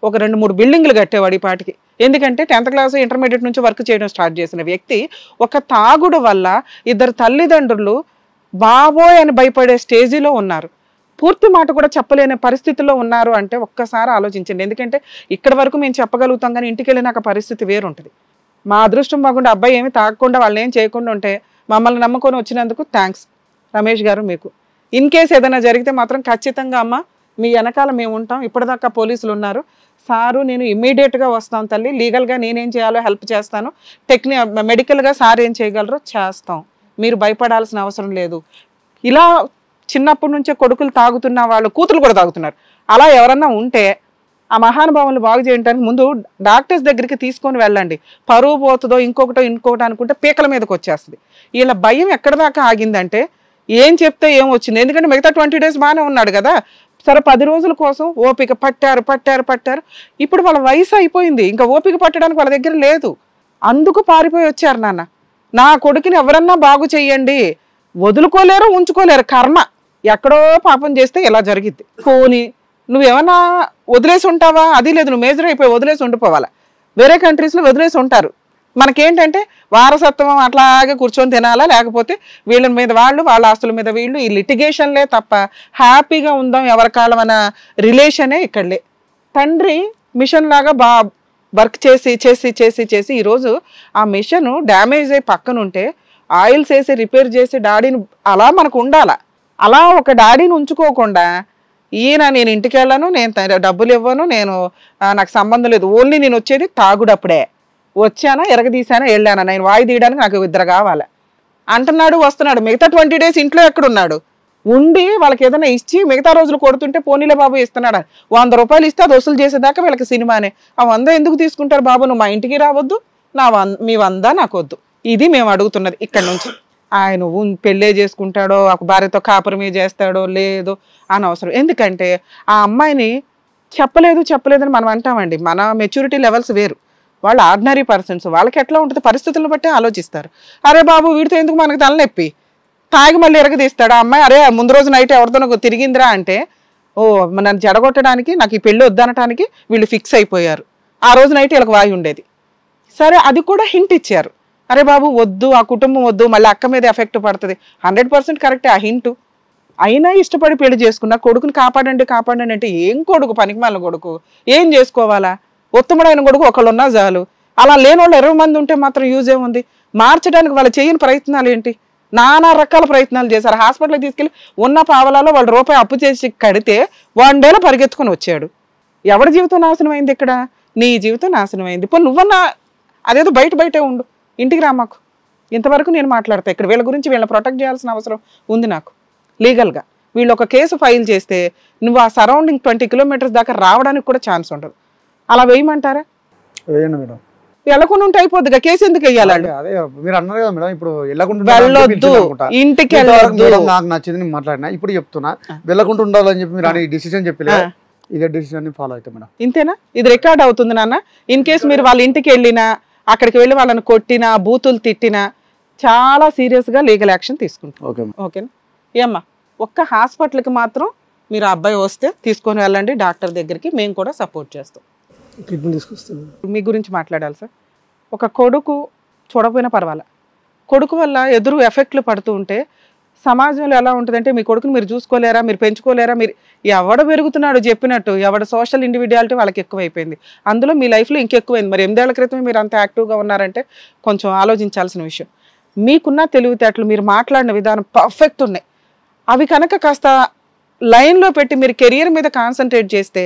ఒక 2-3 బిల్డింగ్లు కట్టేవాడు ఈ పాటికి. ఎందుకంటే 10th క్లాస్ ఇంటర్మీడియట్ నుంచి వర్క్ చేయడం స్టార్ట్ చేసిన వ్యక్తి ఒక తాగుడు వల్ల 2 తల్లిదండ్రులు బాబోయ్ అని భయపడే స్టేజీలో ఉన్నారు. పూర్తి మాట కూడా చెప్పలేని పరిస్థితిలో ఉన్నారు అంటే ఒక్కసారి ఆలోచించండి. ఎందుకంటే ఇక్కడ వరకు మేము చెప్పగలుగుతాం, కానీ ఇంటికి వెళ్ళినాక పరిస్థితి వేరుంటుంది. మా అదృష్టం బాగుండే అబ్బాయి ఏమి తాగకుండా వాళ్ళని ఏం చేయకుండా ఉంటే మమ్మల్ని నమ్ముకొని వచ్చినందుకు థ్యాంక్స్ రమేష్ గారు మీకు. ఇన్ కేసు ఏదైనా జరిగితే మాత్రం ఖచ్చితంగా అమ్మ మీ వెనకాల మేము ఉంటాం. ఇప్పటిదాకా పోలీసులు ఉన్నారు. సారు నేను ఇమ్మీడియట్గా వస్తాం తల్లి, లీగల్గా నేనేం చేయాలో హెల్ప్ చేస్తాను, మెడికల్గా సార్ ఏం చేయగలరో చేస్తాం, మీరు భయపడాల్సిన అవసరం లేదు. ఇలా చిన్నప్పటి నుంచే కొడుకులు తాగుతున్న వాళ్ళు కూతురు కూడా తాగుతున్నారు. అలా ఎవరన్నా ఉంటే ఆ మహానుభావులు బాగు చేయడానికి ముందు డాక్టర్స్ దగ్గరికి తీసుకొని వెళ్ళండి. పరువు పోతుందో ఇంకొకటి అనుకుంటే పీకల మీదకి వచ్చేస్తుంది. వీళ్ళ భయం ఎక్కడ దాకా ఆగిందంటే ఏం చెప్తే ఏం వచ్చింది. ఎందుకంటే మిగతా 20 days బాగానే ఉన్నాడు కదా, సరే 10 రోజుల కోసం ఓపిక పట్టారు. ఇప్పుడు వాళ్ళ వయసు అయిపోయింది, ఇంకా ఓపిక పట్టడానికి వాళ్ళ దగ్గర లేదు. అందుకు పారిపోయి వచ్చారు. నాన్న నా కొడుకుని ఎవరన్నా బాగు చెయ్యండి, వదులుకోలేరు ఉంచుకోలేరు, కర్మ. ఎక్కడో పాపం చేస్తే ఇలా జరిగిద్ది. పోనీ నువ్వేమన్నా వదిలేసి ఉంటావా? అది లేదు, నువ్వు మేజర్ అయిపోయి వదిలేసి ఉండిపోవాలా. వేరే కంట్రీస్లో వదిలేసి ఉంటారు. మనకేంటంటే వారసత్వం అట్లాగే కూర్చొని తినాలా, లేకపోతే వీళ్ళ మీద వాళ్ళు, వాళ్ళ ఆస్తుల మీద వీళ్ళు, ఈ లిటిగేషన్లే తప్ప హ్యాపీగా ఉందాం ఎవరి కాలం అన్న రిలేషనే ఇక్కడలే. తండ్రి మిషన్ లాగా వర్క్ చేసి ఈరోజు ఆ మిషన్ డ్యామేజ్ అయి పక్కనుంటే ఆయిల్స్ వేసి రిపేర్ చేసి డాడీని అలా మనకు ఉండాలా. అలా ఒక డాడీని ఉంచుకోకుండా ఈయన నేను ఇంటికి వెళ్ళను, నేను డబ్బులు ఇవ్వను, నాకు సంబంధం లేదు, ఓన్లీ నేను వచ్చేది తాగుడప్పుడే, వచ్చానా ఎరగదీసానా వెళ్ళానా, నేను వాయి తీయడానికి నాకు 2 కావాలి అంటున్నాడు, వస్తున్నాడు. మిగతా 20 days ఇంట్లో ఎక్కడున్నాడు? ఉండి వాళ్ళకి ఏదైనా ఇచ్చి మిగతా రోజులు కొడుతుంటే పోనీలే బాబు ఇస్తున్నాడు. 100 రూపాయలు ఇస్తే అది వసూలు చేసేదాకా వీళ్ళకి సినిమానే. ఆ 100 ఎందుకు తీసుకుంటారు బాబు? నువ్వు మా ఇంటికి రావద్దు, మీ 100 నాకు వద్దు. ఇది మేము అడుగుతున్నది ఇక్కడ నుంచి. ఆయన పెళ్ళే చేసుకుంటాడో, ఒక భార్యతో కాపురమే చేస్తాడో లేదో అనవసరం. ఎందుకంటే ఆ అమ్మాయిని చెప్పలేదని మనం అంటామండి. మన మెచ్యూరిటీ లెవెల్స్ వేరు, వాళ్ళు ఆర్డినరీ పర్సన్స్. వాళ్ళకి ఎట్లా ఉంటుంది పరిస్థితులను బట్టి ఆలోచిస్తారు. అరే బాబు వీడితో ఎందుకు మనకు తలనొప్పి, తాగి మళ్ళీ ఎరగదీస్తాడు. ఆ అమ్మాయి అరే ముందు రోజు నైట్ ఎవరితోనో తిరిగిందిరా అంటే ఓ నన్ను జడగొట్టడానికి, నాకు ఈ పెళ్ళి వద్దనటానికి వీళ్ళు ఫిక్స్ అయిపోయారు. ఆ రోజు నైట్ వీళ్ళకి వాయి ఉండేది. సరే అది కూడా హింట్ ఇచ్చారు, అరే బాబు వద్దు, ఆ కుటుంబం వద్దు, మళ్ళీ అక్క మీద ఎఫెక్ట్ పడుతుంది. 100% కరెక్టే ఆ హింటు. అయినా ఇష్టపడి పెళ్లి చేసుకున్నా కొడుకుని కాపాడండి అంటే ఏం కొడుకు, పనికిమాలిన కొడుకు, ఏం చేసుకోవాలా? ఉత్తముడైన కొడుకు ఒకళ్ళున్నా చాలు. అలా లేని వాళ్ళు 20 మంది ఉంటే మాత్రం యూజ్ ఏముంది? మార్చడానికి వాళ్ళు చేయని ప్రయత్నాలు ఏంటి? నానా రకాల ప్రయత్నాలు చేశారు. హాస్పిటల్కి తీసుకెళ్ళి ఉన్న పావలాలో వాళ్ళు రూపాయి అప్పు చేసి కడితే 1 day పరిగెత్తుకొని వచ్చాడు. ఎవరి జీవితం నాశనం అయింది ఇక్కడ? నీ జీవితం నాశనం అయింది. ఇప్పుడు నువ్వన్నా అదేదో బయటే ఉండు, ఇంటికి రా. మాకు ఇంతవరకు నేను మాట్లాడతా ఇక్కడ. వీళ్ళ గురించి వీళ్ళని ప్రొటెక్ట్ చేయాల్సిన అవసరం ఉంది నాకు లీగల్గా. వీళ్ళు ఒక కేసు ఫైల్ చేస్తే నువ్వు ఆ సరౌండింగ్ 20 kilometers దాకా రావడానికి కూడా ఛాన్స్ ఉండదు. అలా వేయమంటారా? వేయండి మేడం. వెళ్ళకుండా ఉంటే అయిపోద్దిగా, కేసు ఎందుకు వెయ్యాలి? అదే మీరు అన్నారు కదా మేడం, ఇప్పుడు వెళ్ళొద్దు, ఇంటికి వెళ్ళొద్దు. నాకు నచ్చింది నేను మాట్లాడినా, ఇప్పుడు చెప్తున్నా వెళ్ళకుండా ఉండాలని చెప్పి మీరు అని డిసిషన్ చెప్పలే, ఇదే డిసిషన్ ఫాలో అవుతాం మేడం. ఇంతేనా? ఇది రికార్డ్ అవుతుంది నాన్న. ఇన్ కేసు మీరు వాళ్ళ ఇంటికి వెళ్ళినా, అక్కడికి వెళ్ళి వాళ్ళని కొట్టినా, బూతులు తిట్టినా చాలా సీరియస్ గా లీగల్ యాక్షన్ తీసుకుంటాం. ఓకేనా? ఏమ్మా, ఒక్క హాస్పిటల్కి మాత్రం మీరు ఆ అబ్బాయి వస్తే తీసుకొని వెళ్ళండి డాక్టర్ దగ్గరికి, మేము కూడా సపోర్ట్ చేస్తాం. మీ గురించి మాట్లాడాలి సార్. ఒక కొడుకు చూడకపోయినా పర్వాలే, కొడుకు వల్ల ఎదురు ఎఫెక్ట్లు పడుతూ ఉంటే సమాజంలో ఎలా ఉంటుందంటే, మీ కొడుకుని మీరు చూసుకోలేరా, మీరు పెంచుకోలేరా, మీరు ఎవడ పెరుగుతున్నాడు చెప్పినట్టు, ఎవడ సోషల్ ఇండివిడ్యువాలిటీ వాళ్ళకి ఎక్కువైపోయింది. అందులో మీ లైఫ్లో ఇంకెక్కువైంది. మరి 8 ఏళ్ల క్రితమే మీరు అంత యాక్టివ్గా ఉన్నారంటే కొంచెం ఆలోచించాల్సిన విషయం. మీకున్న తెలివితేటలు, మీరు మాట్లాడిన విధానం పర్ఫెక్ట్ ఉన్నాయి. అవి కనుక కాస్త లైన్లో పెట్టి మీరు కెరియర్ మీద కాన్సన్ట్రేట్ చేస్తే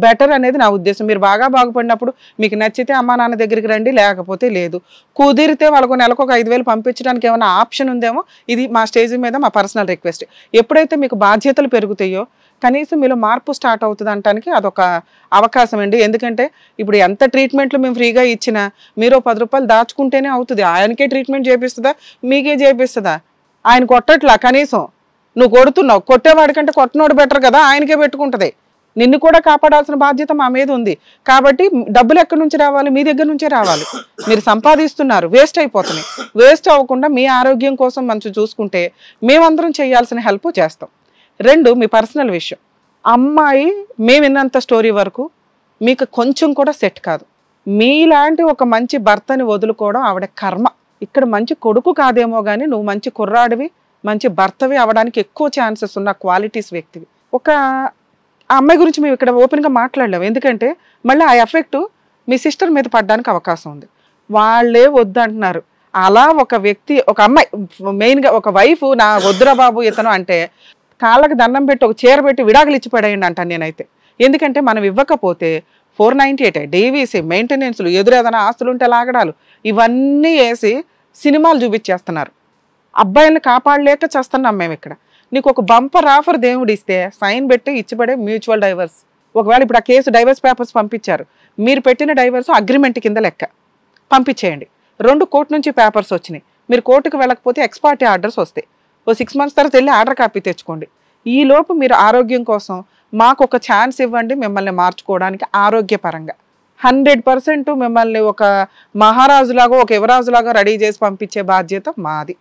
బెటర్ అనేది నా ఉద్దేశం. మీరు బాగా బాగుపడినప్పుడు మీకు నచ్చితే అమ్మా నాన్న దగ్గరికి రండి, లేకపోతే లేదు. కుదిరితే వాళ్ళకు నెలకు ఒక 5,000 పంపించడానికి ఏమైనా ఆప్షన్ ఉందేమో, ఇది మా స్టేజ్ మీద మా పర్సనల్ రిక్వెస్ట్. ఎప్పుడైతే మీకు బాధ్యతలు పెరుగుతాయో కనీసం మీలో మార్పు స్టార్ట్ అవుతుంది అనడానికి అదొక అవకాశం అండి. ఎందుకంటే ఇప్పుడు ఎంత ట్రీట్మెంట్లు మేము ఫ్రీగా ఇచ్చినా మీరు 10 రూపాయలు దాచుకుంటేనే అవుతుంది. ఆయనకే ట్రీట్మెంట్ చేపిస్తుందా, మీకే చేపిస్తుందా? ఆయన కొట్టట్లా, కనీసం నువ్వు కొడుతున్నావు, కొట్టేవాడికంటే కొట్టనోడు బెటర్ కదా, ఆయనకే పెట్టుకుంటుంది. నిన్ను కూడా కాపాడాల్సిన బాధ్యత మా మీద ఉంది. కాబట్టి డబ్బులు ఎక్కడి నుంచి రావాలి? మీ దగ్గర నుంచే రావాలి. మీరు సంపాదిస్తున్నారు, వేస్ట్ అయిపోతున్నాయి. వేస్ట్ అవ్వకుండా మీ ఆరోగ్యం కోసం మంచి చూసుకుంటే మేమందరం చేయాల్సిన హెల్ప్ చేస్తాం. 2, మీ పర్సనల్ విషయం. అమ్మాయి మేము విన్నంత స్టోరీ వరకు మీకు కొంచెం కూడా సెట్ కాదు. మీలాంటి ఒక మంచి భర్తని వదులుకోవడం ఆవిడ కర్మ. ఇక్కడ మంచి కొడుకు కాదేమో కానీ నువ్వు మంచి కుర్రాడివి, మంచి భర్తవి అవడానికి ఎక్కువ ఛాన్సెస్ ఉన్న క్వాలిటీస్ వ్యక్తివి. ఒక ఆ అమ్మాయి గురించి మేము ఇక్కడ ఓపెన్గా మాట్లాడలేము, ఎందుకంటే మళ్ళీ ఆ ఎఫెక్ట్ మీ సిస్టర్ మీద పడడానికి అవకాశం ఉంది. వాళ్ళే వద్దంటున్నారు. అలా ఒక వ్యక్తి, ఒక అమ్మాయి, మెయిన్గా ఒక వైఫ్, నా వద్దురా బాబు ఇతను అంటే కాళ్ళకి దండం పెట్టి ఒక చీర పెట్టి విడాకులు ఇచ్చి పడేయండి అంటాను నేనైతే. ఎందుకంటే మనం ఇవ్వకపోతే 498 డీవీసీ, మెయింటెనెన్స్లు, ఎదురు ఏదైనా ఆస్తులు ఉంటే లాగడాలు, ఇవన్నీ వేసి సినిమాలు చూపించేస్తున్నారు. అబ్బాయిలను కాపాడలేక చేస్తున్నాం మేము ఇక్కడ. నీకు ఒక బంపర్ ఆఫర్ దేవుడు ఇస్తే సైన్ పెట్టి ఇచ్చిపడే మ్యూచువల్ డైవర్స్. ఒకవేళ ఇప్పుడు ఆ కేసు డైవర్స్ పేపర్స్ పంపించారు, మీరు పెట్టిన డైవర్స్ అగ్రిమెంట్ కింద లెక్క పంపించేయండి. 2 కోర్టు నుంచి పేపర్స్ వచ్చినాయి. మీరు కోర్టుకు వెళ్ళకపోతే ఎక్స్పార్టీ ఆర్డర్స్ వస్తాయి. ఓ 6 months తర్వాత వెళ్ళి ఆర్డర్ కాపీ తెచ్చుకోండి. ఈలోపు మీరు ఆరోగ్యం కోసం మాకు ఒక ఛాన్స్ ఇవ్వండి మిమ్మల్ని మార్చుకోవడానికి ఆరోగ్యపరంగా. 100% మిమ్మల్ని ఒక మహారాజులాగా, ఒక యువరాజులాగా రెడీ చేసి పంపించే బాధ్యత మాది.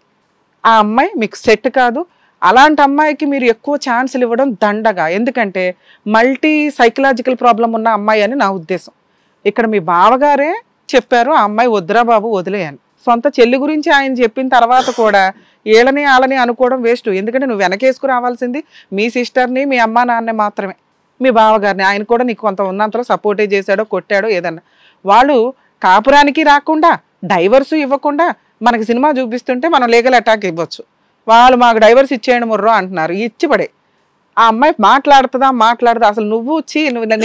ఆ అమ్మాయి మీకు సెట్ కాదు. అలాంటి అమ్మాయికి మీరు ఎక్కువ ఛాన్సులు ఇవ్వడం దండగా. ఎందుకంటే మల్టీ సైకలాజికల్ ప్రాబ్లం ఉన్న అమ్మాయి అని నా ఉద్దేశం. ఇక్కడ మీ బావగారే చెప్పారు ఆ అమ్మాయి వద్దురా బాబు వదిలేయని. సొంత చెల్లి గురించి ఆయన చెప్పిన తర్వాత కూడా ఏళ్ళని ఆళ్ళని అనుకోవడం వేస్ట్. ఎందుకంటే నువ్వు వెనకేసుకు రావాల్సింది మీ సిస్టర్ని, మీ అమ్మా నాన్నని మాత్రమే, మీ బావగారిని. ఆయన కూడా నీకు కొంత ఉన్నంతలో సపోర్టే చేశాడో కొట్టాడో ఏదన్నా. వాళ్ళు కాపురానికి రాకుండా, డైవర్సు ఇవ్వకుండా మనకి సినిమా చూపిస్తుంటే మనం లీగల్ అటాక్ ఇవ్వచ్చు. వాళ్ళు మాకు డైవర్స్ ఇచ్చేయండి ముర్రో అంటున్నారు, ఇచ్చి పడే. ఆ అమ్మాయి మాట్లాడుతుందా అసలు నువ్వు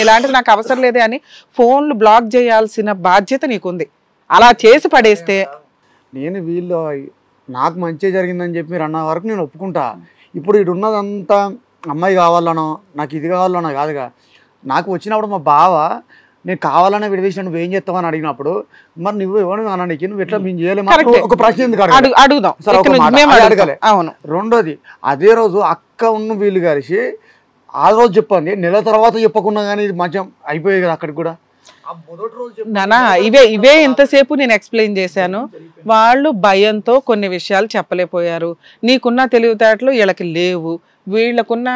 ఇలాంటిది నాకు అవసరం లేదే అని ఫోన్లు బ్లాక్ చేయాల్సిన బాధ్యత నీకుంది. అలా చేసి పడేస్తే నేను వీళ్ళు నాకు మంచి జరిగిందని చెప్పి మీరు అన్న వరకు నేను ఒప్పుకుంటా. ఇప్పుడు ఇటు ఉన్నదంతా అమ్మాయి కావాలనో నాకు ఇది కావాలనో కాదుగా. నాకు వచ్చినప్పుడు మా బావ నేను కావాలనే విడదీసిన నువ్వు ఏం చేస్తావని అడిగినప్పుడు మరి నువ్వు ఎవరు అన్నానికి నువ్వు ఎట్లా మేము చేయలేము ఒక ప్రశ్న ఎందుకు అడుగుదాం. అడగలే. రెండోది అదే రోజు అక్క ఉన్న వీళ్ళు కలిసి ఆ రోజు చెప్పండి, నెల తర్వాత చెప్పకుండా కానీ ఇది మంచిగా అయిపోయేది కదా. అక్కడికి కూడా నానా ఇవే ఇంతసేపు నేను ఎక్స్ప్లెయిన్ చేశాను. వాళ్ళు భయంతో కొన్ని విషయాలు చెప్పలేకపోయారు. నీకున్న తెలివితేటలు వీళ్ళకి లేవు, వీళ్ళకున్న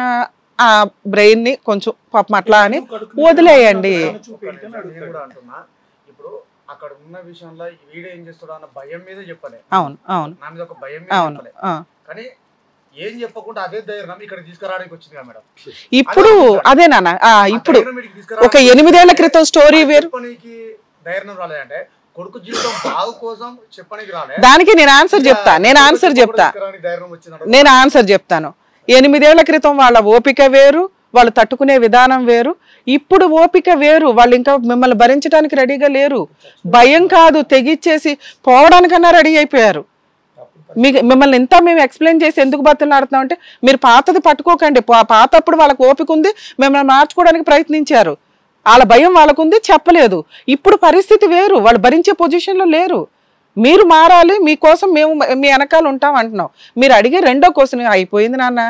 ఆ బ్రెయిన్ ని కొంచెం పాపం అట్లా అని వదిలేయండి. అక్కడ ఉన్న విషయంలో వీడు ఏం చేస్తాడు అన్న భయం మీద చెప్పలే. అవును అవును నా మీద ఒక భయం మీద కానీ ఏం చెప్పకుండా అదే ధైర్యం ఇక్కడ తీసుకురావడానికి వచ్చింది కదా మేడం. ఇప్పుడు అదే నాన్న, ఇప్పుడు ఒక 8 ఏళ్ల క్రితం స్టోరీ వేరు. ధైర్యం రాలేదంటే కొడుకు జీవితం బాగు కోసం చెప్పడానికి రాలే. దానికి నేను ఆన్సర్ చెప్తాను. 8 ఏళ్ల క్రితం వాళ్ళ ఓపిక వేరు, వాళ్ళు తట్టుకునే విధానం వేరు. ఇప్పుడు ఓపిక వేరు. వాళ్ళు ఇంకా మిమ్మల్ని భరించడానికి రెడీగా లేరు. భయం కాదు, తెగిచ్చేసి పోవడానికన్నా రెడీ అయిపోయారు. మిమ్మల్ని ఇంత మేము ఎక్స్ప్లెయిన్ చేసి ఎందుకు బతులాడుతున్నాం అంటే మీరు పాతది పట్టుకోకండి. పాతప్పుడు వాళ్ళకి ఓపిక ఉంది, మిమ్మల్ని మార్చుకోవడానికి ప్రయత్నించారు. వాళ్ళ భయం వాళ్ళకుంది, చెప్పలేదు. ఇప్పుడు పరిస్థితి వేరు, వాళ్ళు భరించే పొజిషన్లో లేరు. మీరు మారాలి, మీకోసం మేము మీ వెనకాల ఉంటాం అంటున్నావు. మీరు అడిగే రెండో క్వశ్చన్ అయిపోయింది నాన్న,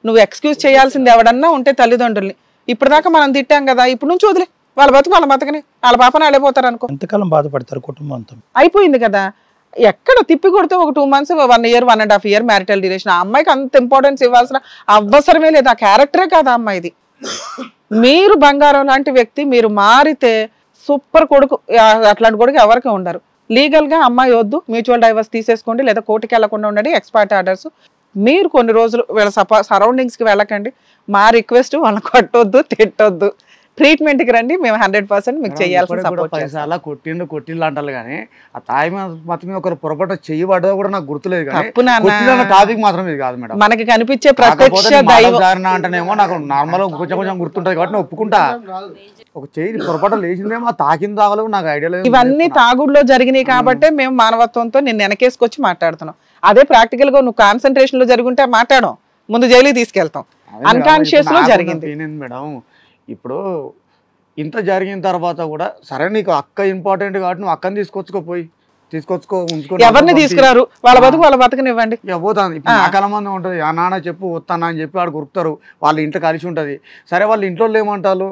నువ్వు ఎక్స్క్యూజ్ చేయాల్సింది ఎవడన్నా ఉంటే తల్లిదండ్రుల్ని. ఇప్పటిదాకా మనం తిట్టాం కదా, ఇప్పుడు నుంచి వదిలే, వాళ్ళ బతకని వాళ్ళ పాపన వెళ్ళిపోతారు అనుకో. ఎంతకాలం బాధపడతారు కుటుంబం అంతా? అయిపోయింది కదా. ఎక్కడ తిప్పి కొడితే ఒక 2 months 1 year 1.5 year marital duration. ఆ అమ్మాయికి అంత ఇంపార్టెన్స్ ఇవ్వాల్సిన అవసరమే లేదు. ఆ క్యారెక్టరే కాదు ఆ అమ్మాయిది. మీరు బంగారం లాంటి వ్యక్తి, మీరు మారితే సూపర్ కొడుకు. అట్లాంటి కొడుకు ఎవరికి ఉండరు. లీగల్ గా అమ్మాయి వద్దు, మ్యూచువల్ డైవర్స్ తీసేసుకోండి, లేదా కోర్టుకి వెళ్లకుండా ఉండండి, ఎక్స్పర్ట్ ఆర్డర్స్. మీరు కొన్ని రోజులు వీళ్ళ సరౌండింగ్స్ కి వెళ్ళకండి. మా రిక్వెస్ట్, వాళ్ళని కొట్టొద్దు, తిట్టొద్దు, ట్రీట్మెంట్ కి రండి, మేము 100% మీకు చేయాల్సిన సపోర్ట్ చేస్తాం. కొట్టిండు అంటారు కానీ ఆ తాయి మాత్రమే ఒకరు పొరపాటు చేయబడ్డా కూడా నాకు గుర్తులేదు. టాపిక్ మాత్రం ఇది కాదు మేడం. మనకి కనిపించే ప్రత్యక్ష దైవం అంటేనేమో నాకు నార్మల్ కొంచెం గుర్తుంటది కాబట్టి ఒప్పుకుంటా. ఒక చేయి పొరపాటు లేచిందేమో తాకింది తాగలు నాకు ఐడియా లేదు. ఇవన్నీ తాగుడులో జరిగినాయి కాబట్టి మేము మానవత్వంతో నిన్ను వెనకేసుకొచ్చి మాట్లాడుతున్నాం. అదే ప్రాక్టికల్ గా నువ్వు కాన్సన్ట్రేషన్ లో జరుగుంటే మాట్లాడడం, ముందు జైలుకి తీసుకెళ్తాం. అన్కాన్షియస్ లో జరిగింది మేడం. ఇప్పుడు ఇంత జరిగిన తర్వాత కూడా సరే నీకు అక్క ఇంపార్టెంట్ కాబట్టి నువ్వు అక్కని తీసుకొచ్చుకో ఉంచుకో. ఎవరిని తీసుకురారు, వాళ్ళ బతుకునివ్వండి. పోతాను ఇప్పుడు నా కల మంది ఉంటుంది. ఆ నాన్న చెప్పు వస్తానా అని చెప్పి వాడు గుర్తారు, వాళ్ళ ఇంట్లో కలిసి ఉంటుంది. సరే వాళ్ళ ఇంట్లో ఏమంటారు,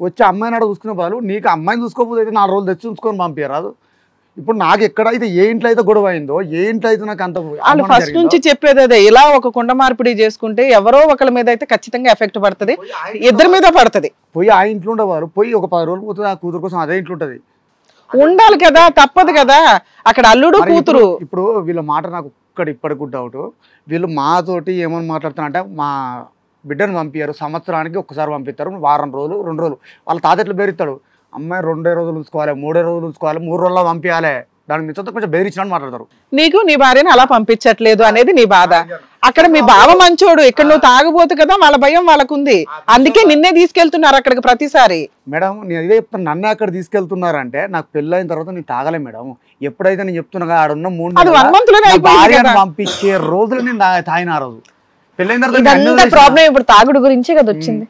వచ్చి అమ్మాయిని అక్కడ చూసుకునే వాళ్ళు, నీకు అమ్మాయిని చూసుకోకపోతే 4 రోజులు తెచ్చి ఉంచుకొని పంపించరాదు. ఇప్పుడు నాకు ఎక్కడైతే ఏ ఇంట్లో అయితే గొడవ అయిందో, ఏ ఇంట్లో అయితే నాకు అంత వాళ్ళు ఫస్ట్ నుంచి చెప్పేది అదే. ఇలా ఒక కుండ మార్పిడి చేసుకుంటే ఎవరో ఒకరి మీద అయితే ఖచ్చితంగా ఎఫెక్ట్ పడుతుంది, ఇద్దరి మీద పడుతుంది. పోయి ఆ ఇంట్లో ఉండేవారు, పోయి ఒక 10 రోజులు పోతుంది, ఆ కూతురు కోసం అదే ఇంట్లో ఉంటది. ఉండాలి కదా, తప్పదు కదా. అక్కడ అల్లుడు కూతురు. ఇప్పుడు వీళ్ళ మాట నాకు ఇప్పటికి డౌట్. వీళ్ళు మాతోటి ఏమని మాట్లాడుతారంటే, మా బిడ్డను పంపించారు, సంవత్సరానికి ఒక్కసారి పంపిస్తారు, వారం రోజులు 2 రోజులు. వాళ్ళ తాత ఎట్లా బెదిరిస్తాడు, అమ్మాయి 2 రోజులు ఉంచుకోవాలి, 3 రోజులు ఉంచుకోవాలి, 3 రోజుల్లో పంపించాలి, దానికి మిగతా కొంచెం బెదిరించినట్టు మాట్లాడతారు. నీకు నీ భార్యను అలా పంపించట్లేదు అనేది నీ బాధ. అక్కడ మీ బావ మంచోడు, ఇక్కడ నువ్వు తాగబోతు కదా, వాళ్ళ భయం వాళ్ళకుంది, అందుకే నిన్నే తీసుకెళ్తున్నారు అక్కడికి ప్రతిసారి. మేడం నేను ఇదే చెప్తాను, నన్ను అక్కడ తీసుకెళ్తున్నారంటే నాకు పెళ్ళైన తర్వాత నేను తాగలే మేడం. ఎప్పుడైతే నేను చెప్తున్నా ఆడున్న 3 భార్యను పంపించే రోజులు నేను తాగిన. ఆ రోజు ప్రాబ్లం ఇప్పుడు తాగుడు గురించే కదా వచ్చింది.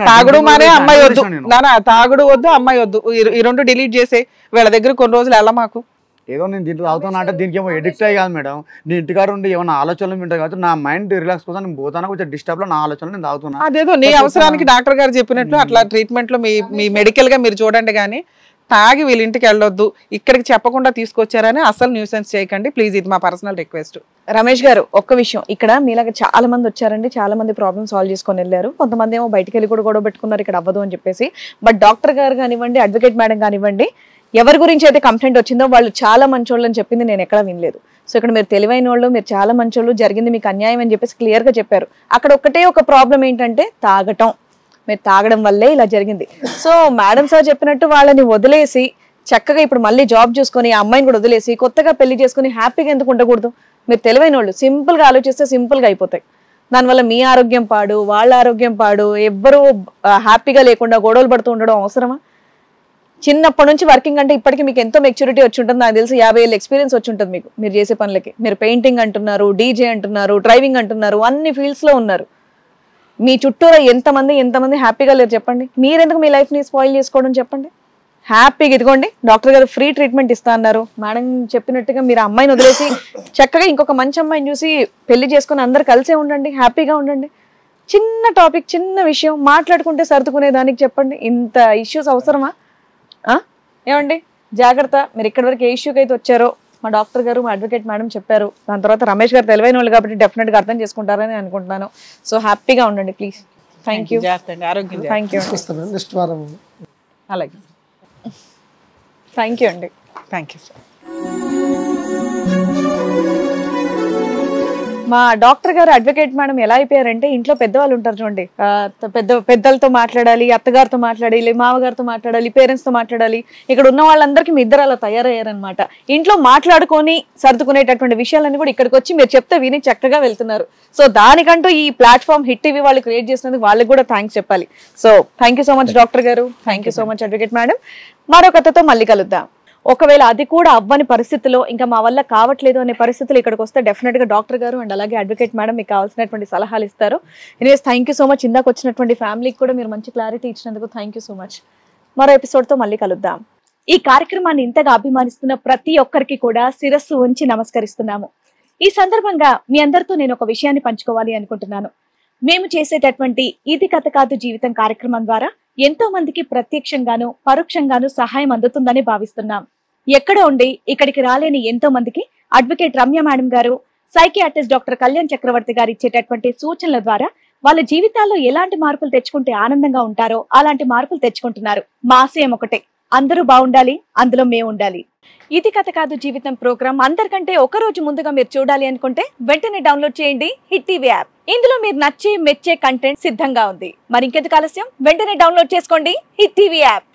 తాగుడు మానే అమ్మాయి వద్దు నానా, తాగుడు వద్దు, అమ్మాయి వద్దు, ఈ 2 డిలీట్ చేసే. వీళ్ళ దగ్గర కొన్ని రోజులు వెళ్ళ మాకు. ఏదో నేను దీంట్లో తాగుతాను అంటే దీనికి ఏమో ఎడిక్ట్ అయ్యి కాదు మేడం. నేను ఇంటికాడ ఉండి ఏమన్నా ఆలోచనలు ఉంటాయి కాబట్టి నా మైండ్ రిలాక్స్ కోసం నేను పోతాను, కొంచెం డిస్టర్బ్ లో నా ఆలోచనలు నేను తాగుతున్నా. అదేదో నీ అవసరానికి డాక్టర్ గారు చెప్పినట్లు అట్లా ట్రీట్మెంట్ లో మీ మెడికల్ గా మీరు చూడండి, కానీ తాగి వీళ్ళ ఇంటికి వెళ్ళొద్దు, ఇక్కడికి చెప్పకుండా తీసుకొచ్చారని అసలు న్యూసెన్స్ చేయకండి ప్లీజ్. ఇది మా పర్సనల్ రిక్వెస్ట్. రమేష్ గారు, ఒక్క విషయం, ఇక్కడ మీలాగా చాలా మంది వచ్చారండి, చాలా మంది ప్రాబ్లమ్ సాల్వ్ చేసుకొని వెళ్ళారు. కొంతమంది ఏమో బయటకు వెళ్ళి కూడా గొడవ పెట్టుకున్నారు, ఇక్కడ అవ్వదు అని చెప్పేసి. బట్ డాక్టర్ గారు కానివ్వండి, అడ్వకేట్ మేడం కానివ్వండి, ఎవరి గురించి అయితే కంప్లైంట్ వచ్చిందో వాళ్ళు చాలా మంచోళ్ళు అని చెప్పింది నేను ఎక్కడ వినలేదు. సో ఇక్కడ మీరు తెలివైన వాళ్ళు, మీరు చాలా మంచోళ్ళు, జరిగింది మీకు అన్యాయం అని చెప్పేసి క్లియర్ గా చెప్పారు. అక్కడ ఒకటే ఒక ప్రాబ్లం ఏంటంటే తాగటం. మీరు తాగడం వల్లే ఇలా జరిగింది. సో మేడం సార్ చెప్పినట్టు వాళ్ళని వదిలేసి చక్కగా ఇప్పుడు మళ్ళీ జాబ్ చూసుకొని ఆ అమ్మాయిని కూడా వదిలేసి కొత్తగా పెళ్లి చేసుకుని హ్యాపీగా ఎందుకు ఉండకూడదు? మీరు తెలివైన వాళ్ళు, సింపుల్ గా ఆలోచిస్తే సింపుల్ గా అయిపోతాయి. దానివల్ల మీ ఆరోగ్యం పాడు, వాళ్ళ ఆరోగ్యం పాడు, ఎవ్వరూ హ్యాపీగా లేకుండా గొడవలు పడుతూ ఉండడం అవసరమా? చిన్నప్పటి నుంచి వర్కింగ్ అంటే ఇప్పటికీ మీకు ఎంతో మెచ్యూరిటీ వచ్చి ఉంటుంది. నాకు తెలిసి 50 ఏళ్ళ ఎక్స్పీరియన్స్ వచ్చి ఉంటుంది మీకు, మీరు చేసే పనులకి. మీరు పెయింటింగ్ అంటున్నారు, డీజే అంటున్నారు, డ్రైవింగ్ అంటున్నారు, అన్ని ఫీల్డ్స్ లో ఉన్నారు. మీ చుట్టూరా ఎంతమంది హ్యాపీగా లేరు చెప్పండి? మీరెందుకు మీ లైఫ్ ని స్పాయిల్ చేసుకోవడం చెప్పండి? హ్యాపీగా ఇదిగోండి, డాక్టర్ గారు ఫ్రీ ట్రీట్మెంట్ ఇస్తా అన్నారు. మేడం చెప్పినట్టుగా మీరు అమ్మాయిని వదిలేసి చక్కగా ఇంకొక మంచి అమ్మాయిని చూసి పెళ్లి చేసుకుని అందరు కలిసే ఉండండి, హ్యాపీగా ఉండండి. చిన్న టాపిక్, చిన్న విషయం మాట్లాడుకుంటే సర్దుకునే దానికి చెప్పండి, ఇంత ఇష్యూస్ అవసరమా? ఏమండి జాగ్రత్త. మీరు ఇక్కడి వరకు ఏ ఇష్యూకి అయితే వచ్చారో మా డాక్టర్ గారు, మా అడ్వకేట్ మేడం చెప్పారు. దాని తర్వాత రమేష్ గారు తెలివైన వాళ్ళు కాబట్టి డెఫినెట్గా అర్థం చేసుకుంటారని అనుకుంటున్నాను. సో హ్యాపీగా ఉండండి please. Thank you. Thank you. Next వారం అలాగే. థ్యాంక్ యూ అండి. Thank you sir. మా డాక్టర్ గారు, అడ్వకేట్ మేడం ఎలా అయిపోయారంటే, ఇంట్లో పెద్దవాళ్ళు ఉంటారు చూడండి, పెద్దలతో మాట్లాడాలి, అత్తగారితో మాట్లాడాలి, మామగారితో మాట్లాడాలి, పేరెంట్స్ తో మాట్లాడాలి. ఇక్కడ ఉన్న వాళ్ళందరికీ మీ ఇద్దరు అలా తయారయ్యారనమాట. ఇంట్లో మాట్లాడుకొని సర్దుకునేటటువంటి విషయాలన్నీ కూడా ఇక్కడికి వచ్చి మీరు చెప్తే విని చక్కగా వెళ్తున్నారు. సో దానికంటూ ఈ ప్లాట్ఫామ్ హిట్ టీవీ వాళ్ళు క్రియేట్ చేసినందుకు వాళ్ళకి కూడా థ్యాంక్స్ చెప్పాలి. So thank you so much doctor గారు, thank you so much advocate madam. మరో కథతో మళ్ళీ కలుద్దాం. ఒకవేళ అది కూడా అవ్వని పరిస్థితిలో ఇంకా మా వల్ల కావట్లేదు అనే పరిస్థితులు ఇక్కడికి వస్తే డెఫినెట్ గా డాక్టర్ గారు అండ్ అలాగే అడ్వకేట్ మేడం మీకు కావాల్సినటువంటి సలహాలు ఇస్తారు. Anyways thank you so much. ఇందాక వచ్చినటువంటి ఫ్యామిలీకి కూడా మీరు మంచి క్లారిటీ ఇచ్చినందుకు థ్యాంక్ యూ సో మచ్. మరో ఎపిసోడ్ తో మళ్ళీ కలుద్దాం. ఈ కార్యక్రమాన్ని ఇంతగా అభిమానిస్తున్న ప్రతి ఒక్కరికి కూడా శిరస్సు ఉంచి నమస్కరిస్తున్నాము. ఈ సందర్భంగా మీ అందరితో నేను ఒక విషయాన్ని పంచుకోవాలి అనుకుంటున్నాను. మేము చేసేటటువంటి ఇది కథ కాదు జీవితం కార్యక్రమం ద్వారా ఎంతో మందికి ప్రత్యక్షంగాను పరోక్షంగాను సహాయం అందుతుందని భావిస్తున్నాం. ఎక్కడో ఉండి ఇక్కడికి రాలేని ఎంతో మందికి అడ్వకేట్ రమ్య మేడం గారు, సైకియాట్రిస్ట్ డాక్టర్ కళ్యాణ్ చక్రవర్తి గారు ఇచ్చేటటువంటి సూచనల ద్వారా వాళ్ళ జీవితాల్లో ఎలాంటి మార్పులు తెచ్చుకుంటే ఆనందంగా ఉంటారో అలాంటి మార్పులు తెచ్చుకుంటున్నారు. మా ఆశయం ఒకటే, అందరూ బాగుండాలి, అందులో మేము ఉండాలి. ఇది కథ కాదు జీవితం ప్రోగ్రామ్ అందరికంటే ఒక రోజు ముందుగా మీరు చూడాలి అనుకుంటే వెంటనే డౌన్లోడ్ చేయండి హిట్ టీవీ యాప్. ఇందులో మీరు నచ్చే మెచ్చే కంటెంట్ సిద్ధంగా ఉంది. మరి ఇంకెందుకు ఆలస్యం, వెంటనే డౌన్లోడ్ చేసుకోండి హిట్ టీవీ యాప్.